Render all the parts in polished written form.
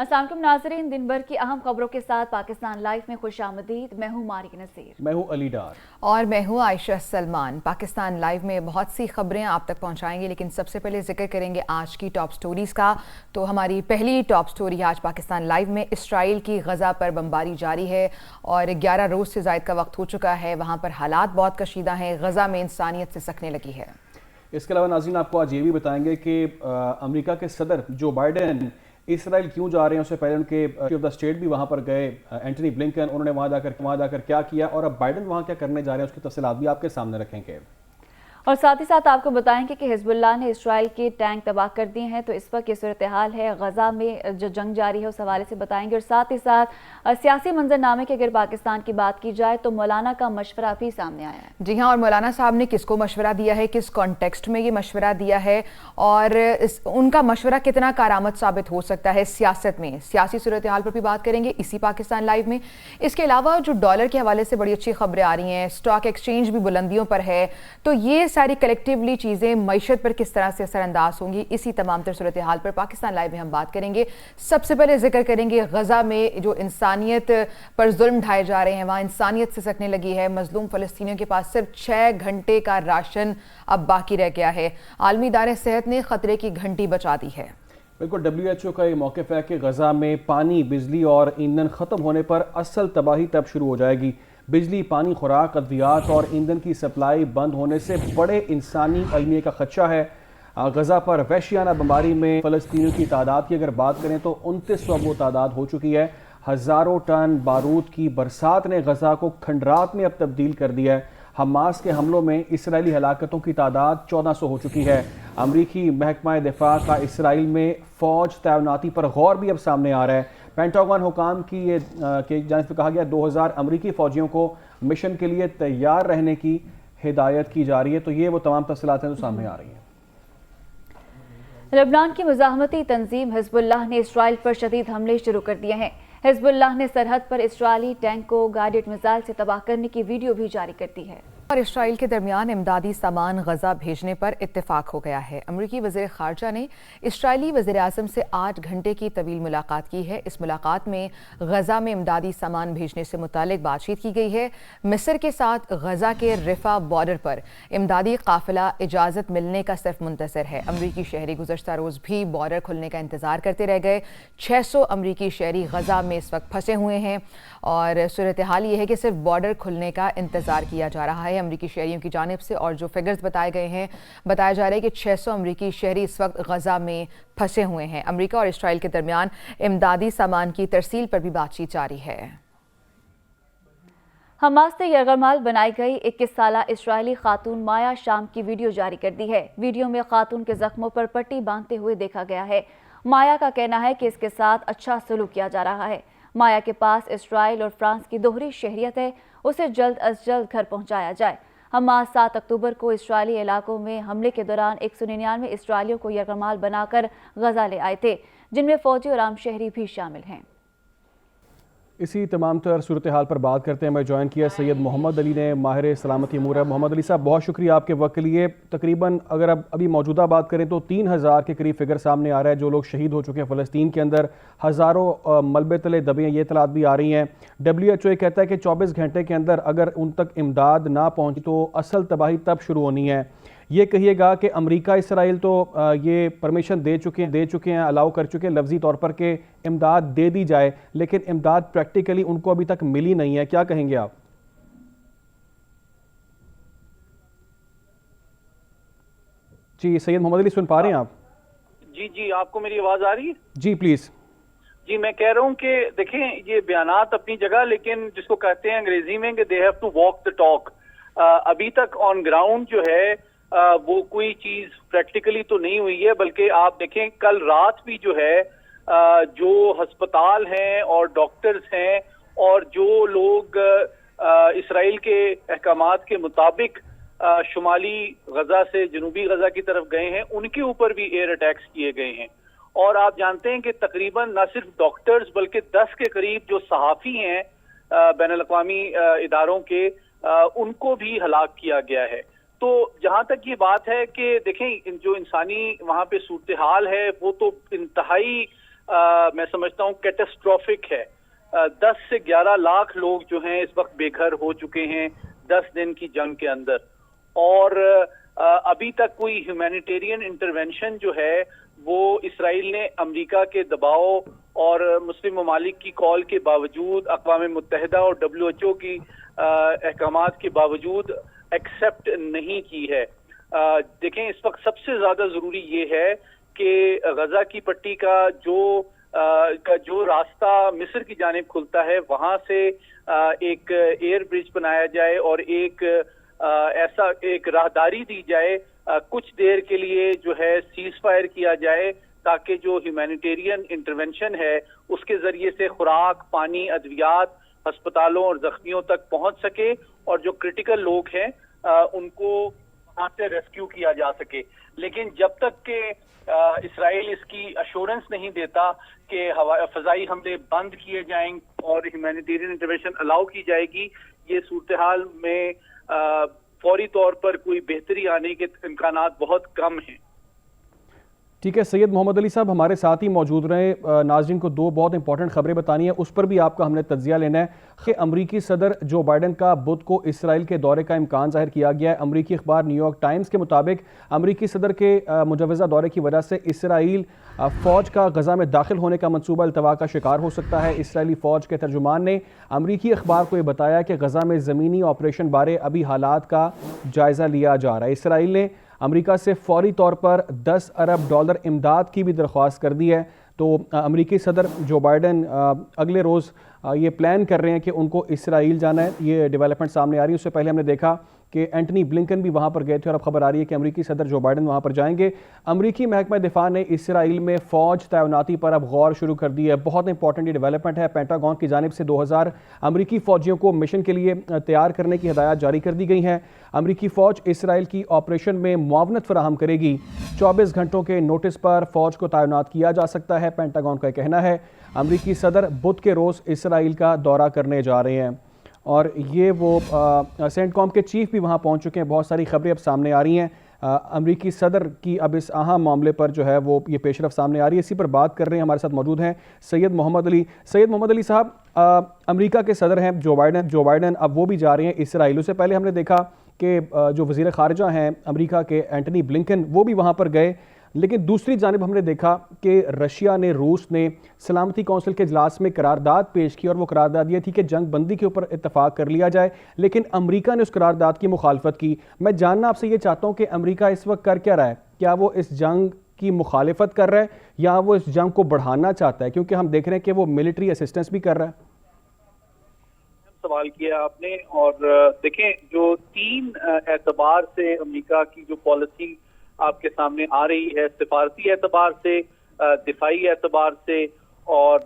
अस्सलाम वालेकुम नाज़रीन, दिन भर की अहम खबरों के साथ पाकिस्तान लाइव में खुशामदीद। मैं हूँ मारिक नसीर। मैं हूँ अली डार और मैं हूँ आयशा सलमान। पाकिस्तान लाइव में बहुत सी खबरें आप तक पहुँचाएंगे, लेकिन सबसे पहले जिक्र करेंगे आज की टॉप स्टोरीज़ का। तो हमारी पहली टॉप स्टोरी आज पाकिस्तान लाइव में इसराइल की गज़ा पर बमबारी जारी है और 11 रोज़ से ज़ायद का वक्त हो चुका है। वहाँ पर हालात बहुत कशीदा हैं, गज़ा में इंसानियत से सकने लगी है। इसके अलावा नाज़रीन आपको आज ये भी बताएंगे कि अमेरिका के सदर जो बाइडेन इसराइल क्यों जा रहे हैं। उससे पहले उनके चीफ ऑफ द स्टेट भी वहां पर गए, एंटनी ब्लिंकन। उन्होंने वहां जाकर क्या किया और अब बाइडेन वहां क्या करने जा रहे हैं, उसकी तफसीलात भी आपके सामने रखेंगे। और साथ ही साथ आपको बताएंगे कि हिजबुल्लाह ने इसराइल के टैंक तबाह कर दिए हैं। तो इस वक्त ये सूरत हाल है गजा में, जो जंग जारी है उस हवाले से बताएंगे। और साथ ही साथ सियासी मंजरनामे की अगर पाकिस्तान की बात की जाए तो मौलाना का मशवरा भी सामने आया है। जी हाँ, और मौलाना साहब ने किसको मशवरा दिया है, किस कॉन्टेक्स्ट में ये मशवरा दिया है और उनका मशवरा कितना कारआमद साबित हो सकता है सियासत में। सियासी सूरत हाल पर भी बात करेंगे इसी पाकिस्तान लाइव में। इसके अलावा जो डॉलर के हवाले से बड़ी अच्छी खबरें आ रही हैं, स्टॉक एक्सचेंज भी बुलंदियों पर है, तो ये सारी कलेक्टिवली चीज़ें मईशत पर किस तरह से असरअंदाज होंगी, इसी तमाम तर सूरत हाल पर पाकिस्तान लाइव में हम बात करेंगे। सबसे पहले जिक्र करेंगे गजा में जो इंसानियत पर जुल्म ढाए जा रहे हैं, वहाँ इंसानियत से सकने लगी है। मजलूम फ़लस्तीनियों के पास सिर्फ 6 घंटे का राशन अब बाकी रह गया है। आलमी इदारे सेहत ने खतरे की घंटी बचा दी है। बिल्कुल, WHO का ये मौक़िफ़ है कि गजा में पानी, बिजली और ईंधन ख़त्म होने पर असल तबाही तब शुरू हो जाएगी। बिजली, पानी, खुराक, अद्वियात और ईंधन की सप्लाई बंद होने से बड़े इंसानी अलमिया का खदशा है। गजा पर वहशियाना बमबारी में फ़लस्तीनियों की तादाद की अगर बात करें तो 2900 वो तादाद हो चुकी है। हज़ारों टन बारूद की बरसात ने गजा को खंडरात में अब तब्दील कर दिया है। हमास के हमलों में इसराइली हलाकतों की तादाद 1400 हो चुकी है। अमरीकी महकमा दिफा का इसराइल में फ़ौज तैनाती पर गौर भी अब सामने आ रहा है। पेंटागन हुकाम की ये जानिब से कहा गया 2000 अमरीकी फ़ौजियों को मिशन के लिए तैयार रहने की हिदायत की जा रही है। तो ये वो तमाम तफसीलात हैं जो सामने आ रही हैं। लबनान की मुजाहमती तंजीम हिजबुल्लाह ने इसराइल पर शदीद हमले शुरू कर दिए हैं। हिजबुल्लाह ने सरहद पर इसराइली टैंक को गाइडेड मिसाइल से तबाह करने की वीडियो भी जारी कर दी है। और इसराइल के दरमियान इमदादी सामान गजा भेजने पर इत्तेफाक हो गया है। अमरीकी वज़ीर ख़ारजा ने इसराइली वज़ीर आज़म से 8 घंटे की तवील मुलाकात की है। इस मुलाकात में गजा में इमदादी सामान भेजने से मुतालिक बातचीत की गई है। मिस्र के साथ गजा के रिफा बॉर्डर पर इमदादी काफिला इजाज़त मिलने का सिर्फ मुंतज़र है। अमरीकी शहरी गुज़श्ता रोज़ भी बॉर्डर खुलने का इंतज़ार करते रह गए। 600 अमरीकी शहरी गजा में इस वक्त फंसे हुए हैं और सूरत हाल ये है कि सिर्फ बॉर्डर खुलने का इंतज़ार किया जा रहा है अमरीकी शहरियों की जानिब से। और जो फिगर्स बताए गए हैं, बताया जा रहा है कि 600 अमरीकी शहरी इस वक्त गजा में फंसे हुए हैं। अमरीका और इसराइल के दरमियान इमदादी सामान की तरसील पर भी बातचीत जारी है। हमास ने यरगमाल बनाई गई 21 साला इसराइली खातून माया शाम की वीडियो जारी कर दी है। वीडियो में खातून के जख्मों पर पट्टी बांधते हुए देखा गया है। माया का कहना है कि इसके साथ अच्छा सलूक किया जा रहा है। माया के पास इसराइल और फ्रांस की दोहरी शहरियत है, उसे जल्द अज जल्द घर पहुंचाया जाए। हमास 7 अक्टूबर को इसराइली इलाकों में हमले के दौरान 199 इसराइलियों को यरगमाल बनाकर गजा ले आए थे, जिनमें फौजी और आम शहरी भी शामिल हैं। इसी तमाम तर सूरत हाल पर बात करते हैं। मैं ज्वाइन किया सैयद मोहम्मद अली ने, माहिर सलामती अमूर है। मोहम्मद अली साहब, बहुत शुक्रिया आपके वक्त के लिए। तकरीबन अगर अब अभी मौजूदा बात करें तो 3000 के करीब फिगर सामने आ रहा है जो लोग शहीद हो चुके हैं फ़लस्तीन के अंदर। हज़ारों मलबे तले दबे हैं, ये इतलात भी आ रही हैं। WHO कहता है कि 24 घंटे के अंदर अगर उन तक इमदाद ना पहुँची तो असल तबाही तब शुरू होनी है। ये कहिएगा कि अमेरिका इसराइल तो ये परमिशन दे चुके हैं, अलाउ कर चुके हैं लफ्जी तौर पर कि इमदाद दे दी जाए, लेकिन इमदाद प्रैक्टिकली उनको अभी तक मिली नहीं है। क्या कहेंगे आप? जी सैयद मोहम्मद अली, सुन पा रहे हैं आप? जी, आपको मेरी आवाज आ रही है? जी प्लीज। जी, मैं कह रहा हूँ कि देखें, ये बयानात अपनी जगह, लेकिन जिसको कहते हैं अंग्रेजी में कि they have to walk the talk. अभी तक ऑन ग्राउंड जो है वो कोई चीज प्रैक्टिकली तो नहीं हुई है, बल्कि आप देखें कल रात भी जो है जो अस्पताल हैं और डॉक्टर्स हैं और जो लोग इसराइल के अहकामात के मुताबिक शुमाली गजा से जनूबी गजा की तरफ गए हैं, उनके ऊपर भी एयर अटैक्स किए गए हैं। और आप जानते हैं कि तकरीबन न सिर्फ डॉक्टर्स बल्कि 10 के करीब जो सहाफ़ी हैं बैनुल अक़वामी इदारों के, उनको भी हलाक किया गया है। तो जहां तक ये बात है कि देखें, जो इंसानी वहां पे सूरत हाल है वो तो इंतहाई मैं समझता हूँ कैटेस्ट्रॉफिक है। 10 से 11 लाख लोग जो हैं इस वक्त बेघर हो चुके हैं 10 दिन की जंग के अंदर, और अभी तक कोई ह्यूमैनिटेरियन इंटरवेंशन जो है वो इसराइल ने अमेरिका के दबाव और मुस्लिम ममालिक की कॉल के बावजूद, अक़वाम मुत्तहिदा और WHO की अहकामात के बावजूद एक्सेप्ट नहीं की है। देखें, इस वक्त सबसे ज्यादा जरूरी ये है कि गजा की पट्टी का जो रास्ता मिस्र की जानिब खुलता है वहां से एक एयर ब्रिज बनाया जाए और ऐसा एक राहदारी दी जाए, कुछ देर के लिए जो है सीज फायर किया जाए, ताकि जो ह्यूमैनिटेरियन इंटरवेंशन है उसके जरिए से खुराक, पानी, अद्वियात अस्पतालों और जख्मियों तक पहुंच सके और जो क्रिटिकल लोग हैं उनको वहां से रेस्क्यू किया जा सके। लेकिन जब तक के इसराइल इसकी अश्योरेंस नहीं देता कि फजाई हमले बंद किए जाएंगे और ह्यूमैनिटेरियन इंटरवेंशन अलाउ की जाएगी, ये सूरत हाल में फौरी तौर पर कोई बेहतरी आने के इम्कानात बहुत कम हैं। ठीक है, सैयद मोहम्मद अली साहब हमारे साथ ही मौजूद रहे। नाज़रीन को दो बहुत इंपॉर्टेंट खबरें बतानी है, उस पर भी आपका हमने तज्जिया लेना है कि अमरीकी सदर जो बाइडन का बुध को इसराइल के दौरे का इम्कान जाहिर किया गया है। अमरीकी अखबार न्यूयॉर्क टाइम्स के मुताबिक अमरीकी सदर के मुजवज़ा दौरे की वजह से इसराइल फ़ौज का गजा में दाखिल होने का मनसूबा अल्तवा का शिकार हो सकता है। इसराइली फ़ौज के तर्जुमान ने अमरीकी अखबार को यह बताया कि गजा में ज़मीनी ऑपरेशन बारे अभी हालात का जायज़ा लिया जा रहा है। इसराइल ने अमेरिका से फौरी तौर पर $10 अरब इमदाद की भी दरख्वास्त कर दी है। तो अमेरिकी सदर जो बाइडन अगले रोज़ ये प्लान कर रहे हैं कि उनको इसराइल जाना है। ये डेवलपमेंट सामने आ रही है। उससे पहले हमने देखा कि एंटनी ब्लिंकन भी वहाँ पर गए थे और अब खबर आ रही है कि अमेरिकी सदर जो बाइडन वहाँ पर जाएंगे। अमेरिकी महकमा दिफा ने इसराइल में फ़ौज तैनाती पर अब गौर शुरू कर दी है। बहुत इंपॉर्टेंट ये डेवलपमेंट है। पेंटागन की जानिब से 2000 अमेरिकी फ़ौजियों को मिशन के लिए तैयार करने की हिदायत जारी कर दी गई हैं। अमेरिकी फ़ौज इसराइल की ऑपरेशन में मुआवनत फराहम करेगी। 24 घंटों के नोटिस पर फ़ौज को तैनात किया जा सकता है। पेंटागन का कहना है अमेरिकी सदर बुध के रोज़ इसराइल का दौरा करने जा रहे हैं और ये वो सेंटकॉम के चीफ भी वहाँ पहुँच चुके हैं। बहुत सारी खबरें अब सामने आ रही हैं। अमरीकी सदर की अब इस अहम मामले पर जो है वो ये पेशरफ सामने आ रही है। इसी पर बात कर रहे हैं, हमारे साथ मौजूद हैं सैयद मोहम्मद अली। सैयद मोहम्मद अली साहब, अमेरिका के सदर हैं जो बाइडन अब वो भी जा रहे हैं इसराइल। उससे पहले हमने देखा कि जो वज़ीर ख़ारिजा हैं अमेरिका के एंटनी ब्लिंकन वो भी वहाँ पर गए। लेकिन दूसरी जानिब हमने देखा कि रशिया ने, रूस ने सलामती कौंसिल के इजलास में करारदाद पेश की और वो करारदाद ये थी कि जंग बंदी के ऊपर इत्तफाक कर लिया जाए, लेकिन अमेरिका ने उस करारदाद की मुखालफत की। मैं जानना आपसे ये चाहता हूँ कि अमेरिका इस वक्त कर क्या रहा है? क्या वो इस जंग की मुखालफत कर रहा है या वो इस जंग को बढ़ाना चाहता है? क्योंकि हम देख रहे हैं कि वो मिलिट्री असिस्टेंस भी कर रहा है। सवाल किया आपने, और देखें जो 3 एतबार से अमेरिका की जो पॉलिसी आपके सामने आ रही है, सिफारती एतबार से, दिफाई एतबार से और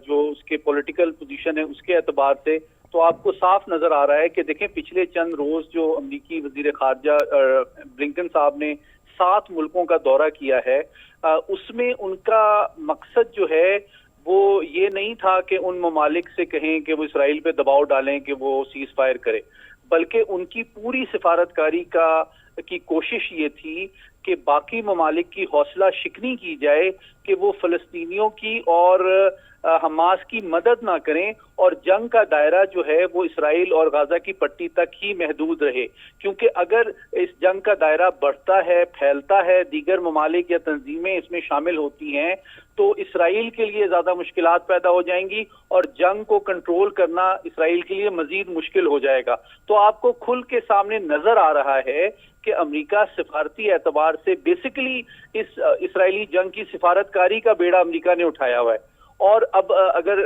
जो उसके पॉलिटिकल पोजीशन है उसके एतबार से, तो आपको साफ नजर आ रहा है कि देखें पिछले चंद रोज जो अमेरिकी वजीर खारजा ब्लिंकन साहब ने 7 मुल्कों का दौरा किया है, उसमें उनका मकसद जो है वो ये नहीं था कि उन ममालिक से कहें कि वो इसराइल पे दबाव डालें कि वो सीज फायर करे, बल्कि उनकी पूरी सिफारतकारी की कोशिश ये थी कि बाकी ममालिक की हौसला शिकनी की जाए कि वो फलस्तीनियों की और हमास की मदद ना करें और जंग का दायरा जो है वो इसराइल और गाजा की पट्टी तक ही महदूद रहे। क्योंकि अगर इस जंग का दायरा बढ़ता है, फैलता है, दीगर ममालिक या तंजीमें इसमें शामिल होती हैं, तो इसराइल के लिए ज्यादा मुश्किलात पैदा हो जाएंगी और जंग को कंट्रोल करना इसराइल के लिए मजीद मुश्किल हो जाएगा। तो आपको खुल के सामने नजर आ रहा है कि अमेरिका सिफारती एतबार से बेसिकली इस इसराइली जंग की सिफारतकारी का बेड़ा अमेरिका ने उठाया हुआ है। और अब अगर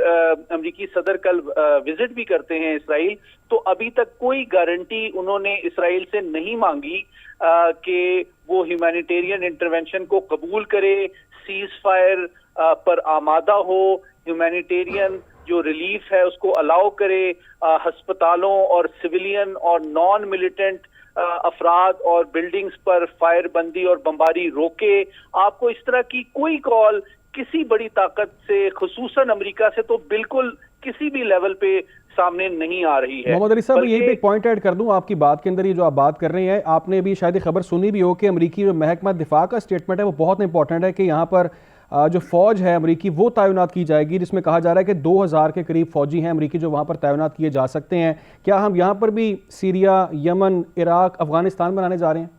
अमेरिकी सदर कल विजिट भी करते हैं इसराइल, तो अभी तक कोई गारंटी उन्होंने इसराइल से नहीं मांगी कि वो ह्यूमैनिटेरियन इंटरवेंशन को कबूल करे, सीज फायर पर आमादा हो, ह्यूमैनिटेरियन जो रिलीफ है उसको अलाउ करे, अस्पतालों और सिविलियन और नॉन मिलिटेंट अफराद और बिल्डिंग्स पर फायरबंदी और बमबारी रोके। आपको इस तरह की कोई कॉल किसी बड़ी ताकत से, खुसूसन अमेरिका से, तो बिल्कुल किसी भी लेवल पे सामने नहीं आ रही है। मोहम्मद अली साहब, यही पे एक पॉइंट ऐड कर दूं आपकी बात के अंदर, ये जो आप बात कर रहे हैं, आपने भी शायद खबर सुनी भी हो कि अमेरिकी जो महकमा दिफा का स्टेटमेंट है वो बहुत इंपॉर्टेंट है कि यहाँ पर जो फ़ौज है अमरीकी वो तैनात की जाएगी, जिसमें कहा जा रहा है कि 2000 के करीब फ़ौजी हैं अमरीकी जो वहाँ पर तैनात किए जा सकते हैं। क्या हम यहाँ पर भी सीरिया, यमन, इराक, अफगानिस्तान बनाने जा रहे हैं?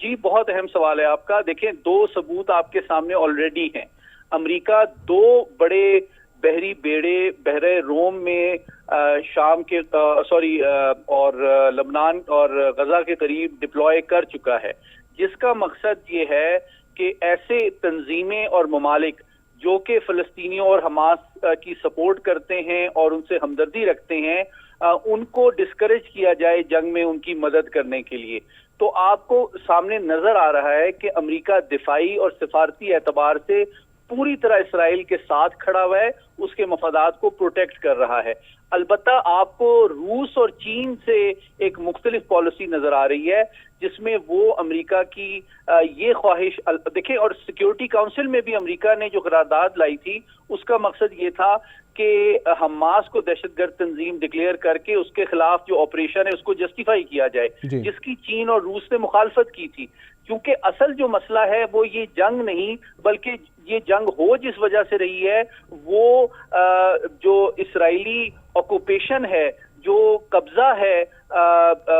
जी, बहुत अहम सवाल है आपका। देखें, 2 सबूत आपके सामने ऑलरेडी हैं। अमेरिका 2 बड़े बहरी बेड़े बहरे रोम में शाम के और लबनान और गजा के करीब डिप्लॉय कर चुका है, जिसका मकसद ये है कि ऐसे तंजीमें और ममालिक जो कि फ़लस्तीनियों और हमास की सपोर्ट करते हैं और उनसे हमदर्दी रखते हैं, उनको डिस्करेज किया जाए जंग में उनकी मदद करने के लिए। तो आपको सामने नजर आ रहा है कि अमेरिका दिफाई और सिफारती एतबार से पूरी तरह इसराइल के साथ खड़ा हुआ है, उसके मफादात को प्रोटेक्ट कर रहा है। अलबत्ता आपको रूस और चीन से एक मुख्तलिफ पॉलिसी नजर आ रही है, जिसमें वो अमेरिका की ये ख्वाहिश देखें, और सिक्योरिटी काउंसिल में भी अमेरिका ने जो करारदाद लाई थी उसका मकसद ये था कि हमास को दहशतगर्द तंजीम डिक्लेयर करके उसके खिलाफ जो ऑपरेशन है उसको जस्टिफाई किया जाए, जिसकी चीन और रूस ने मुखालफत की थी। क्योंकि असल जो मसला है वो ये जंग नहीं, बल्कि ये जंग हो जिस वजह से रही है वो जो इसराइली ऑक्यूपेशन है, जो कब्जा है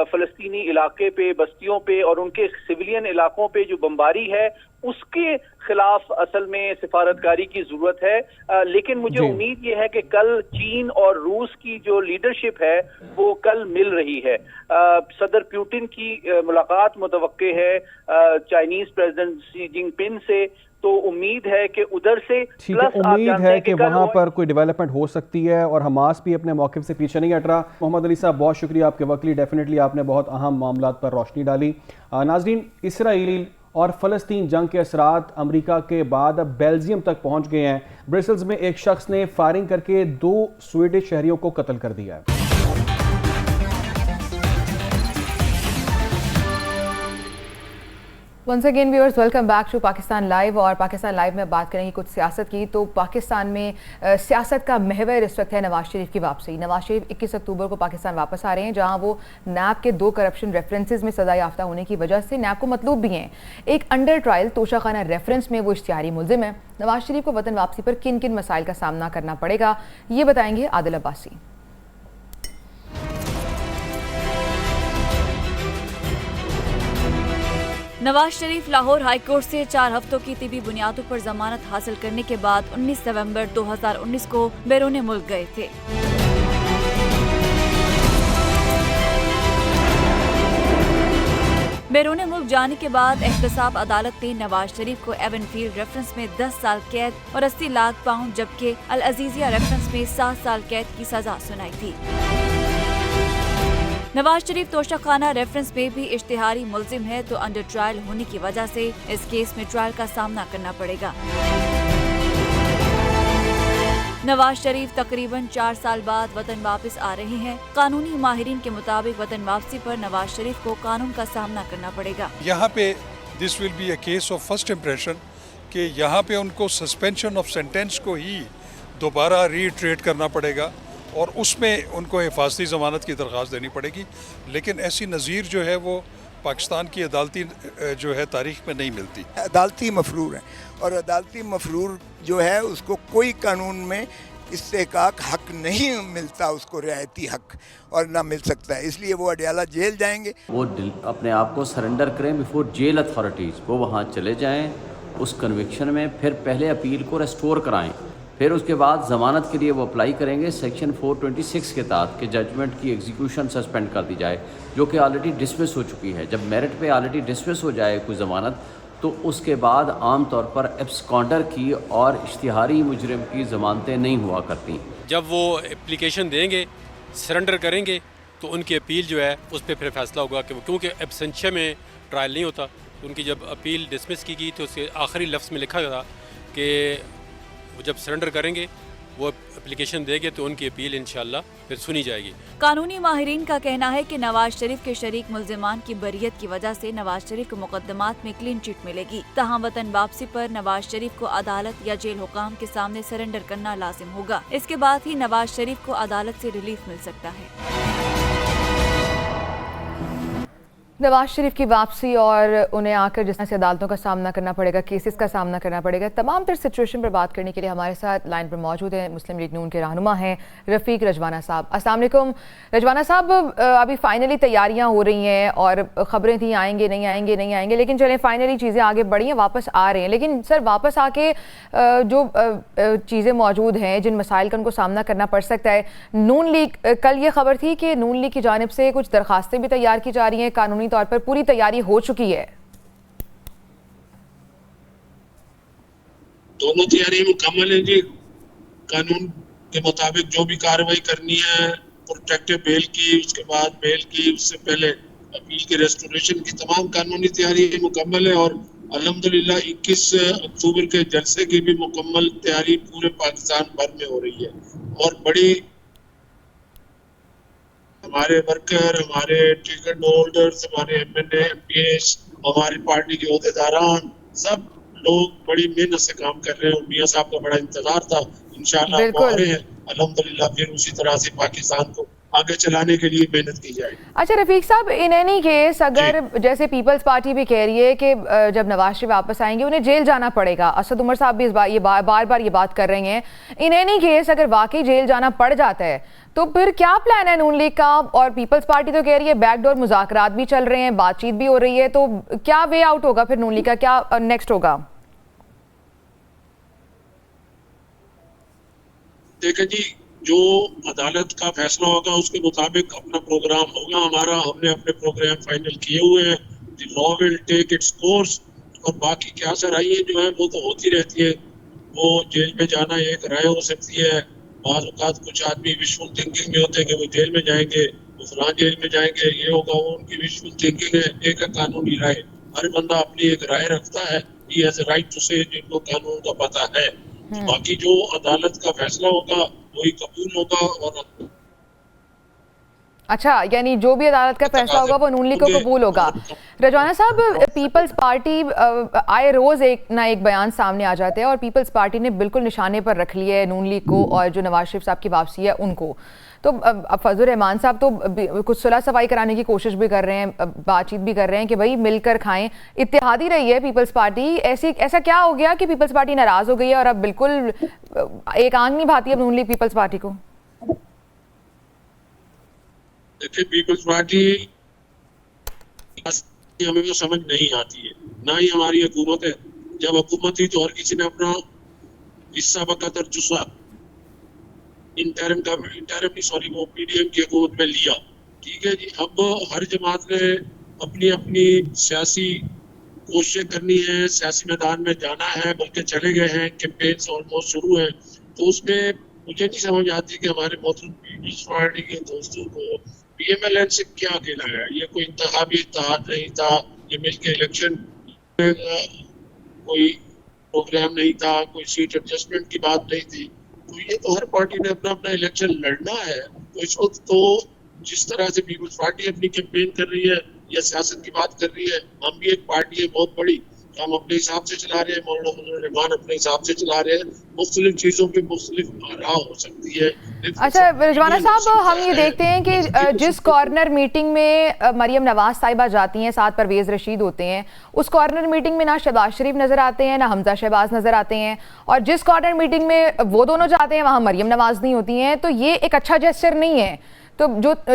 फलस्तीनी इलाके पे, बस्तियों पे और उनके सिविलियन इलाकों पे जो बमबारी है, उसके खिलाफ असल में सिफारतकारी की जरूरत है। लेकिन मुझे उम्मीद ये है कि कल चीन और रूस की जो लीडरशिप है वो कल मिल रही है। सदर पुतिन की मुलाकात मुतवक्के है चाइनीज प्रेसिडेंट शी जिनपिंग से, तो उम्मीद है कि उधर से प्लस उम्मीद है कि वहां पर कोई डेवलपमेंट हो सकती है और हमास भी अपने मौक़िफ़ से पीछे नहीं हट रहा। मोहम्मद अली साहब, बहुत शुक्रिया आपके वक्त के लिए। डेफिनेटली आपने बहुत अहम मामलात पर रोशनी डाली। नाज़रीन, इसराइल और फ़लस्तीन जंग के असरात अमेरिका के बाद अब बेल्जियम तक पहुंच गए हैं। ब्रसेल्स में एक शख्स ने फायरिंग करके 2 स्वीडिश शहरियों को कत्ल कर दिया है। Once again viewers, welcome back to Pakistan live. और पाकिस्तान लाइव में बात करेंगे कुछ सियासत की। तो पाकिस्तान में सियासत का महवर इस वक्त है नवाज शरीफ की वापसी। नवाज शरीफ 21 अक्टूबर को पाकिस्तान वापस आ रहे हैं, जहां वो नैब के 2 करप्शन रेफरेंसेस में सजा याफ्ता होने की वजह से नैब को मतलूब भी हैं। एक अंडर ट्रायल तोशाखाना रेफरेंस में वो इश्तिहारी मुलजिम है। नवाज शरीफ को वतन वापसी पर किन किन मसाइल का सामना करना पड़ेगा, ये बताएंगे आदिल अब्बासी। नवाज शरीफ लाहौर हाईकोर्ट से 4 हफ्तों की तिबी बुनियादों पर जमानत हासिल करने के बाद 19 नवंबर 2019 को बैरून मुल्क गए थे। बैरून मुल्क जाने के बाद एहतसाब अदालत ने नवाज शरीफ को एवनफील्ड रेफरेंस में 10 साल कैद और 80 लाख पाउंड, जबकि अल अजीजिया रेफरेंस में 7 साल कैद की सजा सुनाई थी। नवाज शरीफ तोशाखाना रेफरेंस में भी इश्तिहारी मुलजिम है, तो अंडर ट्रायल होने की वजह से इस केस में ट्रायल का सामना करना पड़ेगा। नवाज शरीफ तकरीबन 4 साल बाद वतन वापस आ रहे हैं। कानूनी माहिरीन के मुताबिक वतन वापसी पर नवाज शरीफ को कानून का सामना करना पड़ेगा। यहाँ पे this will be a case of first impression कि यहाँ पे उनको सस्पेंशन ऑफ सेंटेंस को ही दोबारा रीट्रेट करना पड़ेगा और उसमें उनको हिफाजती ज़मानत की दरख्वास्त देनी पड़ेगी। लेकिन ऐसी नज़ीर जो है वो पाकिस्तान की अदालती जो है तारीख में नहीं मिलती। अदालती मफरूर है और अदालती मफरूर जो है उसको कोई कानून में इस्तेहकाक हक नहीं मिलता, उसको रियायती हक और ना मिल सकता है, इसलिए वो अडयाला जेल जाएंगे। वो अपने आप को सरेंडर करें बिफोर जेल अथॉरिटीज़, वो वहाँ चले जाएं उस कन्विक्शन में, फिर पहले अपील को रेस्टोर कराएं, फिर उसके बाद ज़मानत के लिए वो अप्लाई करेंगे सेक्शन 426 के तहत कि जजमेंट की एग्जीक्यूशन सस्पेंड कर दी जाए, जो कि ऑलरेडी डिसमिस हो चुकी है। जब मेरिट पे ऑलरेडी डिसमिस हो जाए कोई ज़मानत, तो उसके बाद आम तौर पर एब्सकॉन्डर की और इश्तिहारी मुजरिम की ज़मानतें नहीं हुआ करती। जब वो एप्लीकेशन देंगे, सरेंडर करेंगे, तो उनकी अपील जो है उस पर फिर फैसला होगा कि क्योंकि एब्सेंशिया में ट्रायल नहीं होता, तो उनकी जब अपील डिसमिस की गई तो उसके आखिरी लफ्ज़ में लिखा गया कि वो जब सरेंडर करेंगे, वो एप्लीकेशन देंगे, तो उनकी अपील इंशाल्लाह फिर सुनी जाएगी। कानूनी माहिरीन का कहना है कि नवाज शरीफ के शरीक मुल्जिमान की बरियत की वजह से नवाज शरीफ को मुकदमात में क्लीन चिट मिलेगी। तहां वतन वापसी पर नवाज शरीफ को अदालत या जेल हुकाम के सामने सरेंडर करना लाजिम होगा। इसके बाद ही नवाज शरीफ को अदालत से रिलीफ मिल सकता है। नवाज शरीफ की वापसी और उन्हें आकर जिस तरह से अदालतों का सामना करना पड़ेगा, केसेस का सामना करना पड़ेगा, तमाम तर सिचुएशन पर बात करने के लिए हमारे साथ लाइन पर मौजूद हैं मुस्लिम लीग नून के रहनुमा हैं रफ़ीक रजवाना साहब। अस्सलाम वालेकुम रजवाना साहब, अभी फाइनली तैयारियां हो रही हैं और ख़बरें थी आएंगे नहीं आएंगे नहीं आएंगे, लेकिन चलें फाइनली चीज़ें आगे बढ़ी हैं, वापस आ रहे हैं। लेकिन सर वापस आके जो चीज़ें मौजूद हैं, जिन मसाइल का उनको सामना करना पड़ सकता है, नून लीग कल ये खबर थी कि नून लीग की जानिब से कुछ दरखास्तें भी तैयार की जा रही हैं, कानूनी तौर पर पूरी तैयारी हो चुकी है। दोनों तैयारी मुकम्मल है जी। कानून के मुताबिक जो भी कार्रवाई करनी है, प्रोटेक्टिव बेल की, उसके बाद बेल की, उससे पहले अपील की रेस्टोरेशन की, तमाम कानूनी तैयारी मुकम्मल है। और अल्हम्दुलिल्लाह 21 अक्टूबर के जलसे की भी मुकम्मल तैयारी पूरे पाकिस्तान भर में हो रही है। और बड़ी हमारे वर्कर, हमारे टिकट होल्डर्स, हमारे MNA, MPs, हमारी पार्टी के अहदेदारान, सब लोग बड़ी मेहनत से काम कर रहे हैं और मियां साहब का बड़ा इंतजार था। इंशाल्लाह वो आ रहे हैं, अल्हम्दुलिल्लाह फिर उसी तरह से पाकिस्तान को आगे चलाने के लिए मेहनत की जाएगी। अच्छा रफीक साहब, इन एनी केस अगर जैसे पीपल्स पार्टी भी कह रही है कि जब नवाज शरीफ वापस आएंगे उन्हें जेल जाना पड़ेगा, असद उमर साहब भी इस बार ये बार बार ये बात कर रहे हैं, इन एनी केस अगर वाकई जेल जाना पड़ जाता है तो फिर क्या प्लान है नून लीग का? और पीपल्स पार्टी तो कह रही है बैकडोर मुज़ाकरात भी चल रहे हैं, बातचीत भी हो रही है, तो क्या वे आउट होगा फिर नून लीग का, क्या नेक्स्ट होगा? देखिए जी, जो अदालत का फैसला होगा उसके मुताबिक अपना प्रोग्राम होगा हमारा। हमने अपने प्रोग्राम फाइनल किए हुए हैं। The law will take its course. और बाकी क्या सराइयाँ जो है वो तो होती रहती है। वो जेल में जाना एक राय हो सकती है। बाज़ औक़ात कुछ आदमी विशुअल थिंकिंग में होते हैं कि वो जेल में जाएंगे, वो फलां जेल में जाएंगे, ये होगा, वो उनकी विशुअल थिंकिंग है। एक कानूनी राय, हर बंदा अपनी एक राय रखता है। He has a right to say, जिनको कानून का पता है। बाकी जो अदालत का फैसला होगा वही कबूल होगा। और अच्छा, यानी जो भी अदालत का फैसला होगा वो नून लीग को कबूल होगा। रजवाना साहब, पीपल्स पार्टी आए रोज़ एक ना एक बयान सामने आ जाते हैं और पीपल्स पार्टी ने बिल्कुल निशाने पर रख लिया है नून लीग को और जो नवाज शरीफ साहब की वापसी है उनको। तो अब फजल रहमान साहब तो कुछ सुलह सफाई कराने की कोशिश भी कर रहे हैं, बातचीत भी कर रहे हैं कि भाई मिलकर खाएं, इत्तेहादी रही है पीपल्स पार्टी। ऐसा क्या हो गया कि पीपल्स पार्टी नाराज़ हो गई है और अब बिल्कुल एक आंख नहीं भाती अब नून लीग पीपल्स पार्टी को? देखिए, पीपल्स पार्टी हमें तो समझ नहीं आती है, ना ही हमारी हुकूमत है। जब हुकूमत थी तो हर किसी ने अपना हिस्सा बकदर जुस्सा वो PDM की हुकूमत में लिया। ठीक है जी, अब हर जमात ने अपनी अपनी सियासी कोशिशें करनी है, सियासी मैदान में जाना है, बल्कि चले गए हैं, कैंपेन्स ऑलमोस्ट शुरू हैं। तो उसमें मुझे नहीं समझ आती कि हमारे मोहतरम पीपल्स पार्टी के दोस्तों को PMLN से क्या कहना है। ये कोई इंतखाबी इत्तेहाद नहीं था, ये मिलकर इलेक्शन कोई प्रोग्राम नहीं था, कोई सीट एडजस्टमेंट की बात नहीं थी। तो ये तो हर पार्टी ने अपना अपना इलेक्शन लड़ना है। तो इस वक्त तो जिस तरह से पीपल्स पार्टी अपनी कैंपेन कर रही है या सियासत की बात कर रही है, हम भी एक पार्टी है बहुत बड़ी, हम अपने हिसाब से चला रहे हैं, मौलाना रहमान अपने हिसाब से चला रहे हैं। मुख्तलिफ चीज़ों पे मुख्तलिफ आरा हो सकती है। अच्छा रजवाना साहब, हम ये देखते हैं कि जिस कॉर्नर मीटिंग में मरियम नवाज साहिबा जाती हैं, साथ परवेज़ रशीद होते हैं, उस कॉर्नर मीटिंग में ना शहबाज शरीफ नज़र आते हैं ना हमजा शहबाज नज़र आते हैं, और जिस कॉर्नर मीटिंग में वो दोनों जाते हैं वहाँ मरियम नवाज नहीं होती हैं। तो ये एक अच्छा जेस्चर नहीं है। तो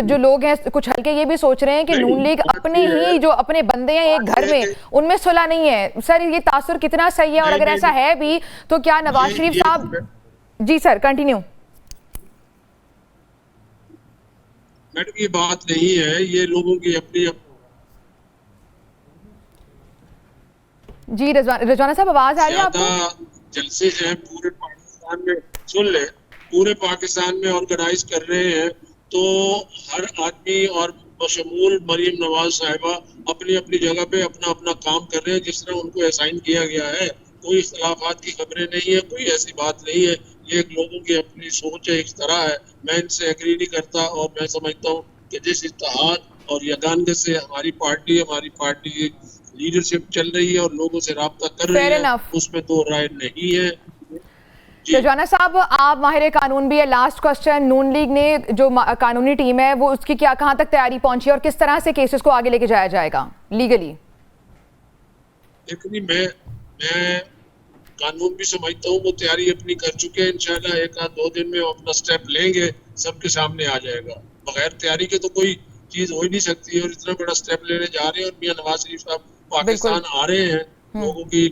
जो लोग हैं कुछ हल्के ये भी सोच रहे हैं कि नून लीग अपने ही जो अपने बंदे हैं एक घर में, उनमें सुलह नहीं है। सर ये तासुर कितना सही है? और अगर ऐसा है भी तो क्या नवाज शरीफ साहब? जी सर, कंटिन्यू। मैडम ये बात नहीं है, ये लोगों की अपनी जी रजवाना साहब आवाज आ रही है आपको? जलसे हैं पूरे पाकिस्तान में, सुन ले, पूरे पाकिस्तान में ऑर्गेनाइज कर रहे हैं। तो हर आदमी और बशमूल मरियम नवाज साहिबा अपनी अपनी जगह पे अपना अपना काम कर रहे हैं जिस तरह उनको असाइन किया गया है। कोई इख्तलाफात की खबरें नहीं है, कोई ऐसी बात नहीं है। ये एक लोगों की अपनी सोच है, एक तरह है। मैं इनसे एग्री नहीं करता और मैं समझता हूँ कि जिस इत्तेहाद और यगानत से हमारी पार्टी लीडरशिप चल रही है और लोगों से राब्ता कर रही है, उसमें दो राय नहीं है। रजवाना साहब, आप माहिर कानून भी है, लास्ट क्वेश्चन, नून लीग ने जो कानूनी टीम है वो उसकी कहाँ तक तैयारी पहुंची और किस तरह से केसेस को आगे लेके जाया जाएगा लीगली? देखिए, मैं कानून भी समझता हूँ, वो तैयारी अपनी कर चुके हैं। इंशाल्लाह 1-2 दिन में अपना स्टेप लेंगे, सबके सामने आ जाएगा। बगैर तैयारी के तो कोई चीज हो ही नहीं सकती, और इतना बड़ा स्टेप लेने जा रहे हैं। और मियां नवाज शरीफ साहब पाकिस्तान आ रहे हैं, लोगों की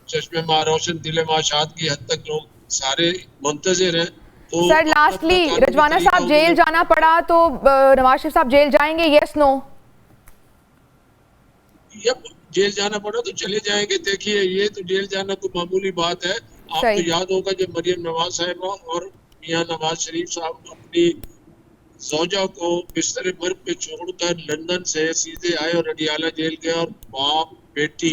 चश्मे में रोशन, दिल माशात की हद तक लोग सारे मुंतजिर हैं। तो सर लास्टली, रजवाना साहब जेल जाना पड़ा तो नवाज शरीफ साहब जेल जाएंगे, यस नो? जेल जाना पड़ा तो चले जाएंगे। देखिए, ये तो जेल जाना कोई मामूली बात है। आपको याद होगा जब मरियम नवाज साहिबा और मियां नवाज शरीफ साहब अपनी ज़ौजा को बिस्तर मर्ग पे छोड़कर लंदन से सीधे आए और अडियाला जेल गए, और बाप बेटी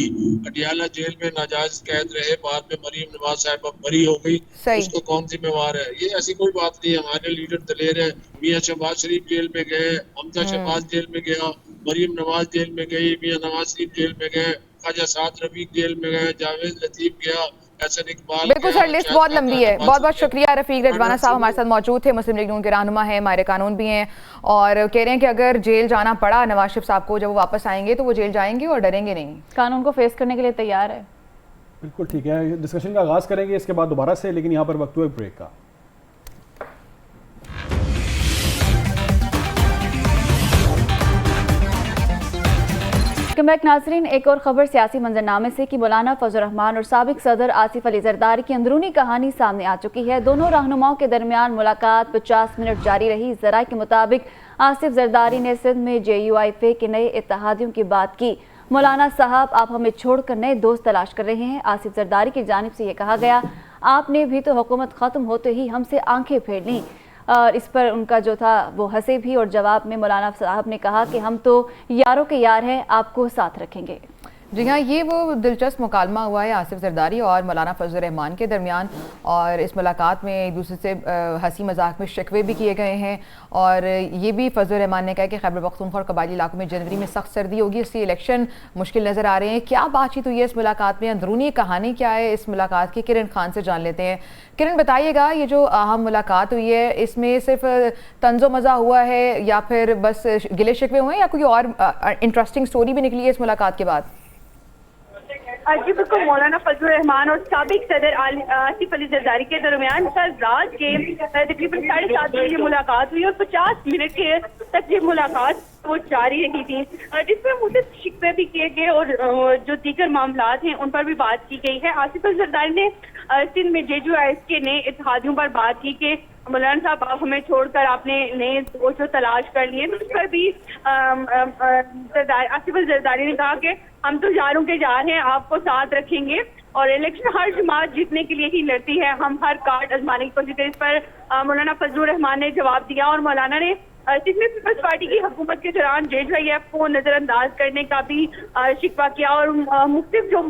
अडियाला जेल में नाजायज कैद रहे। बाद में मरियम नवाज साहिबा बरी हो गई, उसको कौन जिम्मेवार है? ये ऐसी कोई बात नहीं है। हमारे लीडर दलेर है। मियां शहबाज शरीफ जेल में गए, हमजा शहबाज जेल में गया, मरियम नवाज जेल में गई, मियां नवाज शरीफ जेल में गए, ख्वाजा साद रफीक जेल में गए, जावेद लतीफ गया, हसन इकबाल। बिल्कुल सर, लिस्ट बहुत लंबी है। बहुत बहुत शुक्रिया रफीक। रजवाना साहब हमारे साथ मौजूद थे, मुस्लिम लीग नून के रहनुमा हैं, माहिर कानून भी हैं, और कह रहे हैं कि अगर जेल जाना पड़ा नवाज शरीफ साहब को, जब वो वापस आएंगे तो वो जेल जाएंगे और डरेंगे नहीं, कानून को फेस करने के लिए तैयार है। बिल्कुल ठीक है, डिस्कशन का आगाज करेंगे इसके बाद दोबारा से, लेकिन यहाँ पर वक्त हुआ ब्रेक का। नाजरीन, एक और खबर सियासी मंजरनामे से कि मौलाना फजल रहमान और साबिक सदर आसिफ अली जरदारी की अंदरूनी कहानी सामने आ चुकी है। दोनों रहनुमाओं के दरमियान मुलाकात 50 मिनट जारी रही। ज़राए के मुताबिक आसिफ जरदारी ने सिंध में JUIF के नए इत्तेहादियों की बात की। मौलाना साहब, आप हमें छोड़कर नए दोस्त तलाश कर रहे हैं। आसिफ जरदारी की जानिब से ये कहा गया, आपने भी तो हुकूमत ख़त्म होते ही हमसे आंखें फेर लीं। और इस पर उनका जो था वो हंसे भी, और जवाब में मौलाना साहब ने कहा कि हम तो यारों के यार हैं, आपको साथ रखेंगे। जी हाँ, ये वो दिलचस्प मुकालमा हुआ है आसिफ जरदारी और मौलाना फजल रहमान के दरमियान, और इस मुलाकात में एक दूसरे से हंसी मजाक में शिकवे भी किए गए हैं। और ये भी फजल रहमान ने कहा कि खैबर पख्तूनख्वा और कबायली इलाकों में जनवरी में सख्त सर्दी होगी, इसलिए इलेक्शन मुश्किल नज़र आ रहे हैं। क्या बातचीत हुई है इस मुलाकात में, अंदरूनी कहानी क्या है इस मुलाकात की, किरण खान से जान लेते हैं। किरण, बताइएगा, ये जो अहम मुलाकात हुई है इसमें सिर्फ तंजो मज़ा हुआ है या फिर बस गिले शिकवे हुए हैं, या कोई और इंटरेस्टिंग स्टोरी भी निकली है इस मुलाकात के बाद? जी बिल्कुल, मौलाना फजल रहमान और साबिक सदर आसिफ अली जरदारी के दरमियान कल रात के तकरीबन 7:30 बजे मुलाकात हुई, और 50 मिनट के तक ये मुलाकात वो जारी रही थी, जिसमें मुझे शिकवे भी किए गए और जो दीगर मामलात हैं उन पर भी बात की गई है। आसिफ अली जरदारी ने सिंध में JUIF के नए इत्तेहादियों पर बात की कि मौलाना साहब, आप हमें छोड़कर आपने नए दोस्त जो तलाश कर लिए। तो उस पर भी आसिफ अली जरदारी ने कहा कि हम तो यारों के जार हैं, आपको साथ रखेंगे, और इलेक्शन हर जमात जीतने के लिए ही लड़ती है, हम हर कार्ड आजमाने की कोशिश करें। इस पर मौलाना फजल रहमान ने जवाब दिया, और मौलाना ने सिंध में पीपल्स पार्टी की हुकूमत के दौरान JUIF को नजरअंदाज करने का भी शिकवा किया, और मुख्तलिफ जो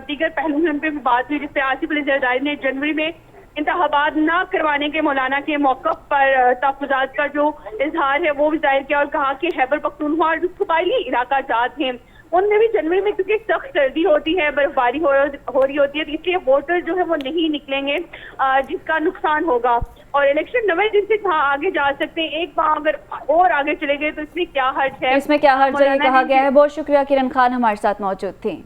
दीगर पहलू हैं उन पर भी बात हुई, जिससे आसिफ अली जरदारी ने जनवरी में इंतखाबात न करवाने के मौलाना के मौक़िफ़ पर तहफ़्फ़ुज़ात का जो इजहार है वो भी जाहिर किया, और कहा कि खैबर पख्तूनख्वा और जो कबायली इलाका जात हैं उनमें भी जनवरी में क्योंकि सख्त सर्दी होती है, बर्फबारी हो रही होती है, तो इसलिए वोटर जो है वो नहीं निकलेंगे, जिसका नुकसान होगा, और इलेक्शन 9 दिन से कहाँ आगे जा सकते हैं, एक बार अगर और आगे चले गए तो इसमें क्या हर्ज है? इसमें क्या हर्ज है, कहा गया है। बहुत शुक्रिया, किरण खान हमारे साथ मौजूद थी।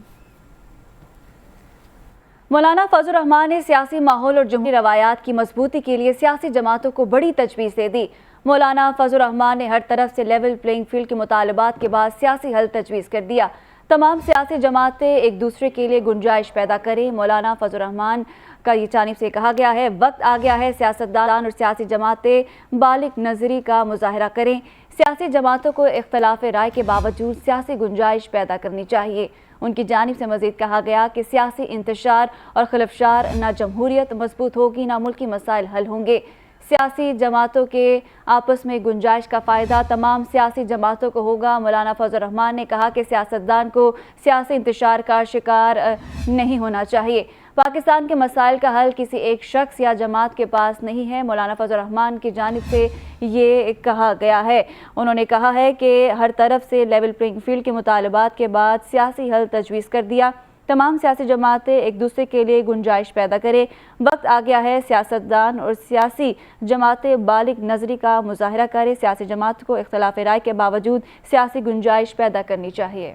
मौलाना फजल रहमान ने सियासी माहौल और जमहूरी रवायात की मजबूती के लिए सियासी जमातों को बड़ी तजवीज़ दे दी। मौलाना फजल रहमान ने हर तरफ से लेवल प्लेइंग फील्ड के मुतालबात के बाद सियासी हल तजवीज़ कर दिया। तमाम सियासी जमातें एक दूसरे के लिए गुंजाइश पैदा करें। मौलाना फजल रहमान का ये जानिब से कहा गया है, वक्त आ गया है सियासतदान और सियासी जमातें बालिग नज़री का मुजाहरा करें। सियासी जमातों को इख्तलाफ राय के बावजूद सियासी गुंजाइश पैदा करनी चाहिए। उनकी जानिब से मज़ीद कहा गया कि सियासी इंतशार और खिलफशार न जमहूरियत मजबूत होगी, न मुल्की मसाइल हल होंगे। सियासी जमातों के आपस में गुंजाइश का फ़ायदा तमाम सियासी जमातों को होगा। मौलाना फजल रहमान ने कहा कि सियासतदान को सियासी इंतशार का शिकार नहीं होना चाहिए। पाकिस्तान के मसाइल का हल किसी एक शख्स या जमात के पास नहीं है। मौलाना फजल रहमान की जानिब से ये कहा गया है। उन्होंने कहा है कि हर तरफ से लेवल प्लेइंग फील्ड के मुतालबात के बाद सियासी हल तजवीज़ कर दिया। तमाम सियासी जमातें एक दूसरे के लिए गुंजाइश पैदा करें। वक्त आ गया है सियासतदान और सियासी जमातें बालिग नजरी का मुजाहरा करें। सियासी जमात को इख्तलाफ राय के बावजूद सियासी गुंजाइश पैदा करनी चाहिए।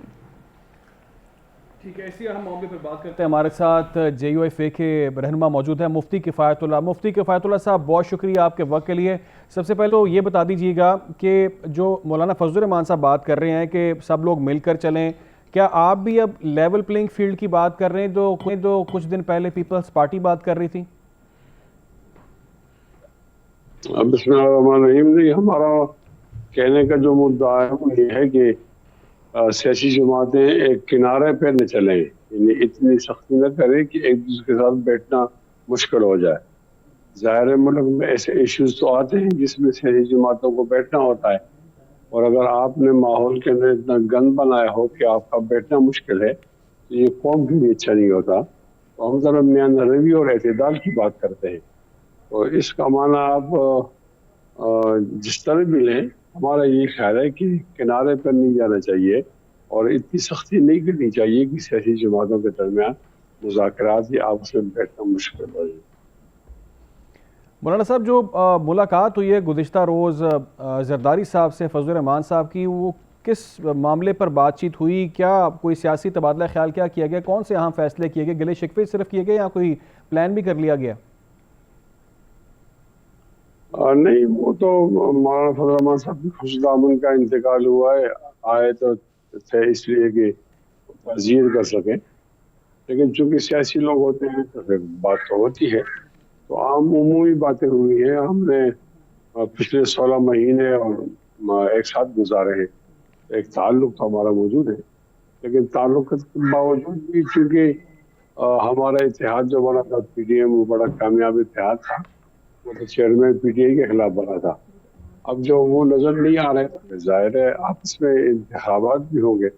ठीक है, इसी अहम मामले पर बात करते हैं। हमारे साथ JUIF के रहनुमा मौजूद है मुफ्ती किफ़ायतुल्लाह। मुफ्ती किफ़ायतुल्लाह साहब, बहुत शुक्रिया आपके वक्त के लिए। सबसे पहले तो ये बता दीजिएगा कि जो मौलाना फजल रहमान साहब बात कर रहे हैं कि सब लोग मिलकर चलें, क्या आप भी अब लेवल प्लेइंग फील्ड की बात कर रहे हैं जो कुछ दिन पहले पीपल्स पार्टी बात कर रही थी? बिस्मिल्लाहिर्रहमानिर्रहीम। नहीं, हमारा कहने का जो मुद्दा है वो ये है कि सियासी जमातें एक किनारे पे न चलें, यानी इतनी सख्ती न करें कि एक दूसरे के साथ बैठना मुश्किल हो जाए। ज़ाहिर मुल्क में ऐसे इश्यूज तो आते हैं जिसमें सियासी जमातों को बैठना होता है, और अगर आपने माहौल के अंदर इतना गंद बनाया हो कि आपका बैठना मुश्किल है तो ये कौम के लिए अच्छा नहीं होता। तो हम दरमियान रवि और एतदाल की बात करते हैं। तो इसका माना आप जिस तरह भी लें, हमारा ये ख्याल है कि किनारे पर नहीं जाना चाहिए और इतनी सख्ती नहीं करनी चाहिए कि सियासी जमातों के दरमियान मुज़ाकरात या आपस में बैठना मुश्किल हो जाए। मौलाना साहब, जो मुलाकात हुई है गुज़िश्ता रोज़ जरदारी साहब से फजल रहमान साहब की, वो किस मामले पर बातचीत हुई? क्या कोई सियासी तबादला ख्याल क्या किया गया? कौन से अहम फैसले किए गए? गिले शिकवे सिर्फ किए गए या कोई प्लान भी कर लिया गया? नहीं, वो तो मौलाना फजल रहमान साहब की खुशदामन का इंतकाल हुआ है, आए तो थे इसलिए कि तज़ीर कर सकें, लेकिन चूंकि सियासी लोग होते हैं तो फिर बात तो होती है। तो आम उमूमी बातें हुई हैं। हमने पिछले 16 महीने और एक साथ गुजारे हैं, एक ताल्लुक तो हमारा मौजूद है, लेकिन ताल्लुक के बावजूद भी चूँकि हमारा इत्तेहाद जो बना था PTM, वो बड़ा कामयाब इत्तेहाद था, वो तो चेयरमैन PTI के खिलाफ बना था। अब जो वो नज़र नहीं आ रहे तो जाहिर है आपस में इंतखाबात भी होंगे।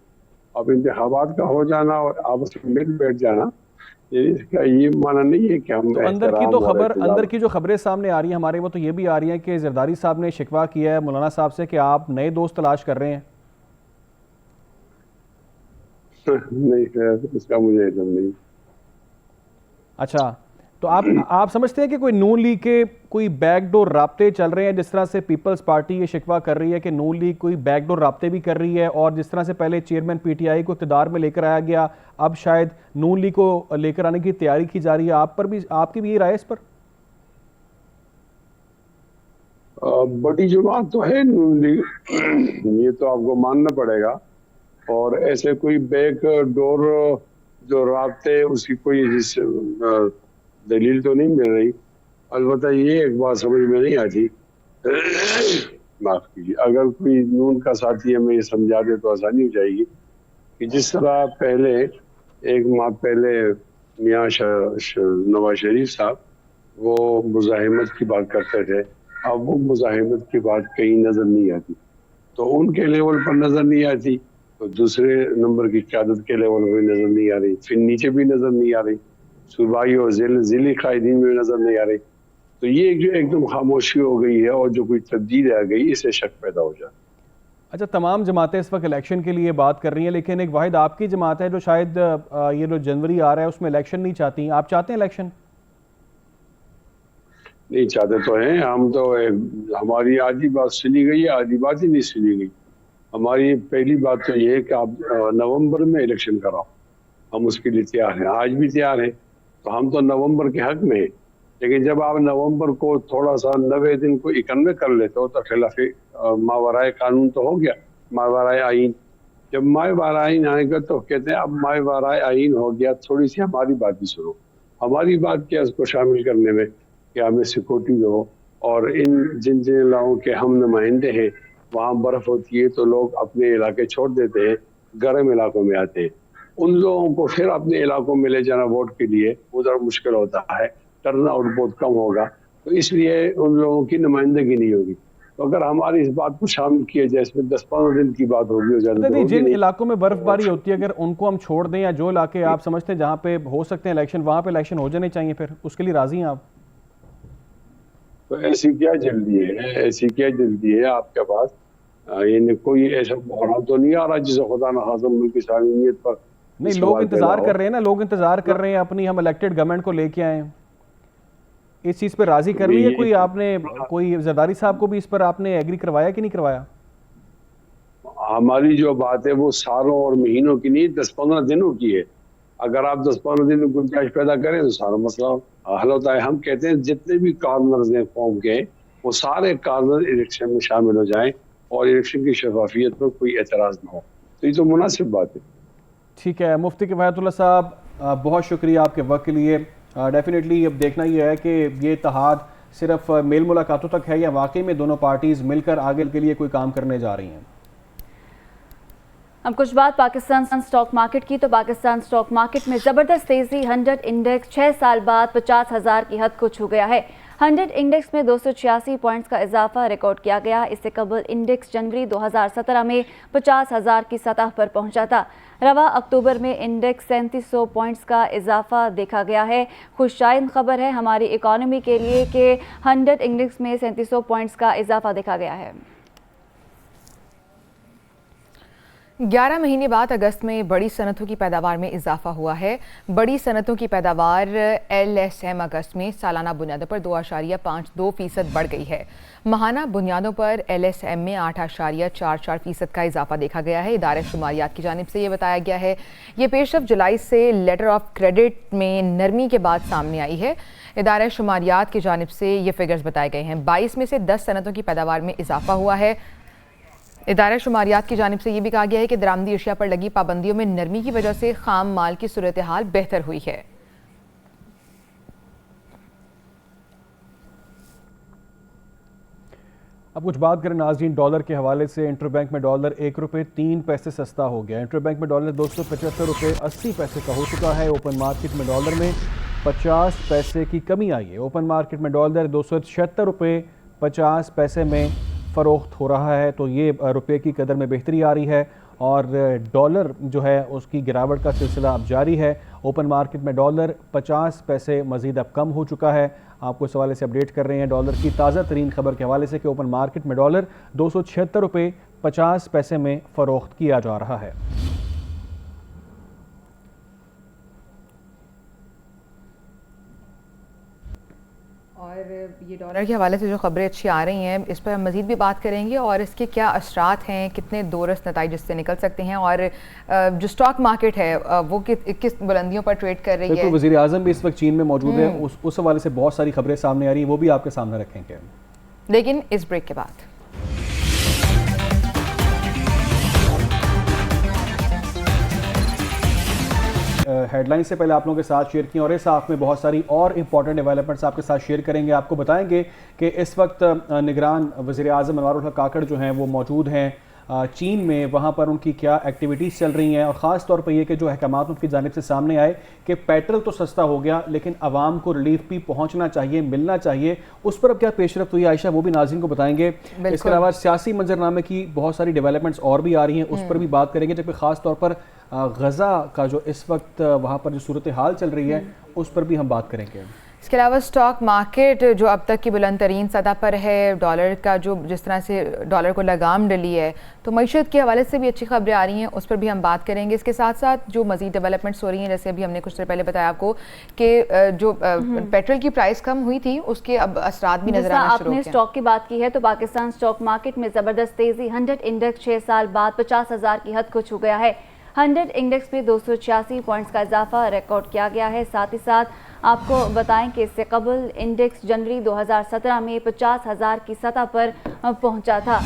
अब इंतखाबात का हो जाना और आपस में मिल बैठ जाना, इसका ये माना नहीं है कि हम तो अंदर की जो खबरें सामने आ रही है हमारे, वो तो ये भी आ रही है कि जरदारी साहब ने शिकवा किया है मौलाना साहब से कि आप नए दोस्त तलाश कर रहे हैं। नहीं सर, इसका मुझे इल्म नहीं। अच्छा, तो आप समझते हैं कि कोई नून लीग के कोई बैकडोर राब्ते चल रहे हैं, जिस तरह से पीपल्स पार्टी ये शिकवा कर रही है कि नून लीग कोई बैकडोर राब्ते भी कर रही है, और जिस तरह से पहले चेयरमैन PTI को इक़्तिदार में लेकर आया गया, अब शायद नून लीग को लेकर आने की तैयारी की जा रही है। आपकी भी ये राय इस पर? बड़ी जो बात तो है नून लीग, ये तो आपको मानना पड़ेगा, और ऐसे कोई बैकडोर जो राब्ते उसकी कोई दलील तो नहीं मिल रही। अलबत्ता ये एक बात समझ में नहीं आती, माफ कीजिए, अगर कोई नून का साथी हमें ये समझा दे तो आसानी हो जाएगी कि जिस तरह पहले एक माह पहले मियाँ नवाज शरीफ साहब वो मुज़ाहिमत की बात करते थे, अब वो मुज़ाहिमत की बात कहीं नज़र नहीं आती। तो उनके लेवल पर नज़र नहीं आती तो दूसरे नंबर की क़यादत के लेवल पर नज़र नहीं आ रही, फिर नीचे भी नज़र नहीं आ रही, सूबाई और ज़िली कायदीन में नज़र नहीं आ रही। तो ये जो एकदम खामोशी हो गई है और जो कोई तब्दीली आ गई, इससे शक पैदा हो जाता। अच्छा, तमाम जमातें इस वक्त इलेक्शन के लिए बात कर रही हैं, लेकिन एक वाहिद आपकी जमात है जो शायद ये जो जनवरी आ रहा है उसमें इलेक्शन नहीं चाहती। आप चाहते हैं इलेक्शन? नहीं चाहते तो हैं हम, तो हमारी आधी बात सुनी गई है, आधी बात ही नहीं सुनी गई। हमारी पहली बात तो ये है कि आप नवंबर में इलेक्शन कराओ, हम उसके लिए तैयार हैं, आज भी तैयार हैं। तो हम तो नवंबर के हक में, लेकिन जब आप नवंबर को थोड़ा सा 90 दिन को 91 कर लेते हो तो खिलाफ मावराए कानून तो हो गया, मावराए आइन। जब मावराए आइन आएगा तो कहते हैं अब मावराए आइन हो गया, थोड़ी सी हमारी बात भी सुनो। हमारी बात क्या इसको शामिल करने में कि हमें सिक्योरिटी दो, और इन जिन जिन इलाकों के हम नुमाइंदे हैं वहाँ बर्फ़ होती है तो लोग अपने इलाके छोड़ देते हैं, गर्म इलाकों में आते हैं। उन लोगों को फिर अपने इलाकों में ले जाना वोट के लिए उधर मुश्किल होता है, टर्न आउट बहुत कम होगा, तो इसलिए उन लोगों की नुमाइंदगी नहीं होगी। तो अगर हमारी इस बात को शामिल किया जाए, इसमें 10-15 दिन की बात होगी, तो जिन इलाकों में बर्फबारी होती है अगर उनको हम छोड़ दें, या जो इलाके आप समझते हैं जहाँ पे हो सकते हैं इलेक्शन, वहाँ पे इलेक्शन हो जाने चाहिए, फिर उसके लिए राजी हैं आप? तो ऐसी क्या जल्दी है, ऐसी क्या जल्दी है आपके पास? यानी कोई ऐसा बहरान तो नहीं आ रहा जिसे खुदा न खासा मुल्क की सामीनियत पर नहीं, लोग इंतजार कर रहे हैं ना, लोग इंतजार कर रहे हैं अपनी हम इलेक्टेड गवर्नमेंट को लेके आए। इस चीज पे राजी कर रही है कोई? आपने कोई जरदारी साहब को भी इस पर आपने एग्री करवाया कि नहीं करवाया? हमारी जो बात है वो सालों और महीनों की नहीं, 10-15 दिनों की है। अगर आप 10-15 दिन में गुंजाइश पैदा करें तो सारा मसला हल होता है। हम कहते हैं जितने भी कार्नर्स हैं फॉर्म के, वो सारे कार्नर इलेक्शन में शामिल हो जाएं और इलेक्शन की शफाफियत पर कोई एतराज ना हो, तो ये तो मुनासिब बात है। ठीक है मुफ्ती किफायतुल्लाह साहब, बहुत शुक्रिया आपके वक्त के लिए। डेफिनेटली अब देखना ये है कि ये इत्तेहाद सिर्फ मेल मुलाकातों तक है या वाकई में दोनों पार्टीज मिलकर आगे के लिए कोई काम करने जा रही हैं। अब कुछ बात पाकिस्तान स्टॉक मार्केट की, तो पाकिस्तान स्टॉक मार्केट में ज़बरदस्त तेज़ी। 100 इंडेक्स 6 साल बाद 50,000 की हद को छू गया है। 100 इंडेक्स में 286 पॉइंट्स का इजाफा रिकॉर्ड किया गया। इससे कबल इंडेक्स जनवरी 2017 में 50,000 की सतह पर पहुंचा था। रवा अक्टूबर में इंडेक्स 3700 पॉइंट्स का इजाफा देखा गया है। खुशाइन खबर है हमारी इकॉनमी के लिए कि 100 इंडेक्स में 3700 पॉइंट्स का इजाफा देखा गया है। 11 महीने बाद अगस्त में बड़ी सनतों की पैदावार में इजाफा हुआ है। बड़ी सनतों की पैदावार LSM अगस्त में सालाना बुनियादों पर 2.52% बढ़ गई है। माहाना बुनियादों पर LSM में 8.44% का इजाफा देखा गया है। इदारे शुमारियात की जानिब से ये बताया गया है। ये पेशरफ जुलाई से लेटर ऑफ क्रेडिट में नरमी के बाद सामने आई है। इदारे शुमारियात की जानिब से ये फिगर्स बताए गए हैं। 22 में से 10 सनतों की पैदावार में इजाफा हुआ है। इदारा शुमारियात की जानिब से ये भी कहा गया है कि दरामदी अशिया पर लगी पाबंदियों में नरमी की वजह से खाम माल की सूरत हाल बेहतर हुई है। अब कुछ बात करें नाज़रीन डॉलर के हवाले से। इंटरबैंक में डॉलर 1 रुपये 3 पैसे सस्ता हो गया। इंटरबैंक में डॉलर 275 रुपये 80 पैसे का हो चुका है। ओपन मार्केट में डॉलर में 50 पैसे की कमी आई है। ओपन मार्केट में डॉलर 276 रुपये 50 पैसे में फ़रोख्त हो रहा है। तो ये रुपये की कदर में बेहतरी आ रही है और डॉलर जो है उसकी गिरावट का सिलसिला अब जारी है। ओपन मार्केट में डॉलर 50 पैसे मज़ीद अब कम हो चुका है। आपको इस हवाले से अपडेट कर रहे हैं डॉलर की ताज़ा तरीन खबर के हवाले से कि ओपन मार्केट में डॉलर 276 रुपये 50 पैसे में फ़रोख्त किया जा रहा है। और ये डॉलर के हवाले से जो खबरें अच्छी आ रही हैं इस पर हम मज़ीद भी बात करेंगे और इसके क्या असरात हैं, कितने दूरस्त नताइज इससे निकल सकते हैं और जो स्टॉक मार्केट है वो किस बुलंदियों पर ट्रेड कर रही है। वज़ीर आज़म भी इस वक्त चीन में मौजूद है, उस हवाले से बहुत सारी खबरें सामने आ रही हैं, वो भी आपके सामने रखेंगे लेकिन इस ब्रेक के बाद। हेडलाइन से पहले आप लोगों के साथ शेयर की और इस हाफ में बहुत सारी और इंपॉर्टेंट डेवलपमेंट्स आपके साथ शेयर करेंगे। आपको बताएंगे कि इस वक्त निगरान वज़ीर आज़म अनवारुल हक काकड़ जो हैं वो मौजूद हैं चीन में, वहाँ पर उनकी क्या एक्टिविटीज़ चल रही हैं और ख़ास तौर पर ये कि जो अहकामात उनकी जानिब से सामने आए कि पेट्रोल तो सस्ता हो गया लेकिन आवाम को रिलीफ भी पहुँचना चाहिए, मिलना चाहिए, उस पर अब क्या पेशरफ्त हुई आयशा, वो भी नाज़रीन को बताएंगे। इसके अलावा सियासी मंजरनामे की बहुत सारी डेवलपमेंट्स और भी आ रही हैं, उस पर भी बात करेंगे, जबकि ख़ास तौर पर गज़ा का जो इस वक्त वहाँ पर जो सूरत हाल चल रही है उस पर भी हम बात करेंगे। इसके अलावा स्टॉक मार्केट जो अब तक की बुलंद तरीन सतह पर है, डॉलर का जो जिस तरह से डॉलर को लगाम डली है, तो मईशत के हवाले से भी अच्छी खबरें आ रही हैं, उस पर भी हम बात करेंगे। इसके साथ साथ जो मज़ीद डेवलपमेंट्स हो रही हैं, जैसे अभी हमने कुछ देर पहले बताया आपको कि जो पेट्रोल की प्राइस कम हुई थी उसके अब असरात भी नजर आना शुरू हो गए। आपने स्टॉक की बात की है तो पाकिस्तान स्टॉक मार्केट में ज़बरदस्त तेज़ी। 100 इंडेक्स 6 साल बाद 50,000 की हद को छू गया है। 100 इंडेक्स में 286 पॉइंट्स का इजाफा रिकॉर्ड किया गया है। साथ ही साथ आपको बताएं कि इससे कबल इंडेक्स जनवरी 2017 में 50,000 की सतह पर पहुंचा था।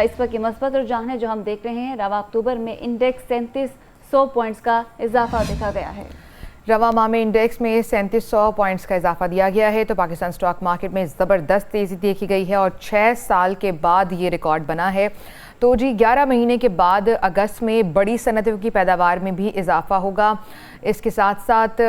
इस पर की मस्बत रुझान है जो हम देख रहे हैं। रवा अक्टूबर में इंडेक्स 3700 पॉइंट्स का इजाफा देखा गया है। रवा माह में इंडेक्स में 3700 पॉइंट्स का इजाफा दिया गया है। तो पाकिस्तान स्टॉक मार्केट में ज़बरदस्त तेज़ी देखी गई है और 6 साल के बाद ये रिकॉर्ड बना है। तो जी 11 महीने के बाद अगस्त में बड़ी सनतों की पैदावार में भी इजाफा होगा। इसके साथ साथ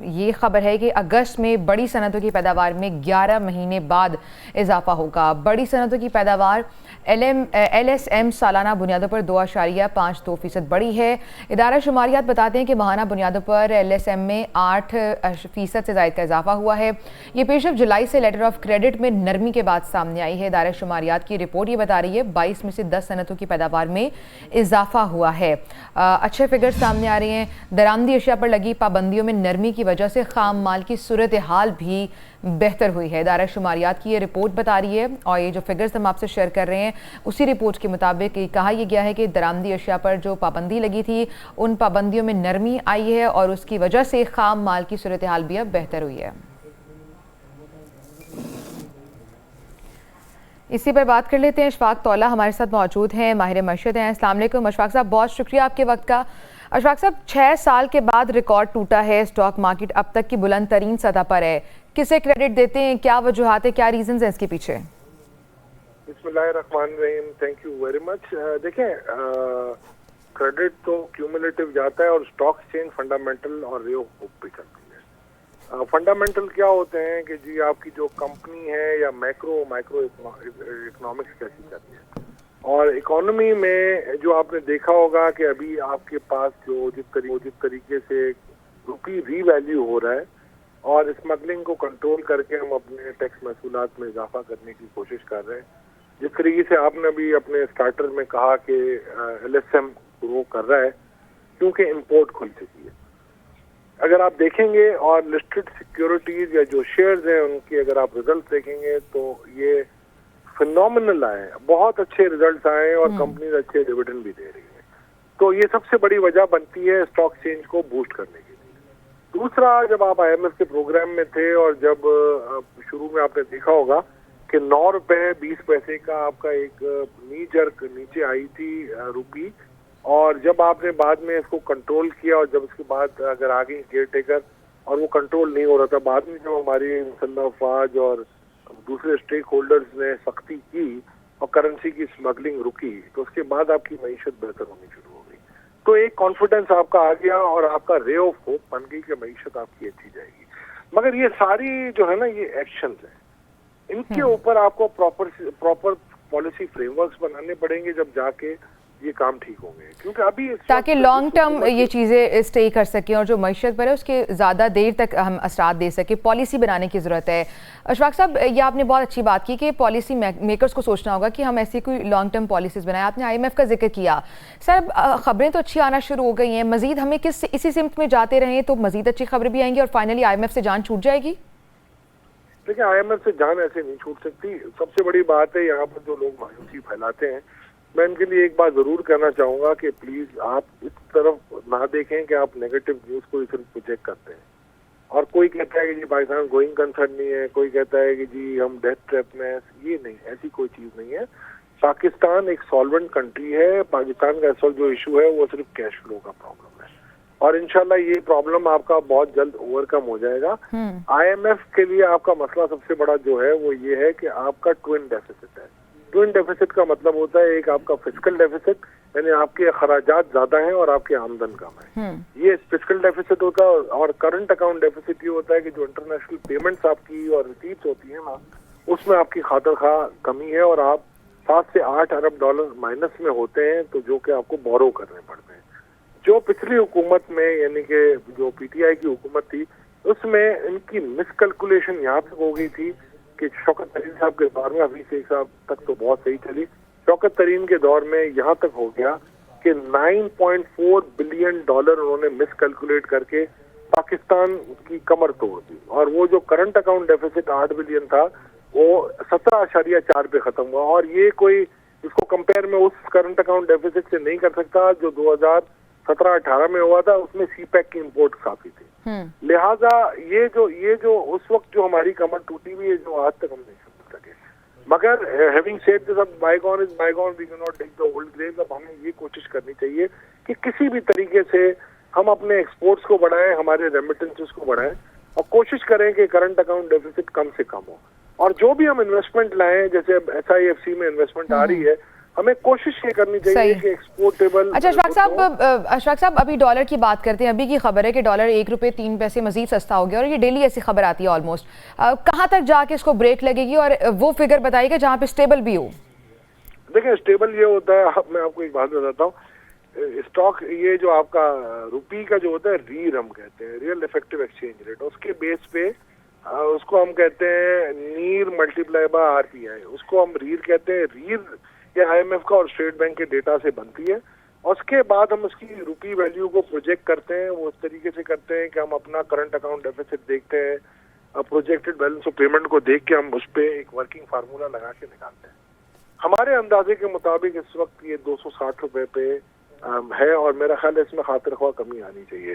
ये खबर है कि अगस्त में बड़ी सनतों की पैदावार में 11 महीने बाद इजाफा होगा। बड़ी सनतों की पैदावार LSM सालाना बुनियादों पर 2.52% बढ़ी है। इदारा शुमारियात बताते हैं कि माहाना बुनियादों पर LSM में 8% से ज़ायद का इजाफा हुआ है। ये पेशरफ जुलाई से लेटर ऑफ क्रेडिट में नरमी के बाद सामने आई है। इदारा शुमारियात की रिपोर्ट ये बता रही है 22 में से 10 सनतों की पैदावार में इजाफा हुआ है। अच्छे फिगर सामने आ रहे हैं। दरामदी अशिया पर लगी पाबंदियों में नरमी की वजह से खाम माल की सूरत हाल भी बेहतर हुई है। इदारा शुमारियात की ये रिपोर्ट बता रही है और ये जो फिगर्स हम आपसे शेयर कर रहे हैं उसी रिपोर्ट के मुताबिक कहा यह गया है कि दरामदी अशिया पर जो पाबंदी लगी थी उन पाबंदियों में नरमी आई है और उसकी वजह से खाम माल की सूरत हाल भी अब बेहतर हुई है। इसी पर बात कर लेते हैं। अशफाक तौला हमारे साथ मौजूद हैं, माहिर मईशत हैं। अस्सलाम वालेकुम अशफाक साहब, बहुत शुक्रिया आपके वक्त का। अशफाक साहब, 6 साल के बाद रिकॉर्ड टूटा है, स्टॉक मार्केट अब तक की बुलंद तरीन सतह पर है। किसे क्रेडिट देते हैं, क्या वजूहात है, क्या रीजंस हैं इसके पीछे? बिस्मिल्लाहिर्रहमानिर्रहीम, थैंक यू वेरी मच। देखें, क्रेडिट तो क्यूमुलेटिव जाता है और स्टॉक एक्सचेंज फंडामेंटल और रे ऑफ होप पे चलती है। फंडामेंटल क्या होते हैं कि जी आपकी जो कंपनी है या माइक्रो इकोनॉमिक्स कैसी चलती है, और इकोनॉमी में जो आपने देखा होगा कि अभी आपके पास जो जिस तरीके से रुपी रीवैल्यू हो रहा है और स्मगलिंग को कंट्रोल करके हम अपने टैक्स महसूलात में इजाफा करने की कोशिश कर रहे हैं। जिस तरीके से आपने अभी अपने स्टार्टर में कहा कि LSM ग्रो कर रहा है क्योंकि इंपोर्ट खुल चुकी है। अगर आप देखेंगे और लिस्टेड सिक्योरिटीज या जो शेयर्स हैं उनकी अगर आप रिजल्ट देखेंगे तो ये फिनोमिनल आए, बहुत अच्छे रिजल्ट्स आए और कंपनीज अच्छे डिविडेंड भी दे रही है। तो ये सबसे बड़ी वजह बनती है स्टॉक एक्सचेंज को बूस्ट करने के लिए। दूसरा, जब आप IMF के प्रोग्राम में थे और जब शुरू में आपने देखा होगा कि 9 रुपए 20 पैसे का आपका एक नी जर्क नीचे आई थी रुपी, और जब आपने बाद में इसको कंट्रोल किया और जब उसके बाद अगर आ गई केयर टेकर और वो कंट्रोल नहीं हो रहा था, बाद में जब हमारी मुसल्लह अफवाज और दूसरे स्टेक होल्डर्स ने सख्ती की और करेंसी की स्मगलिंग रुकी, तो उसके बाद आपकी मईशत बेहतर होनी शुरू हो गई। तो एक कॉन्फिडेंस आपका आ गया और आपका रे ऑफ होप बन गई कि मईशत आपकी अच्छी जाएगी। मगर ये सारी जो है ना ये एक्शंस हैं, इनके ऊपर आपको प्रॉपर पॉलिसी फ्रेमवर्क्स बनाने पड़ेंगे जब जाके ये काम ठीक होंगे, क्योंकि अभी ताकि लॉन्ग टर्म ये चीज़ें स्टे कर सकें और जो मईशत पर है उसके ज़्यादा देर तक हम असरात दे सकें। पॉलिसी बनाने की ज़रूरत है। अशफाक साहब, ये आपने बहुत अच्छी बात की कि पॉलिसी मेकर्स को सोचना होगा कि हम ऐसी कोई लॉन्ग टर्म पॉलिसीज़ बनाएं। आपने IMF का जिक्र किया। सर, खबरें तो अच्छी आना शुरू हो गई हैं, मज़ीद हमें इसी सिमत में जाते रहें तो मज़ीद अच्छी खबरें भी आएंगी और फाइनली IMF से जान छूट जाएगी? देखिए, IMF से जान ऐसे नहीं छूट सकती। सबसे बड़ी बात है यहाँ पर जो लोग मायूसी फैलाते हैं, मैं इनके लिए एक बात जरूर कहना चाहूंगा कि प्लीज आप इस तरफ ना देखें कि आप नेगेटिव न्यूज को सिर्फ प्रोजेक्ट करते हैं। और कोई कहता है कि जी पाकिस्तान गोइंग कंसर्न नहीं है, कोई कहता है कि जी हम डेथ ट्रैप में, ये नहीं, ऐसी कोई चीज नहीं है। पाकिस्तान एक सॉल्वेंट कंट्री है। पाकिस्तान का असल जो इशू है वो सिर्फ कैश फ्लो का प्रॉब्लम है और इंशाल्लाह ये प्रॉब्लम आपका बहुत जल्द ओवरकम हो जाएगा। IMF के लिए आपका मसला सबसे बड़ा जो है वो ये है कि आपका ट्विन डेफिसिट है। ट्विन डेफिसिट का मतलब होता है एक आपका फिस्कल डेफिसिट, यानी आपके खराजात ज्यादा हैं और आपकी आमदन कम है, ये फिस्कल डेफिसिट होता है। और करंट अकाउंट डेफिसिट ये होता है कि जो इंटरनेशनल पेमेंट्स आपकी और रिसीट्स होती है ना, उसमें आपकी खातर खा कमी है और आप 7 से 8 अरब डॉलर माइनस में होते हैं, तो जो कि आपको बोरो करने पड़ते हैं। जो पिछली हुकूमत में यानी कि जो PTI की हुकूमत थी उसमें इनकी मिसकैलकुलेशन यहाँ तक हो गई थी कि शौकत तरीन साहब के दौर में, अभी शेख साहब तक तो बहुत सही चली, शौकत तरीन के दौर में यहाँ तक हो गया कि 9.4 बिलियन डॉलर उन्होंने मिसकैलकुलेट करके पाकिस्तान की कमर तोड़ दी। और वो जो करंट अकाउंट डेफिसिट 8 बिलियन था वो 17.4 पे खत्म हुआ। और ये कोई इसको कंपेयर में उस करंट अकाउंट डेफिसिट से नहीं कर सकता जो 2017-18 में हुआ था, उसमें CPEC की इम्पोर्ट काफी थी। लिहाजा ये जो उस वक्त जो हमारी कमर टूटी हुई है, जो आज तक हम नहीं समझ सके। मगर हैविंग सेड दिस, अब bygone is bygone, we can not take the old graves. अब हमें ये कोशिश करनी चाहिए कि किसी भी तरीके से हम अपने एक्सपोर्ट्स को बढ़ाएं, हमारे रेमिटेंसेस को बढ़ाएं और कोशिश करें कि करंट अकाउंट डेफिसिट कम से कम हो। और जो भी हम इन्वेस्टमेंट लाएं, जैसे SIFC में इन्वेस्टमेंट आ रही है, हमें कोशिश ये करनी चाहिए कि एक्सपोर्टेबल। अच्छा अशफाक साहब, अभी डॉलर की बात करते हैं। अभी की खबर है कि डॉलर 1 रुपये 3 पैसे मजीद सस्ता हो गया और ये डेली ऐसी खबर आती है ऑलमोस्ट। कहाँ तक जाके इसको ब्रेक लगेगी और वो फिगर बताइएगा जहाँ पे स्टेबल भी हो? देखिए, स्टेबल ये होता है, मैं आपको एक बात बताता हूँ, स्टॉक ये जो आपका रुपी का जो होता है रीर हम कहते हैं, रियल इफेक्टिव एक्सचेंज रेट, उसके बेस पे उसको हम कहते हैं नीर मल्टीप्लाई बाय RPI, उसको हम रीर कहते हैं। रीर ये IMF का और स्टेट बैंक के डेटा से बनती है। और उसके बाद हम उसकी रुपी वैल्यू को प्रोजेक्ट करते हैं, वो इस तरीके से करते हैं कि हम अपना करंट अकाउंट डेफिसिट देखते हैं, प्रोजेक्टेड बैलेंस ऑफ पेमेंट को देख के हम उस पर एक वर्किंग फार्मूला लगा के निकालते हैं। हमारे अंदाजे के मुताबिक इस वक्त ये 260 रुपए पे है और मेरा ख्याल है इसमें खातिर ख्वाह कमी आनी चाहिए।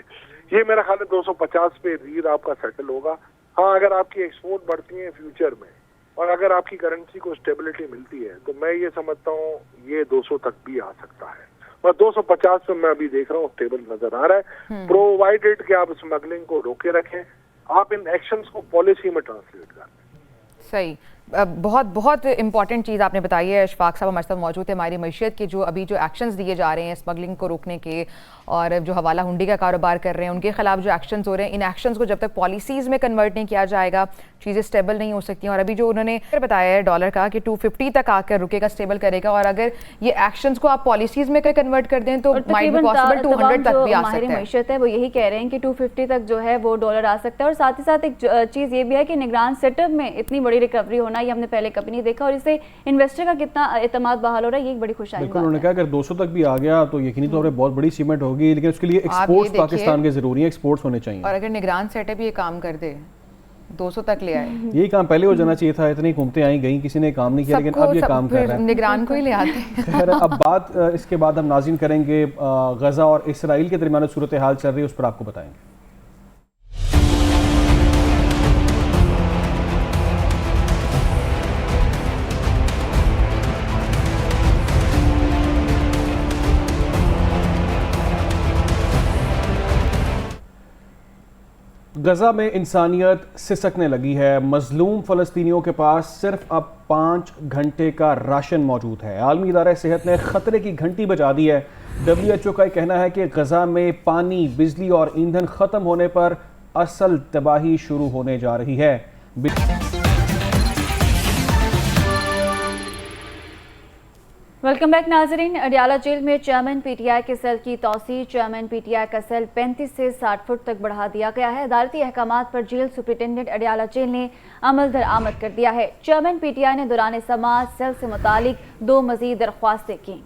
ये मेरा ख्याल है 250 पे रीड आपका सेटल होगा। हाँ, अगर आपकी एक्सपोर्ट बढ़ती है फ्यूचर में और अगर आपकी करेंसी को स्टेबिलिटी मिलती है तो मैं ये समझता हूँ ये 200 तक भी आ सकता है। और 250 पे मैं अभी देख रहा हूँ स्टेबल नजर आ रहा है, प्रोवाइडेड कि आप स्मगलिंग को रोके रखें, आप इन एक्शंस को पॉलिसी में ट्रांसलेट कर दें। सही, बहुत बहुत इंपॉर्टेंट चीज़ आपने बताई है। अशफाक साहब हमारे साथ मौजूद है। हमारी मैशियत के जो अभी जो एक्शंस दिए जा रहे हैं स्मगलिंग को रोकने के और जो हवाला हुंडी का कारोबार कर रहे हैं उनके खिलाफ जो एक्शंस हो रहे हैं, इन एक्शंस को जब तक पॉलिसीज़ में कन्वर्ट नहीं किया जाएगा चीज़ें स्टेबल नहीं हो सकती। और अभी जो उन्होंने बताया है डॉलर का कि 250 तक आकर रुकेगा, स्टेबल करेगा, और अगर ये एक्शंस को आप पॉलिसीज़ में कन्वर्ट कर दें तो माइट बी पॉसिबल 200 तक भी आ सकता है। मैशियत है वो यही कह रहे हैं कि 250 तक जो है वो डॉलर आ सकता है। और साथ ही साथ एक चीज़ ये भी है कि निगरान सेटअप में इतनी बड़ी रिकवरी होना ये हमने पहले कभी नहीं देखा और इससे इन्वेस्टर का कितना एतमाद बहाल हो रहा है, ये एक बड़ी खुशहाली बात है। उन्होंने कहा अगर 200 तक भी आ गया तो यकीनी तौर पे बहुत बड़ी अचीवमेंट होगी, लेकिन उसके लिए एक्सपोर्ट्स पाकिस्तान के जरूरी है, एक्सपोर्ट्स होने चाहिए। और अगर निगरान सेटअप ये काम कर दे 200 तक ले आए, यही काम पहले हो जाना चाहिए था। इतनी हुकूमतें आई गई, किसी ने काम नहीं किया, लेकिन अब ये काम कर रहा है, निगरान को ही ले आते हैं। खैर, अब बात इसके बाद हम नाज़रीन करेंगे गजा और इसराइल के दरमियान सूरत हाल चल रही है, उस पर आपको बताएंगे। गजा में इंसानियत सिसकने लगी है। मजलूम फ़लस्तीनियों के पास सिर्फ अब 5 घंटे का राशन मौजूद है। आलमी इदारा सेहत ने ख़तरे की घंटी बजा दी है। WHO का कहना है कि गजा में पानी, बिजली और ईंधन ख़त्म होने पर असल तबाही शुरू होने जा रही है। वेलकम बैक नाजरीन। अडियाला जेल में चेयरमैन PTI के सेल की तौसी। चेयरमैन PTI का सेल 35 से 60 फुट तक बढ़ा दिया गया है। अदालती अहकामात पर जेल सुप्रिटेंडेंट अडियाला जेल ने अमल दरामद कर दिया है। चेयरमैन PTI ने दौरान समाज सेल से मुतालिक 2 मजीद दरख्वास्तें की।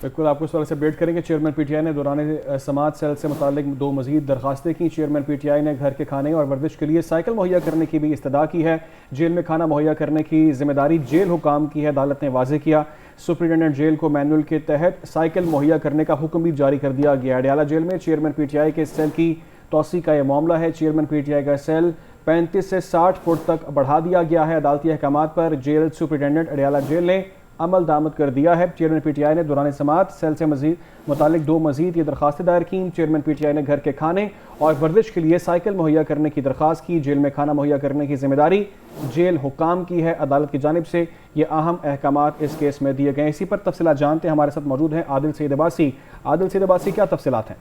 बिल्कुल, आपको इस तरह से अपडेट करेंगे। चेयरमैन PTI ने दौरान समाज सेल से मुतालिक 2 मजीद दरखास्तें की। चेयरमैन PTI ने घर के खाने और वर्जिश के लिए साइकिल मुहैया करने की भी इस्तदा की है। जेल में खाना मुहैया करने की जिम्मेदारी जेल हुकाम की है, अदालत ने वाज़ेह किया। सुप्रिटेंडेंट जेल को मैनुअल के तहत साइकिल मुहैया करने का हुक्म भी जारी कर दिया गया। अडियाला जेल में चेयरमैन PTI के सेल की तौसी का यह मामला है। चेयरमैन PTI का सेल 35 से 60 फुट तक बढ़ा दिया गया है। अदालती अहकामात पर जेल सुप्रिटेंडेंट अडियाला जेल ने अमल दामद कर दिया है। चेयरमैन PTI ने दौरान समात सेल से मुतालिक 2 मजीद ये दरखास्तें दायर की। चेयरमैन PTI ने घर के खाने और वर्जिश के लिए साइकिल मुहैया करने की दरख्वास्त की। जेल में खाना मुहैया करने की जिम्मेदारी जेल हुकाम की है। अदालत की जानिब से ये अहम अहकामात इस केस में दिए गए। इसी पर तफसीलात जानते हैं, हमारे साथ मौजूद हैं आदिल सईद अब्बासी। आदिल सईद अब्बासी, क्या तफसीलात हैं?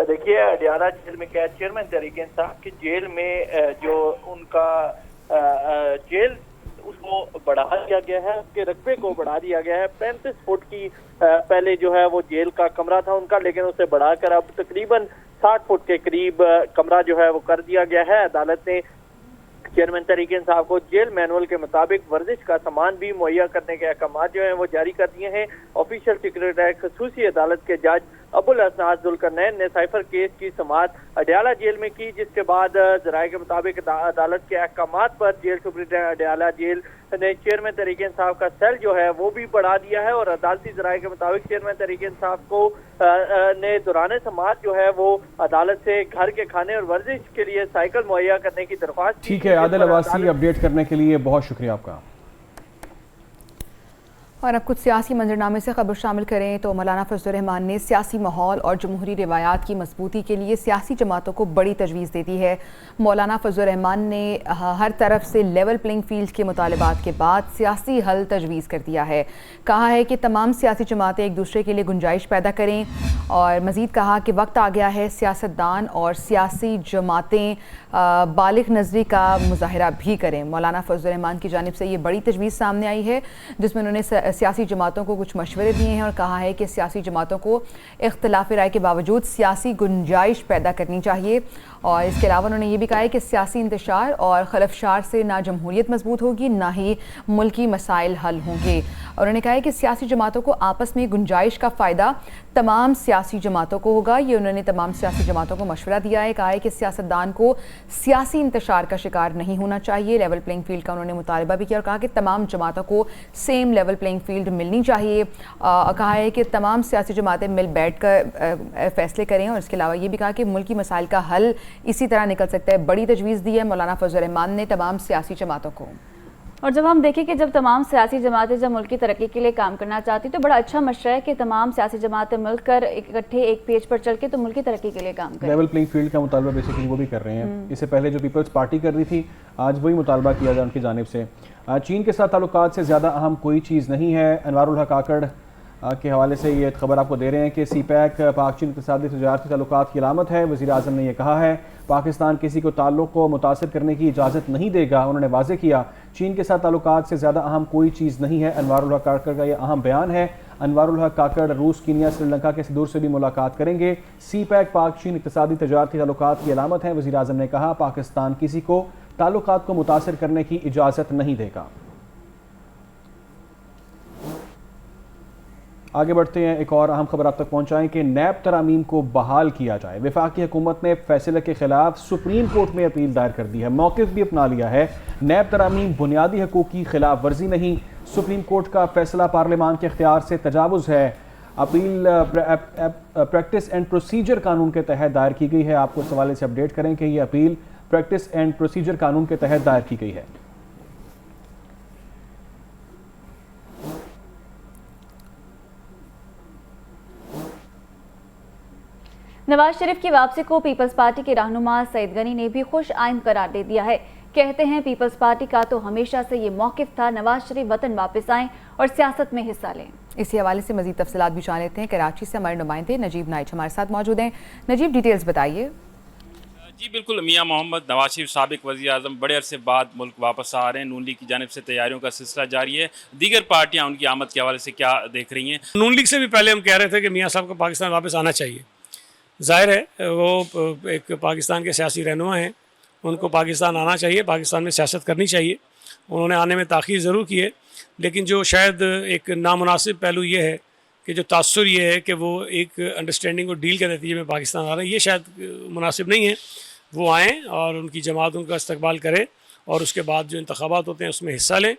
देखिए, अडियाला जेल में कैद चेयरमैन तहरीक इंसाफ की जेल में जो उनका जेल उसको बढ़ा दिया गया है, उसके रकबे को बढ़ा दिया गया है। 35 फुट की पहले जो है वो जेल का कमरा था उनका, लेकिन उसे बढ़ाकर अब तकरीबन 60 फुट के करीब कमरा जो है वो कर दिया गया है। अदालत ने चेयरमैन तहरीक इंसाफ को जेल मैनुअल के मुताबिक वर्जिश का सामान भी मुहैया करने के अहकाम जो हैं वो जारी कर दिए हैं। ऑफिशियल सेक्रेटरी खसूसी अदालत के जज अबुल हसन जुल्करनैन ने साइफर केस की समाअत अडियाला जेल में की, जिसके बाद जराये के मुताबिक अदालत के अहकामात पर जेल सुप्रिटेंडेंट अडियाला जेल ने चेयरमैन तहरीक इंसाफ का सेल जो है वो भी बढ़ा दिया है। और अदालती जराये के मुताबिक चेयरमैन तहरीक इंसाफ को ने दौरान समाअत जो है वो अदालत से घर के खाने और वर्जिश के लिए साइकिल मुहैया करने की दरख्वास्त। ठीक है आदिल अब्बासी, अपडेट करने के लिए बहुत शुक्रिया आपका। और अब कुछ सियासी मंजरनामे से खबर शामिल करें तो मौलाना फजलुर रहमान ने सियासी माहौल और जमहूरी रिवायात की मजबूती के लिए सियासी जमातों को बड़ी तजवीज़ दे दी है। मौलाना फजलुर रहमान ने हर तरफ से लेवल प्लेइंग फील्ड के मुतालबात के बाद सियासी हल तजवीज़ कर दिया है। कहा है कि तमाम सियासी जमातें एक दूसरे के लिए गुंजाइश पैदा करें और मज़ीद कहा कि वक्त आ गया है सियासतदान और सियासी जमातें बालिग नज़री का मुजाहरा भी करें। मौलाना फजलुर रहमान की जानिब से ये बड़ी तजवीज़ सामने आई है जिसमें उन्होंने सियासी जमातों को कुछ मशवरे दिए हैं और कहा है कि सियासी जमातों को इख्तिलाफी राय के बावजूद सियासी गुंजाइश पैदा करनी चाहिए। और इसके अलावा उन्होंने ये भी कहा है कि सियासी इंतशार और खलफशार से ना जमहूरियत मजबूत होगी, ना ही मुल्की मसाइल हल होंगे। और उन्होंने कहा है कि सियासी जमातों को आपस में गुंजाइश का फ़ायदा तमाम सियासी जमातों को होगा। ये उन्होंने तमाम सियासी जमातों को मशवरा दिया है। कहा है कि सियासतदान को सियासी इंतशार का शिकार नहीं होना चाहिए। लेवल प्लेइंग फील्ड का उन्होंने मुतालबा भी किया और कहा कि तमाम जमातों को सेम लेवल प्लेइंग फील्ड मिलनी चाहिए। कहा है कि तमाम सियासी जमातें मिल बैठ कर फैसले करें। और इसके अलावा ये भी कहा कि मुल्की मसाइल का हल इसी तरह निकल सकता है। बड़ी तजवीज़ दी है मौलाना फजल रहमान ने तमाम सियासी जमातों को। और जब हम देखें कि जब तमाम सियासी जमातें जब मुल्क की तरक्की के लिए काम करना चाहती तो बड़ा अच्छा मशरा है कि तमाम सियासी जमातें मिलकर इकट्ठे एक पेज पर चल के तो मुल्क की तरक्की के लिए काम करें। लेवल प्लेइंग फील्ड का मुतालबा बेसिकली वो भी कर रहे हैं। इससे पहले जो पीपल्स पार्टी कर रही थी, आज वही मुतालबा किया जाए उनकी जानिब से। चीन के साथ ताल्लुकात से ज़्यादा अहम कोई चीज़ नहीं है। अनवारुल हक काकड़ के हवाले से ये खबर आपको दे रहे हैं कि सीपैक पाक चीन इक़्तिसादी तजारती ताल्लुकात की अलामत है। वज़ीर आज़म ने यह कहा है पाकिस्तान किसी को ताल्लुक़ को मुतासिर करने की इजाज़त नहीं देगा। उन्होंने वाज़ेह किया चीन के साथ ताल्लुकात से ज़्यादा अहम कोई चीज़ नहीं है। अनवारुल हक काकड़ का यह अहम बयान है। अनवारुल हक काकड़ रूस, कीनिया, श्रीलंका के सदूर से भी मुलाकात करेंगे। सीपैक पाक चीन इक़्तिसादी तजारती ताल्लुकात की अलामत है। वज़ीर आज़म ने कहा पाकिस्तान किसी को ताल्लुकात को मुतासिर करने की इजाज़त नहीं देगा। आगे बढ़ते हैं, एक और अहम खबर आप तक पहुंचाएं कि नैब तरामीम को बहाल किया जाए। वफाकी हुकूमत ने फैसले के खिलाफ सुप्रीम कोर्ट में अपील दायर कर दी है। मौक़िफ़ भी अपना लिया है। नैब तरामीम बुनियादी हकूक़ की खिलाफ वर्जी नहीं, सुप्रीम कोर्ट का फैसला पार्लियामान के इख्तियार से तजावुज़ है। अपील प्रैक्टिस एंड प्रोसीजर कानून के तहत दायर की गई है। आपको इस हवाले से अपडेट करें कि यह अपील प्रैक्टिस एंड प्रोसीजर कानून के तहत दायर की गई है। नवाज शरीफ की वापसी को पीपल्स पार्टी के रहनुमा सईद गनी ने भी खुश आइंद करार दे दिया है। कहते हैं पीपल्स पार्टी का तो हमेशा से ये मौक़िफ़ था नवाज शरीफ वतन वापस आएं और सियासत में हिस्सा लें। इसी हवाले से मजीद तफसीलात भी जान लेते हैं। कराची से हमारे नुमाइंदे नजीब नाइच हमारे साथ मौजूद हैं। नजीब, डिटेल्स बताइए। जी बिल्कुल, मियां मोहम्मद नवाज शरीफ साबिक वज़ीर आज़म बड़े अरसे बाद मुल्क वापस आ रहे हैं। नून लीग की जानिब से तैयारियों का सिलसिला जारी है। दीगर पार्टियां उनकी आमद के हवाले से क्या देख रही हैं? नून लीग से भी पहले हम कह रहे थे कि मियां साहब को पाकिस्तान वापस आना चाहिए। ज़ाहिर है वो एक पाकिस्तान के सियासी रहनुमा हैं, उनको पाकिस्तान आना चाहिए, पाकिस्तान में सियासत करनी चाहिए। उन्होंने आने में ताख़ीर ज़रूर की है, लेकिन जो शायद एक नामुनासिब पहलू ये है कि जो तासुर ये है कि वो एक अंडरस्टैंडिंग और डील के नतीजे में पाकिस्तान आ रहे हैं, ये शायद मुनासिब नहीं है। वो आएँ और उनकी जमातों का इस्तकबाल करें और उसके बाद जो इंतखाबात होते हैं उसमें हिस्सा लें।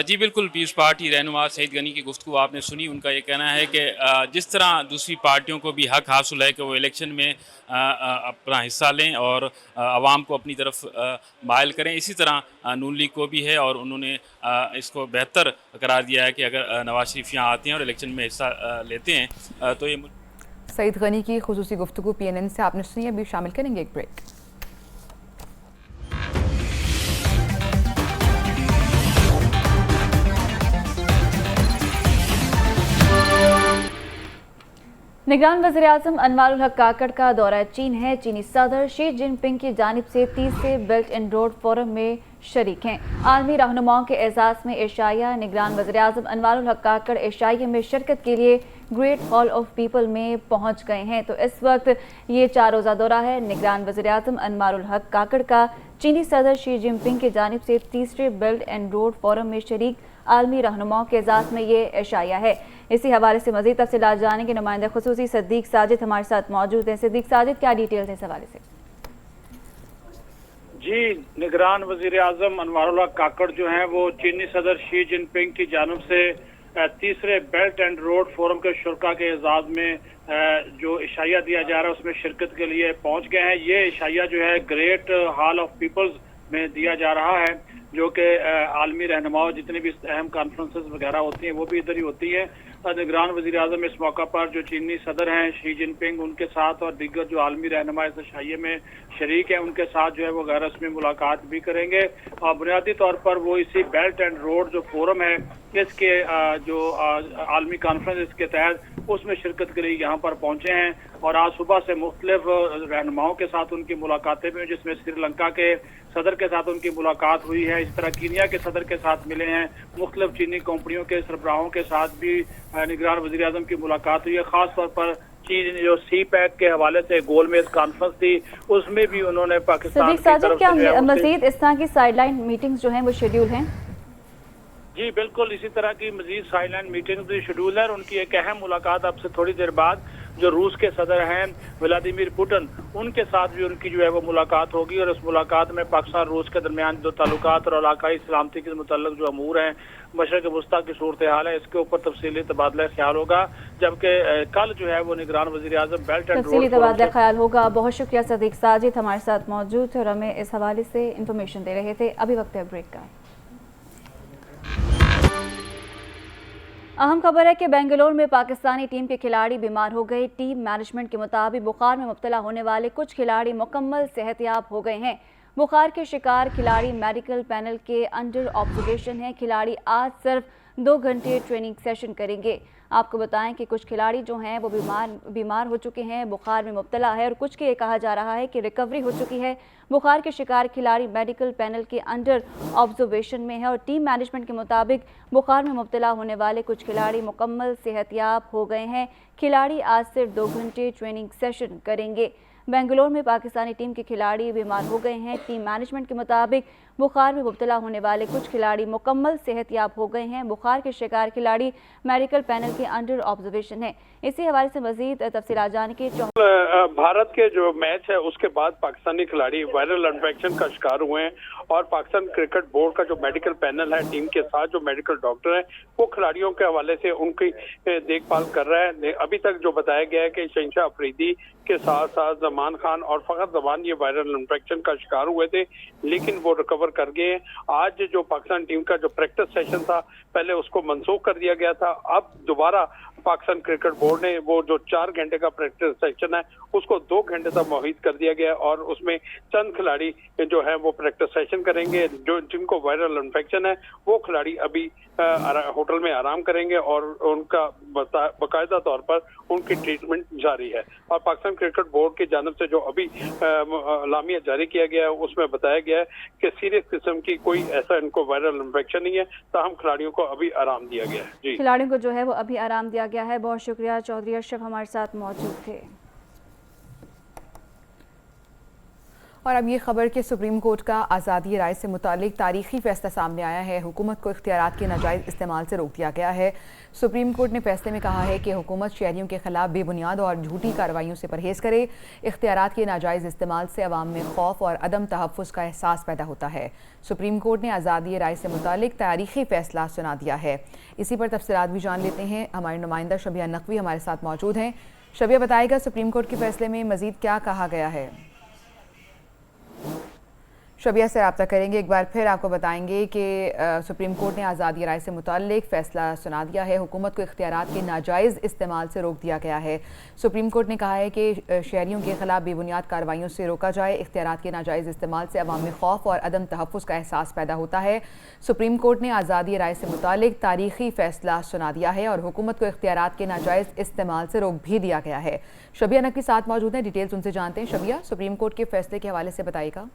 जी बिल्कुल, पीपल्स पार्टी रहनुमा सईद गनी की गुफ्तगू आपने सुनी। उनका ये कहना है कि जिस तरह दूसरी पार्टियों को भी हक हासिल है कि वो इलेक्शन में अपना हिस्सा लें और आवाम को अपनी तरफ मायल करें, इसी तरह नून लीग को भी है। और उन्होंने इसको बेहतर करार दिया है कि अगर नवाज शरीफ यहाँ आते हैं और इलेक्शन में हिस्सा लेते हैं तो ये। सईद गनी की खुसूसी गुफ्तगू PNN से आपने सुनी। अभी शामिल करेंगे एक ब्रेक। निगरान वज़ीर-ए-आज़म अनवारुल हक काकड़ का दौरा चीन है। चीनी सदर शी जिनपिंग की जानिब से तीसरे बेल्ट एंड रोड फोरम में शरीक हैं। आलमी रहनुमाओं के एजाज़ में एशिया निगरान वज़ीर-ए-आज़म अनवारुल हक काकड़ एशिया में शिरकत के लिए ग्रेट हॉल ऑफ पीपल में पहुँच गए हैं। तो इस वक्त ये 4 रोज़ा दौरा है निगरान वज़ीर-ए-आज़म अनवारुल हक काकड़ का चीनी सदर शी जिनपिंग की जानिब से तीसरे बेल्ट एंड रोड फोरम में शरीक आलमी रहनुमाओं के एजाज़ में ये एशिया है। इसी हवाले से मज़ीद तफसीलात जानेंगे। नुमाइंदा खुसूसी सिद्दीक साजिद हमारे साथ मौजूद हैं। सिद्दीक साजिद, क्या डिटेल्स हैं इस हवाले से? जी, निगरान वजीर आजम अनवारुल हक काकड़ जो हैं वो चीनी सदर शी जिनपिंग की जानिब से तीसरे बेल्ट एंड रोड फोरम के शुरा के एजाज में जो इशाया दिया जा रहा है उसमें शिरकत के लिए पहुंच गए हैं। ये इशाया जो है ग्रेट हॉल ऑफ पीपल्स में दिया जा रहा है, जो कि आलमी रहनुमाओं जितने भी अहम कॉन्फ्रेंसेस वगैरह होती हैं वो भी इधर ही होती है। निगरान वज़ीर आज़म इस मौका पर जो चीनी सदर हैं शी जिनपिंग उनके साथ और दीगर जो आलमी रहनुमा इस इशाये में शरीक हैं उनके साथ जो है वो गैर रस्मी मुलाकात भी करेंगे। और बुनियादी तौर पर वो इसी बेल्ट एंड रोड जो फोरम है इसके जो आलमी कॉन्फ्रेंस इसके तहत उसमें शिरकत के लिए यहाँ पर पहुंचे हैं। और आज सुबह से मुख्तलिफ रहनुमाओं के साथ उनकी मुलाकातें भी हुई, जिसमें श्रीलंका के सदर के साथ उनकी मुलाकात हुई है। इस तरह कीनिया के सदर के साथ मिले हैं। मुख्तलिफ चीनी कंपनियों के सरबराहों के साथ भी निगरान वज़ीर आज़म की मुलाकात हुई है। खासतौर पर चीन जो सी पैक के हवाले से गोलमेज कॉन्फ्रेंस थी, उसमें भी उन्होंने पाकिस्तान की तरफ क्या मजीद इस तरह की साइडलाइन मीटिंग्स जो हैं वो शेड्यूल हैं? जी बिल्कुल, इसी तरह की मजीद साइडलाइन मीटिंग भी शेड्यूल है। और उनकी एक अहम मुलाकात अब से थोड़ी देर बाद जो रूस के सदर हैं व्लादिमीर पुतिन, उनके साथ भी उनकी जो है वो मुलाकात होगी। और उस मुलाकात में पाकिस्तान रूस के दरमियान जो ताल्लुकात और इलाकाई सलामती के मुतल्लिक जो अमूर हैं, मशरक़ वस्ता की सूरत हाल है, इसके ऊपर तफसीली तबादला ख्याल होगा। जबकि कल जो है वो निगरान वज़ीर आज़म बेल्ट एंड रोड तफसीली तबादला ख्याल होगा। बहुत शुक्रिया सदीक साजिद हमारे साथ मौजूद थे और हमें इस हवाले से इंफॉर्मेशन दे रहे थे। अभी वक्त है ब्रेक का। अहम खबर है कि बेंगलुरु में पाकिस्तानी टीम के खिलाड़ी बीमार हो गए। टीम मैनेजमेंट के मुताबिक बुखार में मुब्तला होने वाले कुछ खिलाड़ी मुकम्मल सेहतयाब हो गए हैं। बुखार के शिकार खिलाड़ी मेडिकल पैनल के अंडर ऑब्जर्वेशन हैं। खिलाड़ी आज सिर्फ 2 घंटे ट्रेनिंग सेशन करेंगे। आपको बताएं कि कुछ खिलाड़ी जो हैं वो बीमार हो चुके हैं, बुखार में मुब्तला है और कुछ के ये कहा जा रहा है कि रिकवरी हो चुकी है। बुखार के शिकार खिलाड़ी मेडिकल पैनल के अंडर ऑब्जर्वेशन में है और टीम मैनेजमेंट के मुताबिक बुखार में मुब्तला होने वाले कुछ खिलाड़ी मुकम्मल सेहतयाब हो गए हैं। खिलाड़ी आज सिर्फ 2 घंटे ट्रेनिंग सेशन करेंगे। बेंगलुरु में पाकिस्तानी टीम के खिलाड़ी बीमार हो गए हैं। टीम मैनेजमेंट के मुताबिक बुखार में मुब्तला होने वाले कुछ खिलाड़ी मुकम्मल सेहतयाब हो गए हैं। बुखार के शिकार खिलाड़ी मेडिकल पैनल के अंडर ऑब्जर्वेशन है। इसी हवाले से मजीद तफसीलात जानने के भारत के जो मैच है उसके बाद पाकिस्तानी खिलाड़ी वायरल इन्फेक्शन का शिकार हुए हैं और पाकिस्तान क्रिकेट बोर्ड का जो मेडिकल पैनल है, टीम के साथ जो मेडिकल डॉक्टर है, वो खिलाड़ियों के हवाले से उनकी देखभाल कर रहा है। अभी तक जो बताया गया है कि शहंशाह अफरीदी के साथ साथ जमान खान और फखर जमान ये वायरल इन्फेक्शन का शिकार हुए थे, लेकिन वो रिकवर कर गए। आज जो पाकिस्तान टीम का जो प्रैक्टिस सेशन था, पहले उसको मनसूख कर दिया गया था। अब दोबारा पाकिस्तान क्रिकेट बोर्ड ने वो जो 4 घंटे का प्रैक्टिस सेशन है उसको 2 घंटे तक मुहित कर दिया गया और उसमें चंद खिलाड़ी जो है वो प्रैक्टिस सेशन करेंगे। जो जिनको वायरल इन्फेक्शन है वो खिलाड़ी अभी होटल में आराम करेंगे और उनका बाकायदा तौर पर उनकी ट्रीटमेंट जारी है। और पाकिस्तान क्रिकेट बोर्ड की जानब से जो अभी लामिया जारी किया गया है उसमें बताया गया है कि सीरियस किस्म की कोई ऐसा इनको वायरल इन्फेक्शन नहीं है, ताहम खिलाड़ियों को अभी आराम दिया गया है। जी, खिलाड़ियों को जो है वो अभी आराम दिया गया है। बहुत शुक्रिया। चौधरी अशरफ हमारे साथ मौजूद थे। और अब ये खबर कि सुप्रीम कोर्ट का आज़ादी राय से मुतालिक तारीखी फैसला सामने आया है। हुकूमत को इख्तियारात के नाजायज़ इस्तेमाल से रोक दिया गया है। सुप्रीम कोर्ट ने फैसले में कहा है कि हुकूमत शहरियों के खिलाफ बेबुनियाद और झूठी कार्रवाइयों से परहेज़ करे। इख्तियारात के नाजायज़ इस्तेमाल से अवाम में खौफ और अदम तहफ़्फ़ुज़ का एहसास पैदा होता है। सुप्रीम कोर्ट ने आज़ादी राय से मुतालिक तारीखी फैसला सुना दिया है। इसी पर तफसीलात भी जान लेते हैं। हमारी नुमाइंदा शबिया नकवी हमारे साथ मौजूद हैं। शबिया, बताएगा सुप्रीम कोर्ट के फैसले में मज़ीद क्या कहा गया है? शबिया से रब्ता करेंगे। एक बार फिर आपको बताएंगे कि सुप्रीम कोर्ट ने आज़ादी राय से मुताल्लिक फ़ैसला सुना दिया है। हुकूमत को इख्तियारात के नाजायज़ इस्तेमाल से रोक दिया गया है। सुप्रीम कोर्ट ने कहा है कि शहरियों के खिलाफ बेबुनियाद कार्रवाइयों से रोका जाए। इख्तियारात के नाजायज़ इस्तेमाल से अवाम में खौफ और अदम तहफ़्फ़ुज़ का एहसास पैदा होता है। सुप्रीम कोर्ट ने आज़ादी राय से मुताल्लिक तारीखी फ़ैसला सुना दिया है और हुकूमत को इख्तियारात के नाजायज़ इस्तेमाल से रोक भी दिया गया है। शबिया नकवी साथ मौजूद हैं, डिटेल्स उनसे जानते हैं। शबिया, सुप्रीम कोर्ट के फैसले के हवाले से बताइएगा।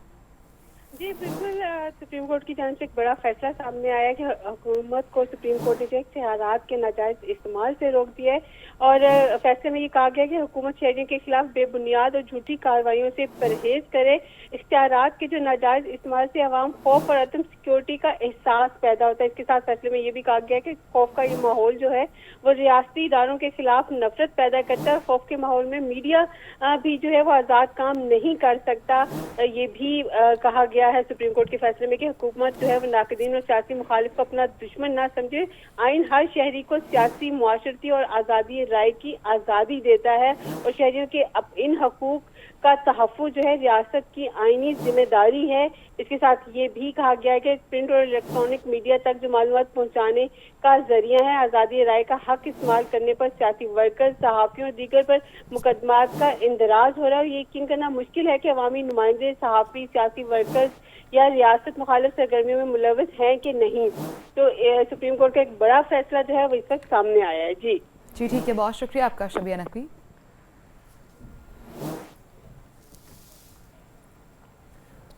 जी बिल्कुल, सुप्रीम कोर्ट की जानिब से एक बड़ा फैसला सामने आया कि हुकूमत को सुप्रीम कोर्ट ने जो इख्तियारात के नाजायज़ इस्तेमाल से रोक दिया है और फैसले में ये कहा गया कि हुकूमत शहरियों के खिलाफ बेबुनियाद और झूठी कार्रवाइयों से परहेज करे। इख्तियारात के जो नाजायज़ इस्तेमाल से अवाम खौफ और अदम सिक्योरिटी का एहसास पैदा होता है। इसके साथ फैसले में ये भी कहा गया कि खौफ का ये माहौल जो है वो रियासती इदारों के खिलाफ नफरत पैदा करता है। खौफ के माहौल में मीडिया भी जो है वो आज़ाद काम नहीं कर सकता। ये भी कहा गया है सुप्रीम कोर्ट के फैसले में कि हुकूमत जो है वो नाक़दीन और सियासी मुखालिफ को अपना दुश्मन ना समझे। आइन हर शहरी को सियासी, मुआशरती और आज़ादी राय की आज़ादी देता है और शहरियों के इन हकूक का तहफ़्फ़ुज़ जो है रियासत की आइनी जिम्मेदारी है। इसके साथ ये भी कहा गया है कि प्रिंट और इलेक्ट्रॉनिक मीडिया तक जो मालूमात पहुँचाने का जरिया है, आज़ादी राय का हक इस्तेमाल करने पर सियासी वर्कर, सहाफ़ियों और दीगर पर मुकदमात का इंदराज हो रहा है। ये यकीन करना मुश्किल है कि अवामी नुमाइंदे, सहाफ़ी, सियासी वर्कर्स या रियासत मुखालिफ सरगर्मियों में मुलव्वस हैं कि नहीं। तो सुप्रीम कोर्ट का एक बड़ा फैसला जो है वो इस वक्त सामने आया है। जी जी ठीक है, बहुत शुक्रिया आपका शबीर नकवी।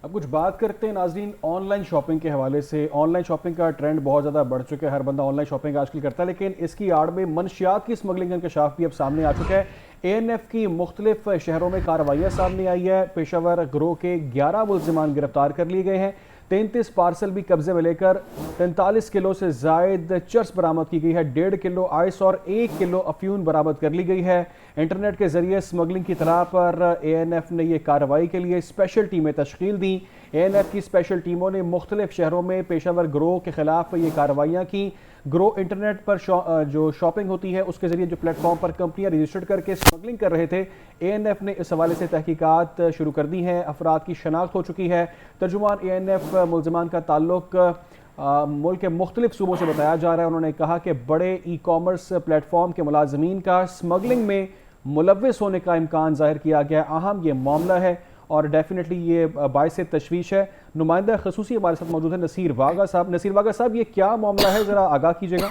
अब कुछ बात करते हैं नाजरीन ऑनलाइन शॉपिंग के हवाले से। ऑनलाइन शॉपिंग का ट्रेंड बहुत ज़्यादा बढ़ चुका है, हर बंदा ऑनलाइन शॉपिंग आजकल करता है, लेकिन इसकी आड़ में मनशियात की स्मगलिंग का इंकशाफ भी अब सामने आ चुका है। ANF की मुख्तलिफ शहरों में कार्रवाइयाँ सामने आई है। पेशावर गिरोह के 11 मुल्ज़िमान गिरफ्तार कर लिए गए हैं। 33 पार्सल भी कब्जे में लेकर 43 किलो से जायद चर्स बरामद की गई है। 1.5 किलो आइस और 1 किलो अफ्यून बरामद कर ली गई है। इंटरनेट के जरिए स्मगलिंग की तलाह पर ANF ने यह कार्रवाई के लिए स्पेशल टीमें तश्कील दी। ANF की स्पेशल टीमों ने मुख्तलिफ शहरों में पेशावर गिरोह के खिलाफ ये कार्रवाइयाँ की। गिरोह इंटरनेट पर जो शॉपिंग होती है उसके जरिए जो प्लेटफॉर्म पर कंपनियां रजिस्टर्ड करके स्मगलिंग कर रहे थे, ANF ने इस हवाले से तहकीकात शुरू कर दी हैं। अफराद की शनाख्त हो चुकी है। तर्जुमान ANF मुल्ज़िमान का ताल्लुक मुल्क के मुख्तलिफ सूबों से बताया जा रहा है। उन्होंने कहा कि बड़े ई-कॉमर्स प्लेटफॉर्म के मुलाजमीन का स्मगलिंग में मुलव्विस होने का इम्कान जाहिर किया गया। अहम ये मामला है और डेफिनेटली ये बाइस तशवीश है। नुमाइंदा खसूसी हमारे साथ मौजूद है नसीर वागा साहब। नसीर वागा साहब, ये क्या मामला है, ज़रा आगाह कीजिएगा।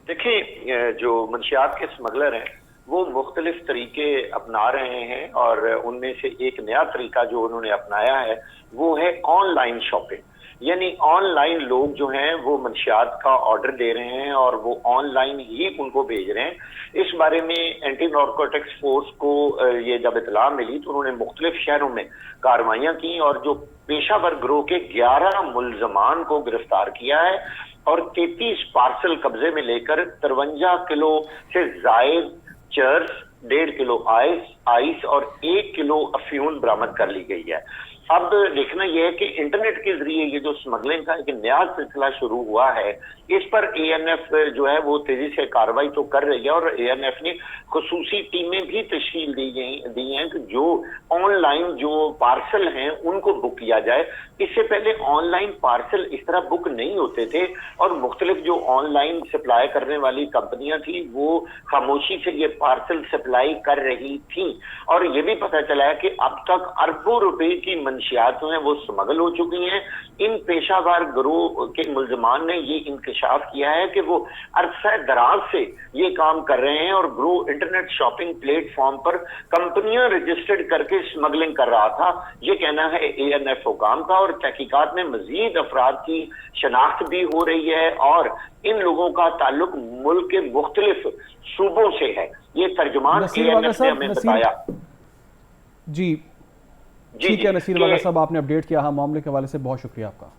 देखिए, जो मंशियात के स्मगलर हैं वो मुख्तलिफ तरीके अपना रहे हैं और उनमें से एक नया तरीका जो उन्होंने अपनाया है वो है ऑनलाइन शॉपिंग। यानी ऑनलाइन लोग जो हैं वो मंशियात का ऑर्डर दे रहे हैं और वो ऑनलाइन ही उनको भेज रहे हैं। इस बारे में एंटी नारकोटिक्स फोर्स को ये जब इतला मिली तो उन्होंने मुख्तलिफ शहरों में कार्रवाइयाँ की और जो पेशावर गिरोह के 11 मुल्ज़मान को गिरफ्तार किया है और 33 पार्सल कब्जे में लेकर 53 किलो से जायद चर्स, 1.5 किलो आइस और 1 किलो अफ्यून बरामद कर ली गई है। अब देखना यह है कि इंटरनेट के जरिए ये जो स्मगलिंग का एक नया सिलसिला शुरू हुआ है, इस पर ANF जो है वो तेजी से कार्रवाई तो कर रही है और ANF ने खुसूसी टीमें भी तश्कील दी हैं कि जो ऑनलाइन जो पार्सल हैं उनको बुक किया जाए। इससे पहले ऑनलाइन पार्सल इस तरह बुक नहीं होते थे और मुख्तलिफ जो ऑनलाइन सप्लाई करने वाली कंपनियां थी वो खामोशी से ये पार्सल सप्लाई कर रही थी और ये भी पता चला है कि अब तक अरबों रुपए की मंशियात हैं वो स्मगल हो चुकी हैं। इन पेशावर गिरोह के मुल्ज़मान ने ये इंकशाफ किया है कि वो अरसा दराज से ये काम कर रहे हैं और गिरोह इंटरनेट शॉपिंग प्लेटफॉर्म पर कंपनियां रजिस्टर्ड करके स्मगलिंग कर रहा था। ये कहना है ANF हुकाम का और तहकीकात में मजीद अफराद की शनाख्त भी हो रही है और इन लोगों का ताल्लुक मुल्क के मुख्तलिफ सूबों से है। ये तर्जुमान ANF ने हमें बताया। जी ठीक है नसीर वागा साहब, आपने अपडेट किया। हाँ, मामले के हवाले से बहुत शुक्रिया आपका।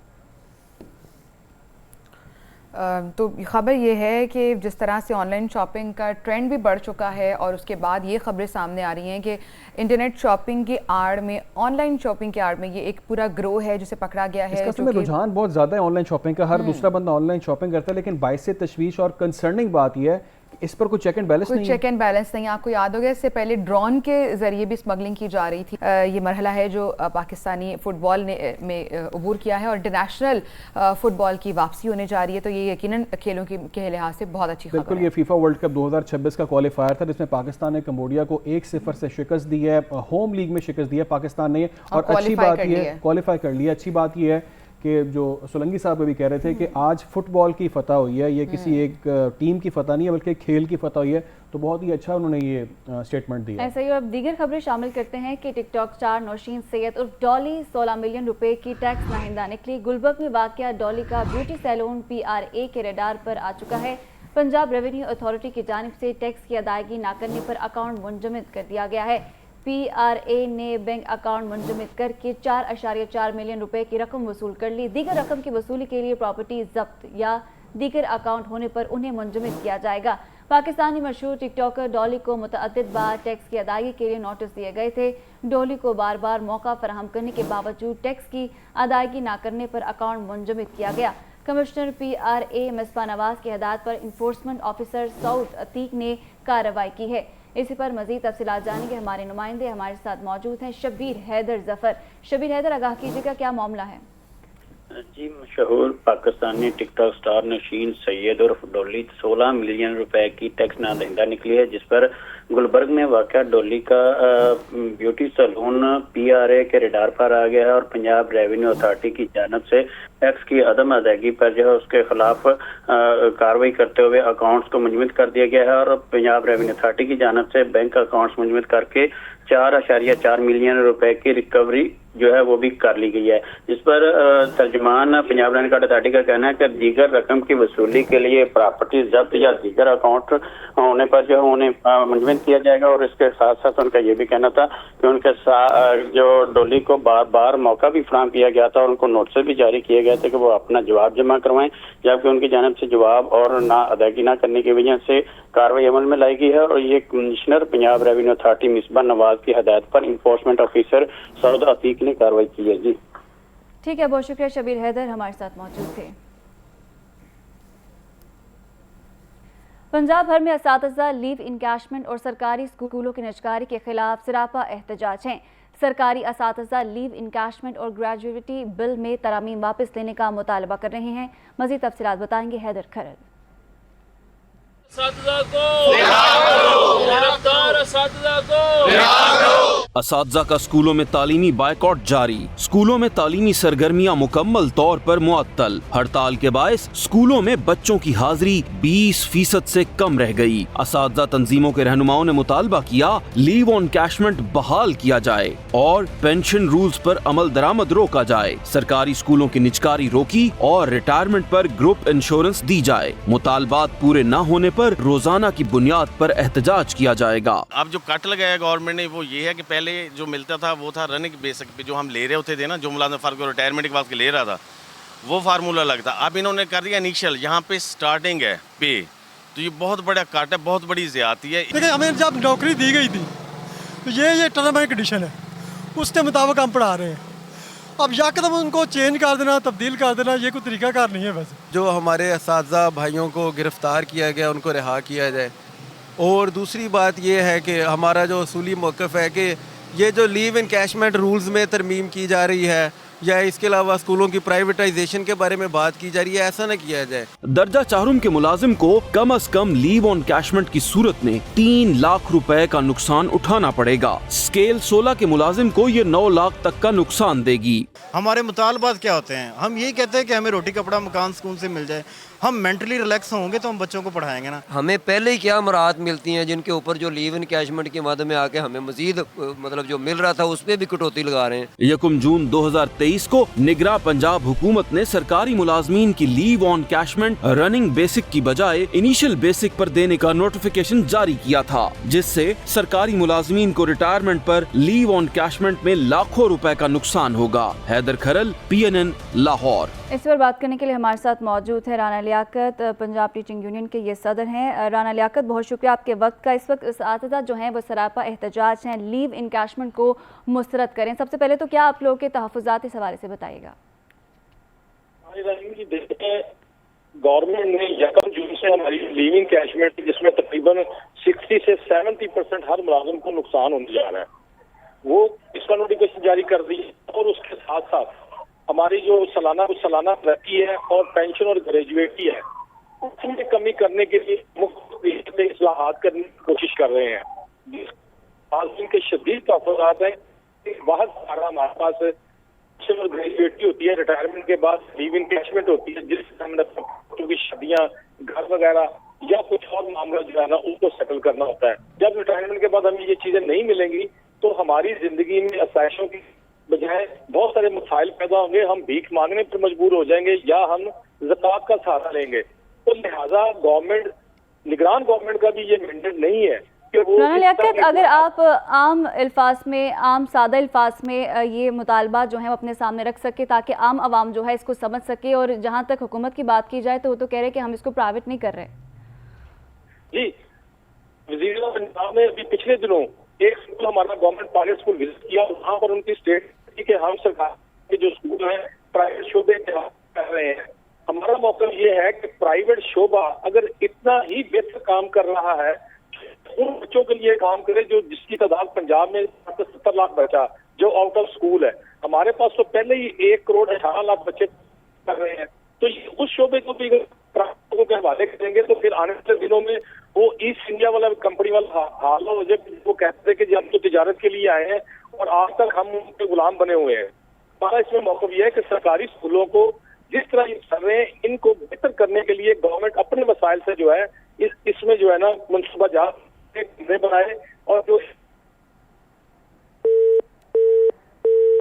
तो खबर ये है कि जिस तरह से ऑनलाइन शॉपिंग का ट्रेंड भी बढ़ चुका है और उसके बाद ये खबरें सामने आ रही हैं कि इंटरनेट शॉपिंग की आड़ में, ऑनलाइन शॉपिंग की आड़ में ये एक पूरा ग्रोह है जिसे पकड़ा गया है। इसका रुझान बहुत ज़्यादा है ऑनलाइन शॉपिंग का, हर दूसरा बंदा ऑनलाइन शॉपिंग करता है, लेकिन बाइस तशवीश और कंसर्निंग बात यह है इस पर कोई चेक एंड बैलेंस नहीं है। चेक एंड बैलेंस नहीं। आपको याद होगा इससे पहले ड्रोन के जरिए भी स्मगलिंग की जा रही थी। ये मरहला है जो पाकिस्तानी फुटबॉल में अबूर किया है और इंटरनेशनल फुटबॉल की वापसी होने जा रही है। तो ये यकीनन खेलों के लिहाज से बहुत अच्छी खबर है। बिल्कुल, ये फीफा वर्ल्ड कप 2026 का क्वालिफायर था जिसमें पाकिस्तान ने कंबोडिया को 1-0 से शिकस्त दी है। होम लीग में शिकस्त दी है पाकिस्तान ने और अच्छी बात ये है क्वालिफाई कर लिया। अच्छी बात ये है कि जो सोलंकी साहब भी कह रहे थे कि आज फुटबॉल की फतह हुई है, ये किसी एक टीम की फतह नहीं है बल्कि खेल की फतह हुई है। तो बहुत ही अच्छा उन्होंने ये स्टेटमेंट दिया। ऐसा ही और दीगर खबरें शामिल करते हैं कि टिकटॉक स्टार नौशीन सैयद उर्फ डॉली 16 मिलियन रुपए की टैक्स नाहिंदा निकली। गुलबर्ग में वाक़या डॉली का ब्यूटी सैलून PRA के रडार पर आ चुका है। पंजाब रेवेन्यू अथॉरिटी की जानिब से टैक्स की अदायगी न करने पर अकाउंट मुंजमद कर दिया गया है। PRA ने बैंक अकाउंट मुंजमद करके 4.4 मिलियन रुपए की रकम वसूल कर ली। दीगर रकम की वसूली के लिए प्रॉपर्टी जब्त या दीगर अकाउंट होने पर उन्हें मुंजमद किया जाएगा। पाकिस्तानी मशहूर टिकटॉकर डॉली को मुतअद्दिद बार टैक्स की अदायगी के लिए नोटिस दिए गए थे। डॉली को बार बार मौका फराहम करने के बावजूद टैक्स की अदायगी न करने पर अकाउंट मुंजमद किया गया। कमिश्नर PRA मिसबा नवाज की हिदायत पर इन्फोर्समेंट ऑफिसर सऊद अतीक ने कार्रवाई की है। इसी पर मजीद तफसीलात जानेंगे हमारे नुमाइंदे हमारे साथ मौजूद हैं शबीर हैदर जफर। शबीर हैदर, आगाह कीजिएगा क्या मामला है? जी, मशहूर पाकिस्तानी टिकटॉक स्टार नौशीन सैयद और डॉली 16 मिलियन रुपए की टैक्स नादहिंदा निकली है, जिस पर गुलबर्ग में वाक़या डॉली का ब्यूटी सैलून PRA के रडार पर आ गया है और पंजाब रेवेन्यू अथॉरिटी की जानब से टैक्स की अदम अदायगी पर जो है उसके खिलाफ कार्रवाई करते हुए अकाउंट्स को मुंजमद कर दिया गया है और पंजाब रेवेन्यू अथॉरिटी की जानिब से बैंक अकाउंट्स मुंजमद करके 4.4 मिलियन रुपए की रिकवरी जो है वो भी कर ली गई है, जिस पर तर्जुमान पंजाब रेवेन्यू अथॉरिटी का कहना है कि दीगर रकम की वसूली के लिए प्रॉपर्टी जब्त या दीगर अकाउंट होने पर जो है उन्हें मुंजमद किया जाएगा। और इसके साथ साथ उनका ये भी कहना था कि उनके जो डोली को बार बार मौका भी फराहम किया गया था और उनको नोटिस भी जारी किए गए थे कि वो अपना जवाब जमा करवाएं, जबकि उनकी जानिब से जवाब और ना अदायगी ना करने की वजह से कार्रवाई अमल में लाई गई है। और ये commissioner Punjab revenue authority Misbah Nawaz की हदायत पर इन्फोर्समेंट ऑफिसर सऊद अतीक ने कार्रवाई की है। जी ठीक है, बहुत शुक्रिया शबीर हैदर हमारे साथ मौजूद थे। पंजाब भर में असातिज़ा लीव इनकैशमेंट और सरकारी स्कूलों की निजकारी के खिलाफ सरापा एहतजाज हैं। सरकारी असातिज़ा लीव इनकैशमेंट और ग्रेजुएटी बिल में तरामीम वापस लेने का मुतालबा कर रहे हैं। मज़ीद तफसीलात बताएंगे हैदर खरल। असातिज़ा का स्कूलों में तालीमी बायकॉट जारी। स्कूलों में तालीमी सरगर्मियां मुकम्मल तौर पर मुअत्तल। हड़ताल के बायस स्कूलों में बच्चों की हाजिरी 20% से कम रह गई। असातिज़ा तंजीमों के रहनुमाओं ने मुतालबा किया लीव ऑन कैशमेंट बहाल किया जाए और पेंशन रूल्स पर अमल दरामद रोका जाए। सरकारी स्कूलों की निजकारी रोकी और रिटायरमेंट पर ग्रुप इंश्योरेंस दी जाए। मुतालबात पूरे न होने पर रोजाना की बुनियाद पर एहतजाज किया जाएगा। अब जो कट लगाया गवर्नमेंट ने वो ये है कि पहले जो मिलता था वो था रनिंग बेसिक पे जो हम ले रहे होते थे ना, जो मुलाजिम फार्म को रिटायरमेंट के बाद ले रहा था वो फार्मूला लगता। अब इन्होंने कर दिया इनिशियल, यहाँ पे स्टार्टिंग है पे, तो ये बहुत बड़ा कट है, बहुत बड़ी ज्यादती है। देखिए हमें जब नौकरी दी गई थी तो ये टर्म एंड कंडीशन है, उसके मुताबिक हम पढ़ा रहे हैं। अब यकदम उनको चेंज कर देना, तब्दील कर देना, ये कोई तरीकाकार नहीं है। वैसे जो हमारे असातिज़ा भाइयों को गिरफ्तार किया गया उनको रिहा किया जाए। और दूसरी बात ये है कि हमारा जो असूली मौक़िफ़ है कि ये जो लीव इनकैशमेंट रूल्स में तरमीम की जा रही है या इसके अलावा स्कूलों की प्राइवेटाइजेशन के बारे में बात की जा रही है, ऐसा न किया जाए। दर्जा चारुम के मुलाजिम को कम से कम लीव ऑन कैशमेंट की सूरत में 3 लाख रुपए का नुकसान उठाना पड़ेगा। स्केल 16 के मुलाजिम को ये 9 लाख तक का नुकसान देगी। हमारे मुतालबात क्या होते हैं? हम यही कहते हैं कि हमें रोटी कपड़ा मकान सुकून से मिल जाए। हम मेंटली रिलैक्स होंगे तो हम बच्चों को पढ़ाएंगे ना। हमें पहले ही क्या मराहत मिलती हैं जिनके ऊपर जो लीव इनकैशमेंट के मद में आके हमें मजीद मतलब जो मिल रहा था उस पर भी कटौती लगा रहे हैं। 1 जून 2023 को निगरां पंजाब हुकूमत ने सरकारी मुलाजमीन की लीव ऑन कैशमेंट रनिंग बेसिक की बजाय इनिशियल बेसिक पर देने का नोटिफिकेशन जारी किया था, जिससे सरकारी मुलाजमीन को रिटायरमेंट पर लीव ऑन कैशमेंट में लाखों रुपए का नुकसान होगा। हैदर खरल, PNN, लाहौर। इस पर बात करने के लिए हमारे साथ मौजूद है राना लियाकत, पंजाब टीचिंग यूनियन के ये सदर हैं। राना लियाकत, बहुत शुक्रिया आपके वक्त का। इस वक्त असातिज़ा जो हैं वो सरापा एहतजाज हैं, लीव इनकैशमेंट को मुस्तरद करें। सबसे पहले तो क्या आप लोगों के तहफ़्फ़ुज़ात इस हवाले से बताइएगा? गवर्नमेंट ने 1 जून से हमारी लीव इनकैशमेंट जिसमें तकरीबन 60 से 70% हर मुलाजिम को नुकसान होने जा रहा है, वो इसका नोटिफिकेशन जारी कर दी। और उसके साथ साथ हमारी जो सालाना तरक्की है और पेंशन और ग्रेजुएटी है उसमें कमी करने के लिए मुख्त इस्लाहात करने की कोशिश कर रहे हैं। के शदीद तहफ़्फ़ुज़ात हैं। बहुत सारा हमारे पास पेंशन और ग्रेजुएटी होती है, रिटायरमेंट के बाद लीव इनकैशमेंट होती है, जिससे हमने क्योंकि शादियाँ, घर वगैरह या कुछ और मामला जो है ना उसको सेटल करना होता है। जब रिटायरमेंट के बाद हमें ये चीजें नहीं मिलेंगी तो हमारी जिंदगी में आसाइशों की बजाय बहुत सारे मसाइल पैदा होंगे। हम भीख मांगने पर मजबूर हो जाएंगे या हम ज़कात का सहारा लेंगे। तो लिहाजा निगरान गवर्नमेंट का भी ये मैंडेट नहीं है कि वो। राना लियाकत, अगर आप आम सादा अल्फाज में ये मुतालबा जो है वो अपने सामने रख सके ताकि आम आवाम जो है इसको समझ सके, और जहाँ तक हुकूमत की बात की जाए तो वो तो कह रहे हैं कि हम इसको प्राइवेट नहीं कर रहे। जी, वज़ीर पंजाब ने अभी पिछले दिनों एक स्कूल हमारा गवर्नमेंट पायलट स्कूल विजिट किया, वहाँ पर उनकी स्टेट कि हम सरकार के जो स्कूल हैं प्राइवेट शोबे कर रहे हैं। हमारा मौका ये है कि प्राइवेट शोबा अगर इतना ही बेहतर काम कर रहा है उन बच्चों के लिए काम करे जो जिसकी तादाद पंजाब में 70 लाख बच्चा जो आउट ऑफ स्कूल है। हमारे पास तो पहले ही 1 करोड़ 18 लाख बच्चे कर रहे हैं। तो उस शोबे को भी प्राइवेट के हवाले करेंगे तो फिर आने वाले दिनों में वो ईस्ट इंडिया वाला कंपनी वाला हाल हो जब वो कहते थे कि हम तो तिजारत के लिए आए हैं और आज तक हम उनके गुलाम बने हुए हैं। हमारा इसमें मौक़िफ़ यह है कि सरकारी स्कूलों को जिस तरह ये कर रहे हैं, इनको बेहतर करने के लिए गवर्नमेंट अपने वसाइल से जो है इसमें जो है ना मनसूबा जात बनाए और जो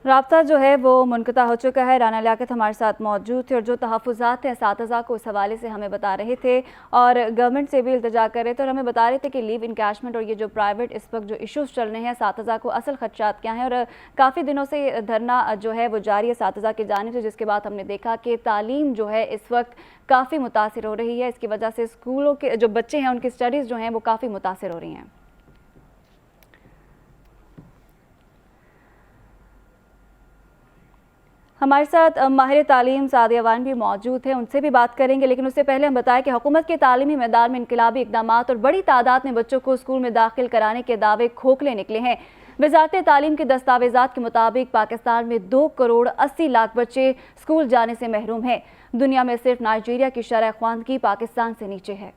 राब्ता जो है वो मुनक़ता हो चुका है। राना लियाकत हमारे साथ मौजूद थे और जो तहफ़्फ़ुज़ात हैं असातिज़ा को उस हवाले से हमें बता रहे थे और गवर्नमेंट से भी इल्तिजा कर रहे थे और हमें बता रहे थे कि लीव इनकैशमेंट और ये जो प्राइवेट इस वक्त जो इश्यूज़ चल रहे हैं असातिज़ा को असल खदशात क्या हैं। और काफ़ी दिनों से धरना जो है वो जारी है असातिज़ा की जानिब से, जिसके बाद हमने देखा कि तालीम जो है इस वक्त काफ़ी मुतासिर हो रही है। इसकी वजह से स्कूलों के जो बच्चे हैं उनकी स्टडीज़ जो हैं वो काफ़ी मुतासिर हो रही हैं। हमारे साथ माहिर तालीम सादिया वान भी मौजूद हैं, उनसे भी बात करेंगे, लेकिन उससे पहले हम बताएं कि हुकूमत के तालीमी मैदान में इनकलाबी इक़दामात और बड़ी तादाद में बच्चों को स्कूल में दाखिल कराने के दावे खोखले निकले हैं। वज़ारत तालीम के दस्तावेज़ात के मुताबिक पाकिस्तान में 2 करोड़ 80 लाख बच्चे स्कूल जाने से महरूम हैं। दुनिया में सिर्फ नाइजीरिया की शरह ख्वानदगी पाकिस्तान से नीचे है।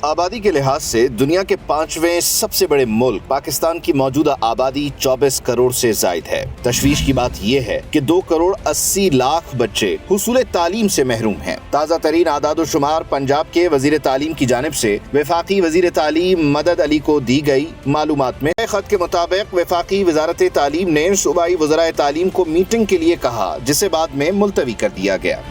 आबादी के लिहाज से दुनिया के 5वें सबसे बड़े मुल्क पाकिस्तान की मौजूदा आबादी 24 करोड़ से जायद है। तशवीश की बात यह है कि 2 करोड़ 80 लाख बच्चे हुसूल तालीम से महरूम हैं। ताज़ा तरीन आदाद-ओ-शुमार पंजाब के वजीर तालीम की जानिब से वफाकी वजीर तालीम मदद अली को दी गई मालूमात में खत के मुताबिक वफाकी वजारत तालीम ने सूबाई वज़राए तालीम को मीटिंग के लिए कहा, जिसे बाद में मुलतवी कर दिया गया।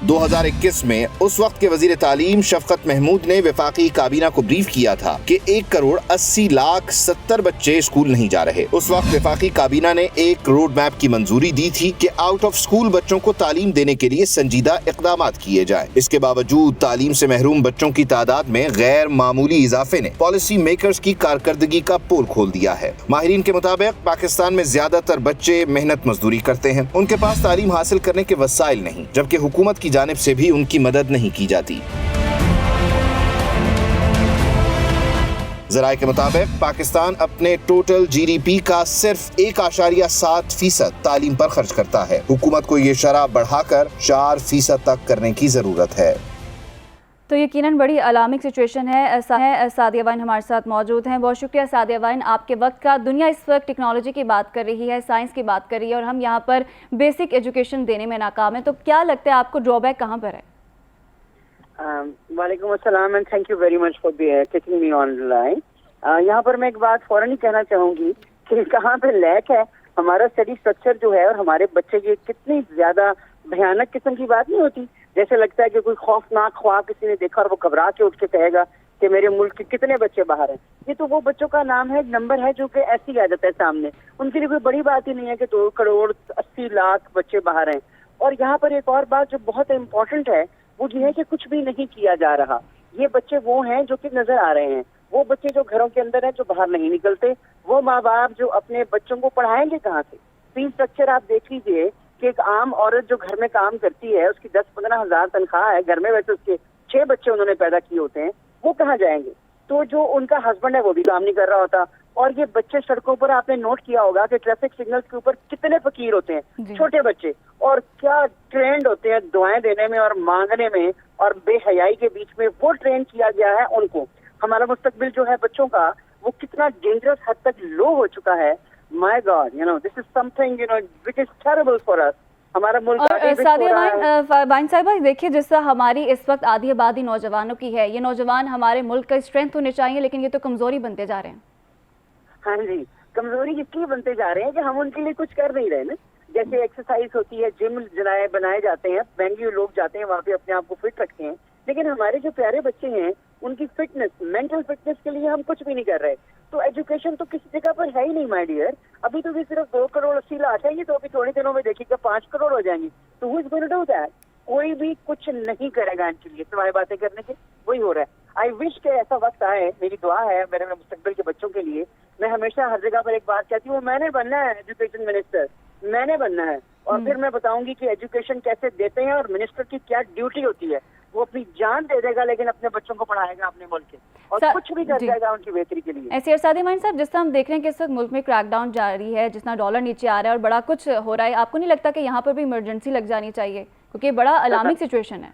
2021 में उस वक्त के वजीर तालीम शफकत महमूद ने वफाकी काबीना को ब्रीफ किया था कि 1 करोड़ 80 लाख 70 बच्चे स्कूल नहीं जा रहे। उस वक्त वफाकी काबीना ने एक रोड मैप की मंजूरी दी थी कि आउट ऑफ स्कूल बच्चों को तालीम देने के लिए संजीदा इक़दामात किए जाएं। इसके बावजूद तालीम से महरूम बच्चों की तादाद में गैर मामूली इजाफे ने पॉलिसी मेकर्स की कारकर्दगी का पोल खोल दिया है। माहिरीन के मुताबिक पाकिस्तान में ज्यादातर बच्चे मेहनत मजदूरी करते हैं, उनके पास तालीम हासिल करने के वसाइल नहीं, जबकि हुकूमत की जानिब से भी उनकी मदद नहीं की जाती। ज़राए के मुताबिक पाकिस्तान अपने टोटल GDP का सिर्फ 1.7% तालीम पर खर्च करता है। हुकूमत को ये शरह बढ़ाकर 4% तक करने की जरूरत है। तो यकीनन बड़ी अलार्मिंग सिचुएशन है। सादिया वाइन हमारे साथ मौजूद हैं। बहुत शुक्रिया सादिया वाइन आपके वक्त का। दुनिया इस वक्त टेक्नोलॉजी की बात कर रही है, साइंस की बात कर रही है और हम यहाँ पर बेसिक एजुकेशन देने में नाकाम है। तो क्या लगता है आपको ड्रॉबैक कहाँ पर है? वालेकुम अस्सलाम and thank you very much for taking me online. यहाँ पर मैं एक बात फौरन ही कहना चाहूँगी कि कहाँ पे लैक है हमारा स्टडी स्ट्रक्चर जो है और हमारे बच्चे की कितनी ज्यादा भयानक किस्म की बात नहीं होती। जैसे लगता है कि कोई खौफनाक ख्वाब किसी ने देखा और वो घबरा के उठ के कहेगा कि मेरे मुल्क के कितने बच्चे बाहर हैं। ये तो वो बच्चों का नाम है, नंबर है जो कि ऐसे ही आ जाता है सामने। उनके लिए कोई बड़ी बात ही नहीं है कि 2 करोड़ 80 लाख बच्चे बाहर हैं। और यहाँ पर एक और बात जो बहुत इम्पोर्टेंट है वो ये है कि कुछ भी नहीं किया जा रहा। ये बच्चे वो हैं जो कि नजर आ रहे हैं, वो बच्चे जो घरों के अंदर हैं, जो बाहर नहीं निकलते। वो माँ बाप जो अपने बच्चों को पढ़ाएंगे कहाँ से? फीस स्ट्रक्चर आप देख लीजिए कि एक आम औरत जो घर में काम करती है उसकी 10-15 हज़ार तनख्वाह है, घर में वैसे उसके 6 बच्चे उन्होंने पैदा किए होते हैं, वो कहाँ जाएंगे? तो जो उनका हस्बैंड है वो भी काम नहीं कर रहा होता। और ये बच्चे सड़कों पर आपने नोट किया होगा कि ट्रैफिक सिग्नल्स के ऊपर कितने फकीर होते हैं, छोटे बच्चे, और क्या ट्रेंड होते हैं दुआएं देने में और मांगने में और बेहयाई के बीच में। वो ट्रेन किया गया है उनको। हमारा मुस्तकबिल जो है बच्चों का वो कितना डेंजरस हद तक लो हो चुका है। My God, this is something which is terrible for us. हमारा मुल्क सादिया वाइन साहिबा, देखिए जिस तरह हमारी इस वक्त आधी आबादी नौजवानों की है, ये नौजवान हमारे मुल्क का स्ट्रेंथ होने चाहिए, लेकिन ये तो कमजोरी बनते जा रहे हैं। हाँ जी, कमजोरी इसलिए बनते जा रहे हैं कि हम उनके लिए कुछ कर नहीं रहे ना। जैसे एक्सरसाइज होती है, जिम बनाए जाते हैं, महंगे लोग जाते हैं वहाँ पे अपने आप को फिट रखते हैं, लेकिन हमारे जो प्यारे बच्चे हैं उनकी फिटनेस, मेंटल फिटनेस के लिए हम कुछ भी नहीं कर रहे। तो एजुकेशन तो किसी जगह पर है ही नहीं माय डियर। अभी तो भी सिर्फ 2 करोड़ 80 लाख है, ये तो अभी थोड़े दिनों में देखिएगा 5 करोड़ हो जाएंगी। तो who is going to do that? कोई भी कुछ नहीं करेगा इनके लिए सिवाय बातें करने के। वही हो रहा है। आई विश के ऐसा वक्त आए, मेरी दुआ है मेरे मुस्तकबिल के बच्चों के लिए। मैं हमेशा हर जगह पर एक बात कहती हूँ, मैंने बनना है एजुकेशन मिनिस्टर, मैंने बनना है। और फिर मैं बताऊंगी कि एजुकेशन कैसे देते हैं और मिनिस्टर की क्या ड्यूटी होती है। वो अपनी जान दे देगा लेकिन अपने बच्चों को पढ़ाएगा अपने मुल्क के, और कुछ भी कर जाएगा उनकी बेहतरी के लिए। ऐसे सादिया वाइन साहब, जिस तरह हम देख रहे हैं कि इस वक्त मुल्क में क्रैकडाउन जारी है, जिस तरह डॉलर नीचे आ रहा है और बड़ा कुछ हो रहा है, आपको नहीं लगता कि यहाँ पर भी इमरजेंसी लग जानी चाहिए, क्योंकि बड़ा अलार्मिंग सिचुएशन है?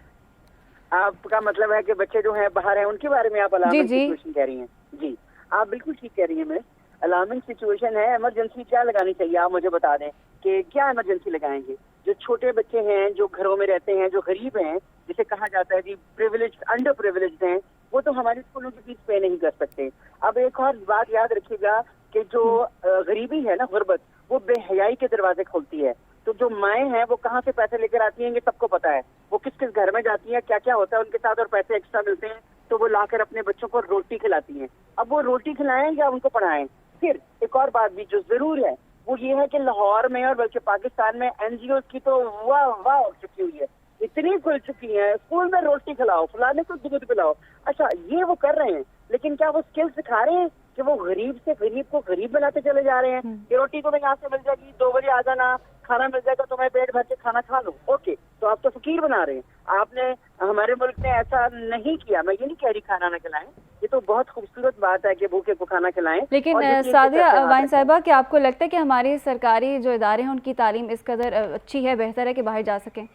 आपका मतलब है कि बच्चे जो हैं बाहर हैं उनके बारे में आप अलार्मिंग सिचुएशन कह रही हैं? जी, आप बिल्कुल ठीक कह रही हैं मिस। अलार्मिंग सिचुएशन है। इमरजेंसी क्या लगानी चाहिए आप मुझे बता दें कि क्या इमरजेंसी लगाएंगे? जो छोटे बच्चे हैं, जो घरों में रहते हैं, जो गरीब हैं, जिसे कहा जाता है जी प्रिविलेज्ड, अंडर प्रिविलेज्ड हैं, वो तो हमारी स्कूलों की फीस पे नहीं कर सकते। अब एक और बात याद रखिएगा कि जो गरीबी है ना, गुर्बत, वो बेहयाई के दरवाजे खोलती है। तो जो माएँ हैं वो कहाँ से पैसे लेकर आती हैं ये सबको पता है। वो किस किस घर में जाती हैं, क्या क्या होता है उनके साथ, और पैसे एक्स्ट्रा मिलते हैं तो वो लाकर अपने बच्चों को रोटी खिलाती हैं। अब वो रोटी खिलाएं या उनको पढ़ाएं? फिर एक और बात भी जो जरूर है वो ये है कि लाहौर में और बल्कि पाकिस्तान में एनजीओ की तो वाह वाह हो चुकी हुई है, इतनी खुल चुकी है। स्कूल में रोटी खिलाओ, फलाने को दूध पिलाओ। अच्छा, ये वो कर रहे हैं, लेकिन क्या वो स्किल सिखा रहे हैं कि वो गरीब से गरीब को गरीब बनाते चले जा रहे हैं कि रोटी तुम्हें यहाँ से मिल जाएगी, 2 बजे आ जाना, खाना मिल जाएगा, तुम्हें पेट भर के खाना खा लो। ओके, तो आप तो फकीर बना रहे हैं। आपने हमारे मुल्क में ऐसा नहीं किया। मैं ये नहीं कह रही खाना ना खिलाएं, ये तो बहुत खूबसूरत बात है कि भूखे को खाना खिलाएं। लेकिन सादिया वाइन साहिबा, क्या आपको लगता है कि हमारे सरकारी जो इदारे हैं उनकी तालीम इस कदर अच्छी है, बेहतर है कि बाहर जा सकें?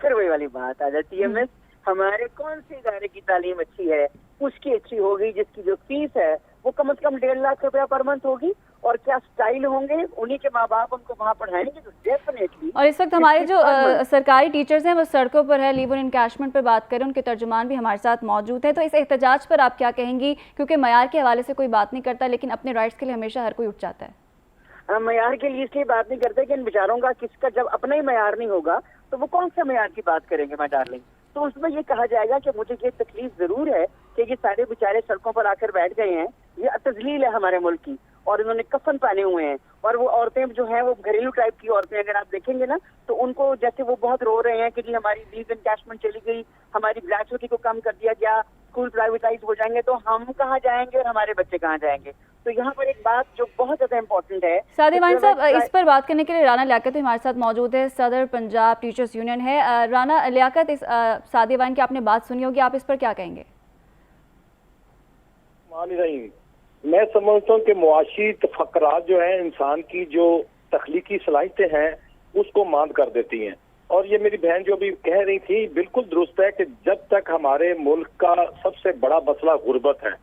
फिर वही वाली बात आ जाती है मिस, हमारे कौन से इदारे की तालीम अच्छी है? उसकी अच्छी होगी जिसकी जो फीस है वो कम से कम 1.5 लाख रुपया पर मंथ होगी। और क्या स्टाइल होंगे, उन्हीं के माँ बाप उनको वहाँ पढ़ाएंगे तो डेफिनेटली। और इस वक्त हमारे जो सरकारी टीचर्स हैं वो सड़कों पर है, लीव इन एनकैशमेंट पर बात करें, उनके तर्जुमान भी हमारे साथ मौजूद हैं। तो इस एहतजाज पर आप क्या कहेंगी? क्योंकि मयार के हवाले से कोई बात नहीं करता, लेकिन अपने राइट्स के लिए हमेशा हर कोई उठ जाता है। मयार के लिए इसलिए बात नहीं करते कि इन बेचारों का किसका जब अपना ही मयार नहीं होगा तो वो कौन सा मयार की बात करेंगे माय डार्लिंग। तो उसमें ये कहा जाएगा कि मुझे ये तकलीफ जरूर है कि ये सारे बेचारे सड़कों पर आकर बैठ गए हैं, ये तजलील है हमारे मुल्क की, और इन्होंने कफन पहने हुए हैं। और वो औरतें जो हैं वो घरेलू टाइप की औरतें, अगर आप देखेंगे ना तो उनको जैसे वो बहुत रो रहे हैं कि जी हमारी लीव एनकैशमेंट चली गई, हमारी ग्रेचुइटी को कम कर दिया गया, स्कूल प्राइवेटाइज हो जाएंगे, तो हम कहाँ जाएंगे और हमारे बच्चे कहाँ जाएंगे? तो यहाँ पर एक बात जो बहुत ज्यादा इम्पोर्टेंट है। सादिया वाइन साहब, इस पर बात करने के लिए राना लियाकत हमारे साथ मौजूद है, सदर पंजाब टीचर्स यूनियन है। राना लियाकत, इस सादिया वाइन की आपने बात सुनी होगी, आप इस पर क्या कहेंगे? मैं समझता हूँ कि मुआशी तफक्कुरात जो है इंसान की जो तख्लीकी सलाहियतें हैं उसको मांद कर देती हैं। और ये मेरी बहन जो भी कह रही थी बिल्कुल दुरुस्त है कि जब तक हमारे मुल्क का सबसे बड़ा मसला गुर्बत है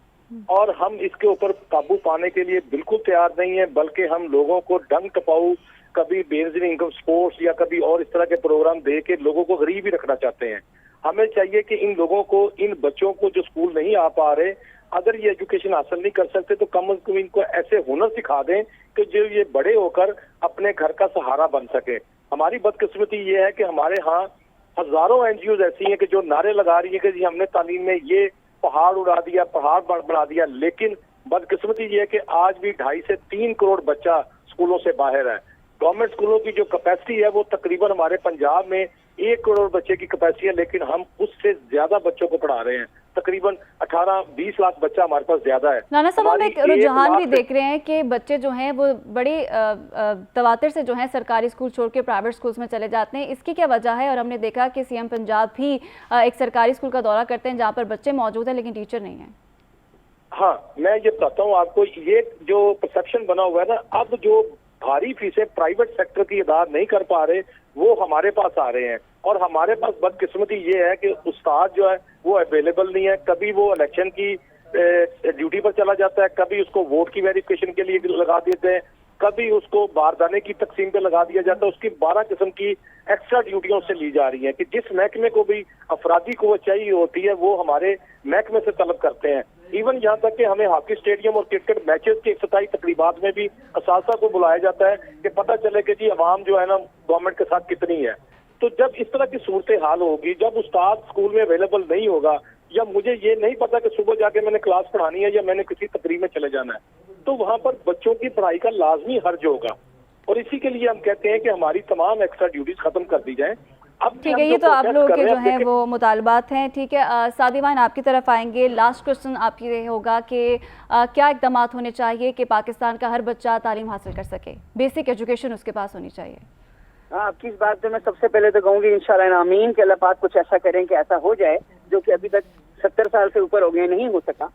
और हम इसके ऊपर काबू पाने के लिए बिल्कुल तैयार नहीं है, बल्कि हम लोगों को डंग टपाऊ, कभी बेनजीर इनकम स्पोर्ट्स या कभी और इस तरह के प्रोग्राम दे के लोगों को गरीब ही रखना चाहते हैं। हमें चाहिए कि इन लोगों को, इन बच्चों को जो स्कूल नहीं आ पा रहे, अगर ये एजुकेशन हासिल नहीं कर सकते तो कम से कम इनको ऐसे हुनर सिखा दें कि जो ये बड़े होकर अपने घर का सहारा बन सके। हमारी बदकिस्मती ये है कि हमारे यहाँ हजारों एनजीओ ऐसी हैं कि जो नारे लगा रही है कि जी हमने तालीम में ये पहाड़ उड़ा दिया, पहाड़ बना दिया, लेकिन बदकिस्मती ये है कि आज भी 2.5 से 3 करोड़ बच्चा स्कूलों से बाहर है। गवर्नमेंट स्कूलों की जो कैपेसिटी है वो तकरीबन हमारे पंजाब में 1 करोड़ बच्चे की कैपेसिटी है, लेकिन हम उससे ज्यादा बच्चों को पढ़ा रहे हैं। तकरीबन 18-20 लाख बच्चा हमारे पास ज्यादा है। नाना साहब, हम एक रुझान भी देख रहे हैं कि बच्चे जो हैं वो बड़े तवातर से जो हैं सरकारी स्कूल छोड़ के प्राइवेट स्कूल्स में चले जाते हैं। इसकी क्या वजह है? और हमने देखा कि सीएम पंजाब भी एक सरकारी स्कूल का दौरा करते हैं जहाँ पर बच्चे मौजूद हैं लेकिन टीचर नहीं है। हाँ, मैं ये बताता हूँ आपको, ये जो परसेप्शन बना हुआ है ना, अब जो भारी फीसें प्राइवेट सेक्टर की अदा नहीं कर पा रहे वो हमारे पास आ रहे हैं। और हमारे पास बदकिस्मती ये है कि उस्ताद जो है वो अवेलेबल नहीं है। कभी वो इलेक्शन की ड्यूटी पर चला जाता है, कभी उसको वोट की वेरिफिकेशन के लिए लगा देते हैं, कभी उसको बारदाने की तकसीम पे लगा दिया जाता है। उसकी 12 किस्म की एक्स्ट्रा ड्यूटियां उससे ली जा रही हैं कि जिस महकमे को भी अफरादी को चाहिए होती है वो हमारे महकमे से तलब करते हैं। इवन यहाँ तक कि हमें हॉकी स्टेडियम और क्रिकेट मैचेस के इफ्तिताई तकरीबात में भी असासा को बुलाया जाता है कि पता चले कि जी अवाम जो है ना गवर्नमेंट के साथ कितनी है। तो जब इस तरह की सूरत हाल होगी, जब उस्ताद स्कूल में अवेलेबल नहीं होगा, या मुझे ये नहीं पता कि सुबह जाके मैंने क्लास पढ़ानी है या मैंने किसी तकरीब में चले जाना है, तो वहाँ पर बच्चों की पढ़ाई का लाजमी हर्ज होगा। और इसी के लिए हम कहते हैं कि हमारी तमाम एक्स्ट्रा ड्यूटीज खत्म कर दी जाएं। अब ठीक है, ये तो आप लोगों के जो है वो मुतालबात हैं। ठीक है, सादिया वाइन आपकी तरफ आएंगे। लास्ट क्वेश्चन आपकी ये होगा कि क्या इक़दाम होने चाहिए कि पाकिस्तान का हर बच्चा तालीम हासिल कर सके, बेसिक एजुकेशन उसके पास होनी चाहिए? आपकी इस बात पे मैं सबसे पहले तो कहूँगी इंशाल्लाह आमीन कि अल्लाह पाक कुछ ऐसा करें कि ऐसा हो जाए जो कि अभी तक 70 साल से ऊपर हो गए नहीं हो सका।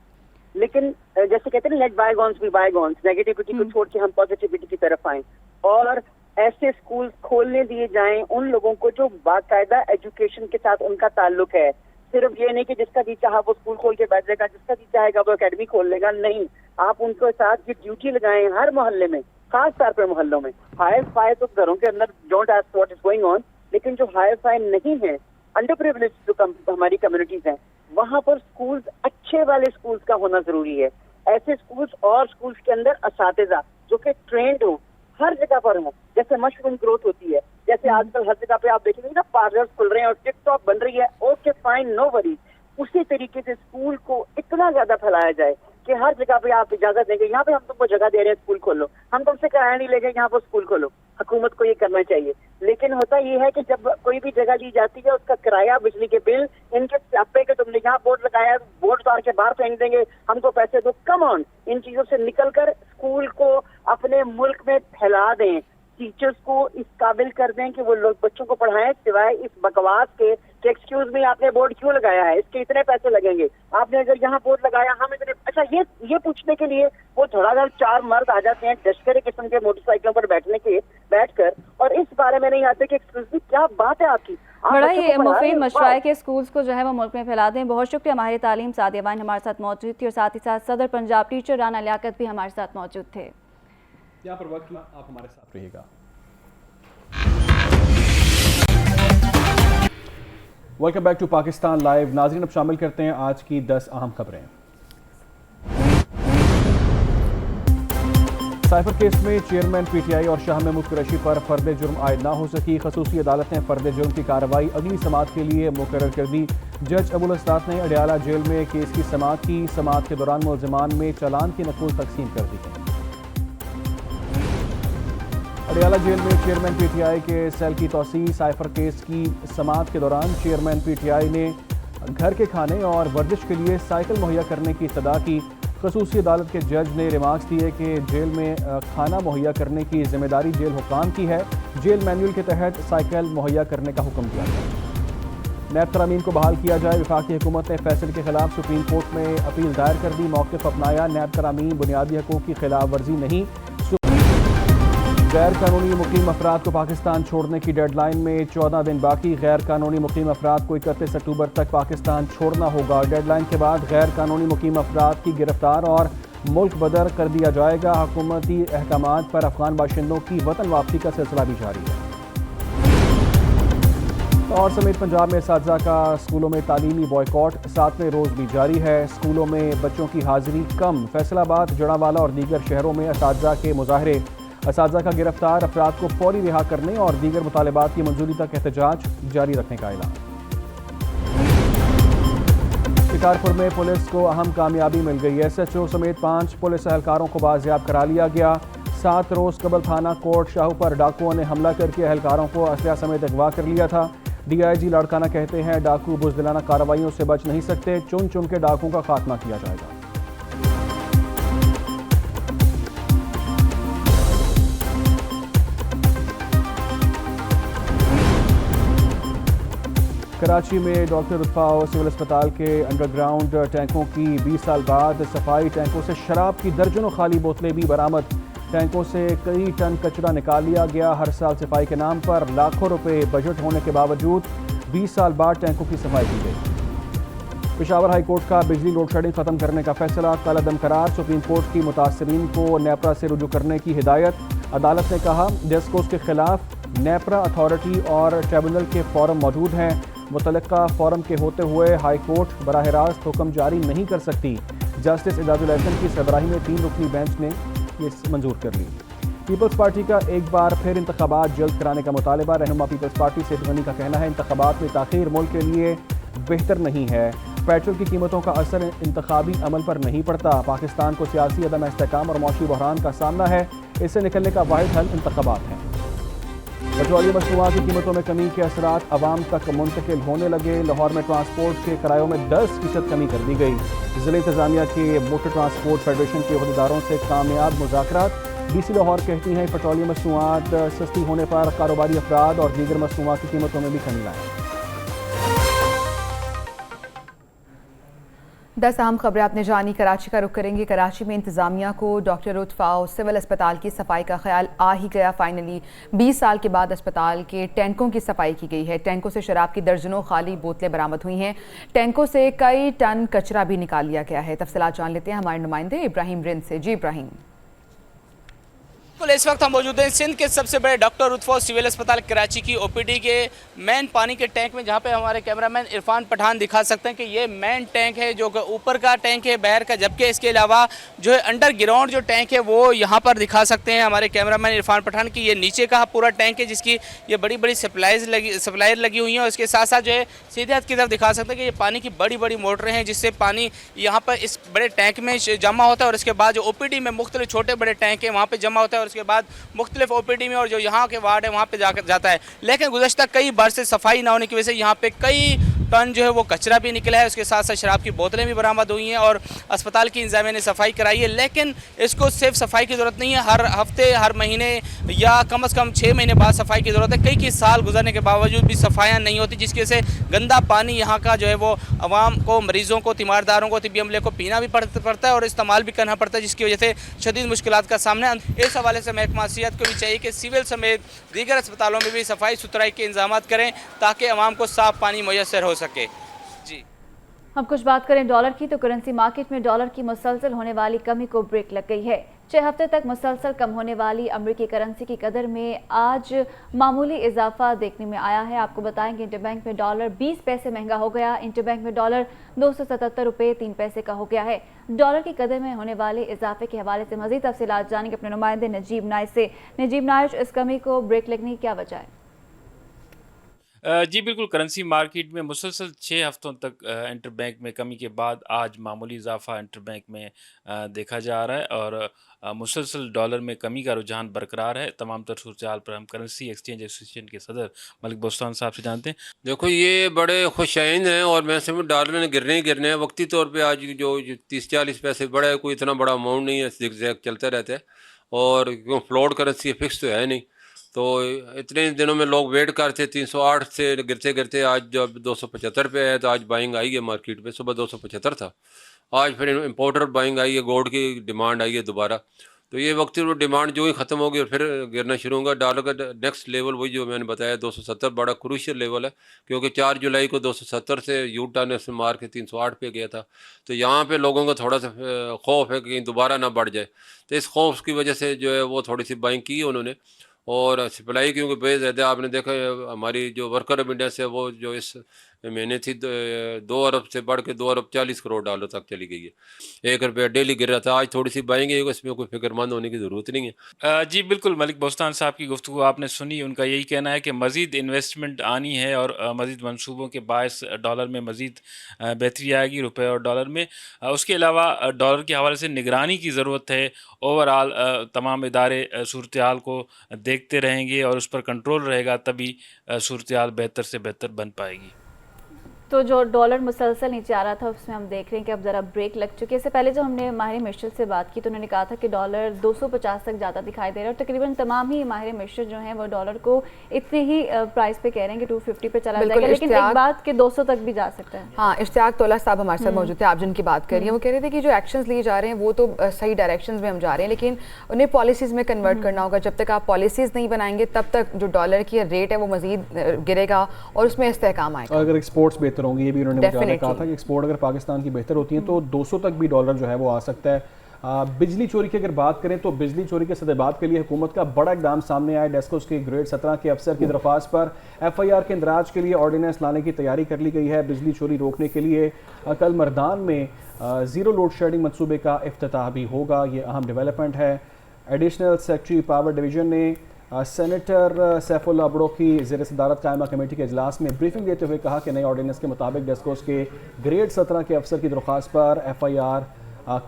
लेकिन जैसे कहते हैं let bygones be bygones, negativity को छोड़ के हम पॉजिटिविटी की तरफ आएं। और ऐसे स्कूल खोलने दिए जाएं उन लोगों को जो बाकायदा एजुकेशन के साथ उनका ताल्लुक है। सिर्फ ये नहीं कि जिसका जी चाहा वो स्कूल खोल के बैठ जाएगा, जिसका जी चाहेगा वो एकेडमी खोल लेगा। नहीं, आप उनको साथ ये ड्यूटी लगाएं हर मोहल्ले में, खास तौर पर मोहल्लों में। हायर फायर तो घरों के अंदर don't ask what is going on, लेकिन जो हायर फायर नहीं है, अंडर प्रिविलेज जो हमारी कम्युनिटीज हैं, वहां पर स्कूल्स, अच्छे वाले स्कूल्स का होना जरूरी है। ऐसे स्कूल्स और स्कूल्स के अंदर असातिज़ा जो कि ट्रेंड हो, हर जगह पर हो। जैसे मशरूम ग्रोथ होती है, जैसे आजकल हर जगह पे आप देखेंगे ना पार्लर्स खुल रहे हैं और टिकटॉक बन रही है, ओके फाइन, नो वरी। उसी तरीके से स्कूल को इतना ज्यादा फैलाया जाए कि हर जगह पे आप इजाजत देंगे, यहाँ पे हम तुमको जगह दे रहे हैं स्कूल खोलो, हम तुमसे किराया नहीं लेंगे, यहाँ पर स्कूल खोलो। हुकूमत को ये करना चाहिए। लेकिन होता ये है कि जब कोई भी जगह दी जाती है, उसका किराया, बिजली के बिल, इनके स्यापे के तुमने यहाँ बोर्ड लगाया, बोर्ड उतार के बाहर फेंक देंगे, हमको पैसे दो। कम ऑन, इन चीजों से निकलकर स्कूल को अपने मुल्क में फैला दें, टीचर्स को इस काबिल कर दें कि वो लोग बच्चों को पढ़ाएं, सिवाय इस बकवास के कि एक्सक्यूज मी आपने बोर्ड क्यों लगाया है, इसके इतने पैसे लगेंगे, आपने अगर यहाँ बोर्ड लगाया हम इतने। अच्छा, ये पूछने के लिए वो धड़ाधड़ 4 मर्द आ जाते हैं लश्करी किस्म के मोटरसाइकिलों पर बैठकर और इस बारे में नहीं आते कि एक्सक्यूज मी क्या बात है आपकी। बड़ा ही मुफीद मशवरा है कि स्कूल्स को जो है वो मुल्क में फैला दें। बहुत शुक्रिया। माहिर तालीम सादिया वाइन हमारे साथ मौजूद थी और साथ ही साथ सदर पंजाब टीचर राना लियाकत भी हमारे साथ मौजूद थे। यहाँ पर वक्त आप हमारे साथ रहिएगा। Welcome back to Pakistan live. नाज़रीन, अब शामिल करते हैं आज की 10 अहम खबरें। साइफर केस में चेयरमैन पीटीआई और शाह महमूद कुरैशी पर फर्द जुर्म आयद ना हो सकी। खसूसी अदालत ने फर्द जुर्म की कार्रवाई अगली समाअत के लिए मुकर्रर कर दी। जज अबुल अस्ताद ने अडियाला जेल में केस की समाअत की। समाअत के दौरान मुलजिमान में चालान की नकल तकसीम कर दी गई। अडियाला जेल में चेयरमैन पीटीआई के सेल की तोसी। साइफर केस की समाअत के दौरान चेयरमैन पीटीआई ने घर के खाने और वर्जिश के लिए साइकिल मुहैया करने की इस्तदा की। खसूसी अदालत के जज ने रिमार्क्स दिए कि जेल में खाना मुहैया करने की जिम्मेदारी जेल हुकाम की है। जेल मैनुअल के तहत साइकिल मुहैया करने का हुक्म दिया गया। नैब तरामीम को बहाल किया जाए। वफाकी हुकूमत ने फैसले के खिलाफ सुप्रीम कोर्ट में अपील दायर कर दी। मौक़िफ़ अपनाया। नैब तरामीम बुनियादी हकूक़ की खिलाफ वर्जी नहीं। गैर कानूनी मुकीम अफराद को पाकिस्तान छोड़ने की डेडलाइन में 14 दिन बाकी। गैर कानूनी मुकीम अफराद को 31 अक्टूबर तक पाकिस्तान छोड़ना होगा। डेडलाइन के बाद गैर कानूनी मुकीम अफराद की गिरफ्तार और मुल्क बदर कर दिया जाएगा। हुकूमती अहकामात पर अफगान बाशिंदों की वतन वापसी का सिलसिला भी जारी है। और समेत पंजाब में असातिज़ा का स्कूलों में तालीमी बॉयकॉट 7वें रोज़ भी जारी है। स्कूलों में बच्चों की हाजिरी कम। फैसलाबाद, जड़ावाला और दीगर शहरों में असातिज़ा के मुजाहरे। असातिज़ा का गिरफ्तार अफराद को फौरी रिहा करने और दीगर मुतालबात की मंजूरी तक एहतजाज जारी रखने का ऐलान। शिकारपुर में पुलिस को अहम कामयाबी मिल गई। SHO समेत 5 पुलिस एहलकारों को बाजियाब करा लिया गया। 7 रोज़ कबल थाना कोट शाहू पर डाकुओं ने हमला करके एहलकारों को असलहा समेत अगवा कर लिया था। DIG लाड़काना कहते हैं डाकू बुज़दिलाना कार्रवाइयों से बच नहीं सकते। चुन चुन के डाकुओं का खात्मा किया जाएगा। कराची में डॉक्टर उत्फाओ सिविल अस्पताल के अंडरग्राउंड टैंकों की 20 साल बाद सफाई। टैंकों से शराब की दर्जनों खाली बोतलें भी बरामद। टैंकों से कई टन कचरा निकाल लिया गया। हर साल सफाई के नाम पर लाखों रुपए बजट होने के बावजूद 20 साल बाद टैंकों की सफाई की गई। पेशावर हाई कोर्ट का बिजली लोड शेडिंग खत्म करने का फैसला कलअदम करार। सुप्रीम कोर्ट की मुतासरीन को नेपरा से रुजू करने की हिदायत। अदालत ने कहा डिस्कोस के खिलाफ नेपरा अथॉरिटी और ट्रिब्यूनल के फॉरम मौजूद हैं। मुतल्लिका फॉरम के होते हुए हाई कोर्ट बराह रास्त हुक्म जारी नहीं कर सकती। जस्टिस एजाजुल एहसन की सरबराही में 3 रुकनी बेंच ने ये मंजूर कर ली। पीपल्स पार्टी का एक बार फिर इंतखाबात जल्द कराने का मुतालबा। रहनुमा पीपल्स पार्टी सैयद गनी का कहना है इंतखाबात में ताख़ीर मुल्क के लिए बेहतर नहीं है। पेट्रोल की कीमतों का असर इंतखाबी अमल पर नहीं पड़ता। पाकिस्तान को सियासी अदम इस्तेहकाम और मौशी बहरान का सामना है। इससे निकलने का वाहिद हल इंतखाबात है। पेट्रोलियम मसनूआत की कीमतों में कमी के असरात अवाम तक मुंतकिल होने लगे। लाहौर में ट्रांसपोर्ट के किरायों में 10% कमी कर दी गई। ज़िला इंतजामिया के मोटर ट्रांसपोर्ट फेडरेशन के अहदेदारों से कामयाब मुज़ाकरात। DC लाहौर कहती हैं पेट्रोलियम मसनूआत सस्ती होने पर कारोबारी अफराद और दीगर मसनूआत की कीमतों में भी कमी लाएं। 10 अहम खबरें आपने जानी। कराची का रुख करेंगे। कराची में इंतजामिया को डॉक्टर रुतफा और सिविल अस्पताल की सफाई का ख्याल आ ही गया। फाइनली 20 साल के बाद अस्पताल के टैंकों की सफाई की गई है। टैंकों से शराब की दर्जनों खाली बोतलें बरामद हुई हैं। टैंकों से कई टन कचरा भी निकाल लिया गया है। तफसीलात जान लेते हैं हमारे नुमाइंदे इब्राहिम रिंद से। जी इब्राहिम। इस वक्त हम मौजूद हैं सिंध के सबसे बड़े डॉक्टर रुतफा सिविल अस्पताल कराची की ओपीडी के मेन पानी के टैंक में, जहां पे हमारे कैमरामैन इरफान पठान दिखा सकते हैं कि ये मेन टैंक है जो कि ऊपर का टैंक है बहर का, जबकि इसके अलावा जो है अंडरग्राउंड जो टैंक है वो यहाँ पर दिखा सकते हैं हमारे कैमरामैन इरफान पठान की। ये नीचे का पूरा टैंक है जिसकी ये बड़ी बड़ी सप्लायर लगी हुई हैं और इसके साथ साथ जो है सीधे हाथ की तरफ दिखा सकते हैं कि ये पानी की बड़ी बड़ी मोटरें हैं जिससे पानी यहाँ पर इस बड़े टैंक में जमा होता है और इसके बाद जो ओपीडी में मुख्तलिफ छोटे बड़े टैंक है वहाँ पर जमा होता है और उसके बाद मुख्तलिफ ओपीडी में और जो यहाँ के वार्ड है वहाँ पे जाकर जाता है। लेकिन गुज़श्ता कई बार से सफाई ना होने की वजह से यहाँ पे कई टन जो है वो कचरा भी निकला है। उसके साथ साथ शराब की बोतलें भी बरामद हुई हैं और अस्पताल की इंतजामिया ने सफाई कराई है। लेकिन इसको सिर्फ सफाई की ज़रूरत नहीं है, हर हफ्ते हर महीने या कम से कम 6 महीने बाद सफाई की ज़रूरत है। कई साल गुजरने के बावजूद भी सफाइयाँ नहीं होती, जिसकी वजह से गंदा पानी यहाँ का जो है वो आवाम को, मरीज़ों को, तीमारदारों को, तिब्बी अमले को पीना भी पड़ता है और इस्तेमाल भी करना पड़ता है, जिसकी वजह से शदीद मुश्किलात का सामना। इस हवाले से महकमा सेहत को भी चाहिए कि सिविल समेत दीगर अस्पतालों में भी सफाई सुथराई के इंतजाम करें ताकि आवाम को साफ़ पानी मुयसर हो सके। जी हम कुछ बात करें डॉलर की, तो करेंसी मार्केट में डॉलर की मुसलसल होने वाली कमी को ब्रेक लग गई है। 6 हफ्ते तक मुसलसल कम होने वाली अमरीकी करेंसी की कदर में आज मामूली इजाफा देखने में आया है। आपको बताएंगे इंटरबैंक में डॉलर 20 पैसे महंगा हो गया। इंटरबैंक में डॉलर 277 रुपये 3 पैसे का हो गया है। डॉलर की कदर में होने वाले इजाफे के हवाले से मजीद तफसीलात जानेंगे अपने नुमाइंदे नजीब नाइश से। नजीब नाइश, इस कमी को ब्रेक लगने की क्या वजह है? जी बिल्कुल, करेंसी मार्केट में मुसलसल 6 हफ्तों तक इंटरबैंक में कमी के बाद आज मामूली इजाफा इंटरबैंक में देखा जा रहा है और मुसलसल डॉलर में कमी का रुझान बरकरार है। तमाम तर सूरत पर हम करेंसी एक्सचेंज एसोसिएशन के सदर मलिक बोस्तान साहब से जानते हैं। देखो, ये बड़े खुशाइन हैं और मैं समझ डॉलर ने गिरने ही गिरने हैं। वक्ती तौर पे आज जो 30-40 पैसे बढ़ा है, कोई इतना बड़ा अमाउंट नहीं है, ज़िग-ज़ैग चलता रहता है और क्यों फ्लोट करेंसी फिक्स तो है नहीं, तो इतने दिनों में लोग वेट करते 308 से गिरते गिरते आज जब 275 पे है तो आज बाइंग आई है मार्केट में। सुबह 275 था, आज फिर इंपोर्टर बाइंग आई है, गोल्ड की डिमांड आई है दोबारा। तो ये वक्त वो डिमांड जो ही ख़त्म होगी और फिर गिरना शुरू होगा। डॉलर का नेक्स्ट लेवल वही जो मैंने बताया 270 बड़ा क्रूशियल लेवल है, क्योंकि 4 जुलाई को 270 से यू टर्न से मार के 308 पे गया था। तो यहाँ पे लोगों को थोड़ा सा खौफ है कि कहीं दोबारा ना बढ़ जाए, तो इस खौफ की वजह से जो है वो थोड़ी सी बाइंग की है उन्होंने। और सप्लाई क्योंकि बेज़्यादा आपने देखा हमारी जो वर्कर अबिडेंस है वो जो इस महीने थी 2 अरब से बढ़ के 2 अरब 40 करोड़ डॉलर तक चली गई है। 1 रुपया डेली गिर रहा था, आज थोड़ी सी बाएंगे, इसमें कोई फिक्रमंद होने की ज़रूरत नहीं है। जी बिल्कुल, मलिक बोस्तान साहब की गुफ्तगू आपने सुनी। उनका यही कहना है कि मज़ीद इन्वेस्टमेंट आनी है और मज़ीद मनसूबों के बायस डॉलर में मज़ीद बेहतरी आएगी रुपये और डॉलर में। उसके अलावा डॉलर के हवाले से निगरानी की ज़रूरत है। ओवरऑल तमाम इदारे सूरत हाल को देखते रहेंगे और उस पर कंट्रोल रहेगा, तभी सूरत हाल बेहतर से बेहतर बन पाएगी। तो जो डॉलर मुसलसल नीचे आ रहा था उसमें हम देख रहे हैं कि अब ज़रा ब्रेक लग चुकी है। इससे पहले जब हमने माहिर मिशल से बात की तो उन्होंने कहा था कि डॉलर 250 तक ज़्यादा दिखाई दे रहा है और तकरीबन तमाम ही माहिर मिशल जो हैं वो डॉलर को इतने ही प्राइस पे कह रहे हैं कि 250 पे चला जाएगा, लेकिन एक बात कि 200 तक भी जा सकता है। हाँ, इश्तियाक तौला साहब हमारे साथ मौजूद थे, आप जिनकी बात कर रही हैं, वो कह रहे थे कि जो एक्शंस लिए जा रहे हैं वो तो सही डायरेक्शन में हम जा रहे हैं, लेकिन उन्हें पॉलिसीज़ में कन्वर्ट करना होगा। जब तक आप पॉलिसीज़ नहीं बनाएंगे तब तक जो डॉलर की रेट है वो मज़ीद गिरेगा और उसमें इस्तेहकाम आएगा। अगर एक्सपोर्ट्स बेहतर होंगे, ये भी उन्होंने कहा था कि एक्सपोर्ट अगर पाकिस्तान की बेहतर होती है तो 200 तक भी डॉलर जो है वो आ सकता है। बिजली चोरी की अगर बात करें तो बिजली चोरी के सद्देबात के लिए हुकूमत का बड़ा इकदाम सामने आया। डेस्कोस के ग्रेड 17 के अफसर की दरख्वास्त पर FIR के इंदराज के लिए ऑर्डिनेंस लाने की तैयारी कर ली गई है। बिजली चोरी रोकने के लिए कल मर्दान में ज़ीरो लोड शेडिंग मनसूबे का इफ्तिताह भी होगा, ये अहम डेवलपमेंट है। एडिशनल सेक्रेटरी पावर डिवीजन ने सेनेटर सैफुल्लाह अबड़ो की ज़ेर सदारत कायमा कमेटी के इजलास में ब्रीफिंग देते हुए कहा कि नए ऑर्डिनेंस के मुताबिक डेस्कोस के ग्रेड 17 के अफसर की दरख्वास्त पर FIR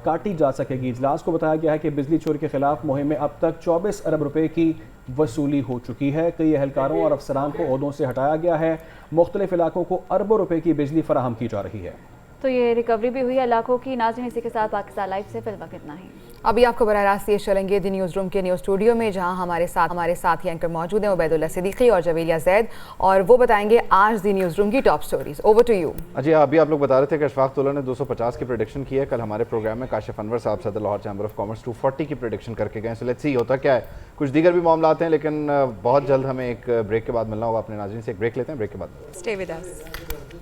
काटी जा सकेगी। इजलास को बताया गया है कि बिजली चोरी के खिलाफ मुहिम में अब तक 24 अरब रुपए की वसूली हो चुकी है। कई एहलकारों और अफसरान को ओहदों से हटाया गया है। मुख्तलिफ इलाकों को अरबों रुपए की बिजली फराहम की जा रही है। तो ये रिकवरी भी हुई है लाखों की। नाज़रीन, इसी के साथ पाकिस्तान लाइव से फिलहाल इतना ही। अभी आपको बराह रास्त ये चलेंगे दी न्यूज़ रूम के न्यूज़ स्टूडियो में, जहां हमारे साथ ही एंकर मौजूद हैं उबैदुल्ला सिद्दीकी और जवेलिया जैद, और वो बताएंगे आज दी न्यूज़ रूम की top stories. Over to you. जी, अभी आप लोग बता रहे थे कि अशफाक तौला ने 250 की प्रेडिक्शन की है। कल हमारे प्रोग्राम में काशिफ अनवर साहब सदर लाहौर चैम्बर ऑफ कॉमर्स 240 की प्रेडिक्शन करके गए। सो लेट्स सी होता क्या है। कुछ दीगर भी मामला हैं, लेकिन बहुत जल्द हमें एक ब्रेक के बाद मिलना होगा अपने नाज़रीन से। एक ब्रेक लेते हैं, ब्रेक के बाद स्टे विद अस।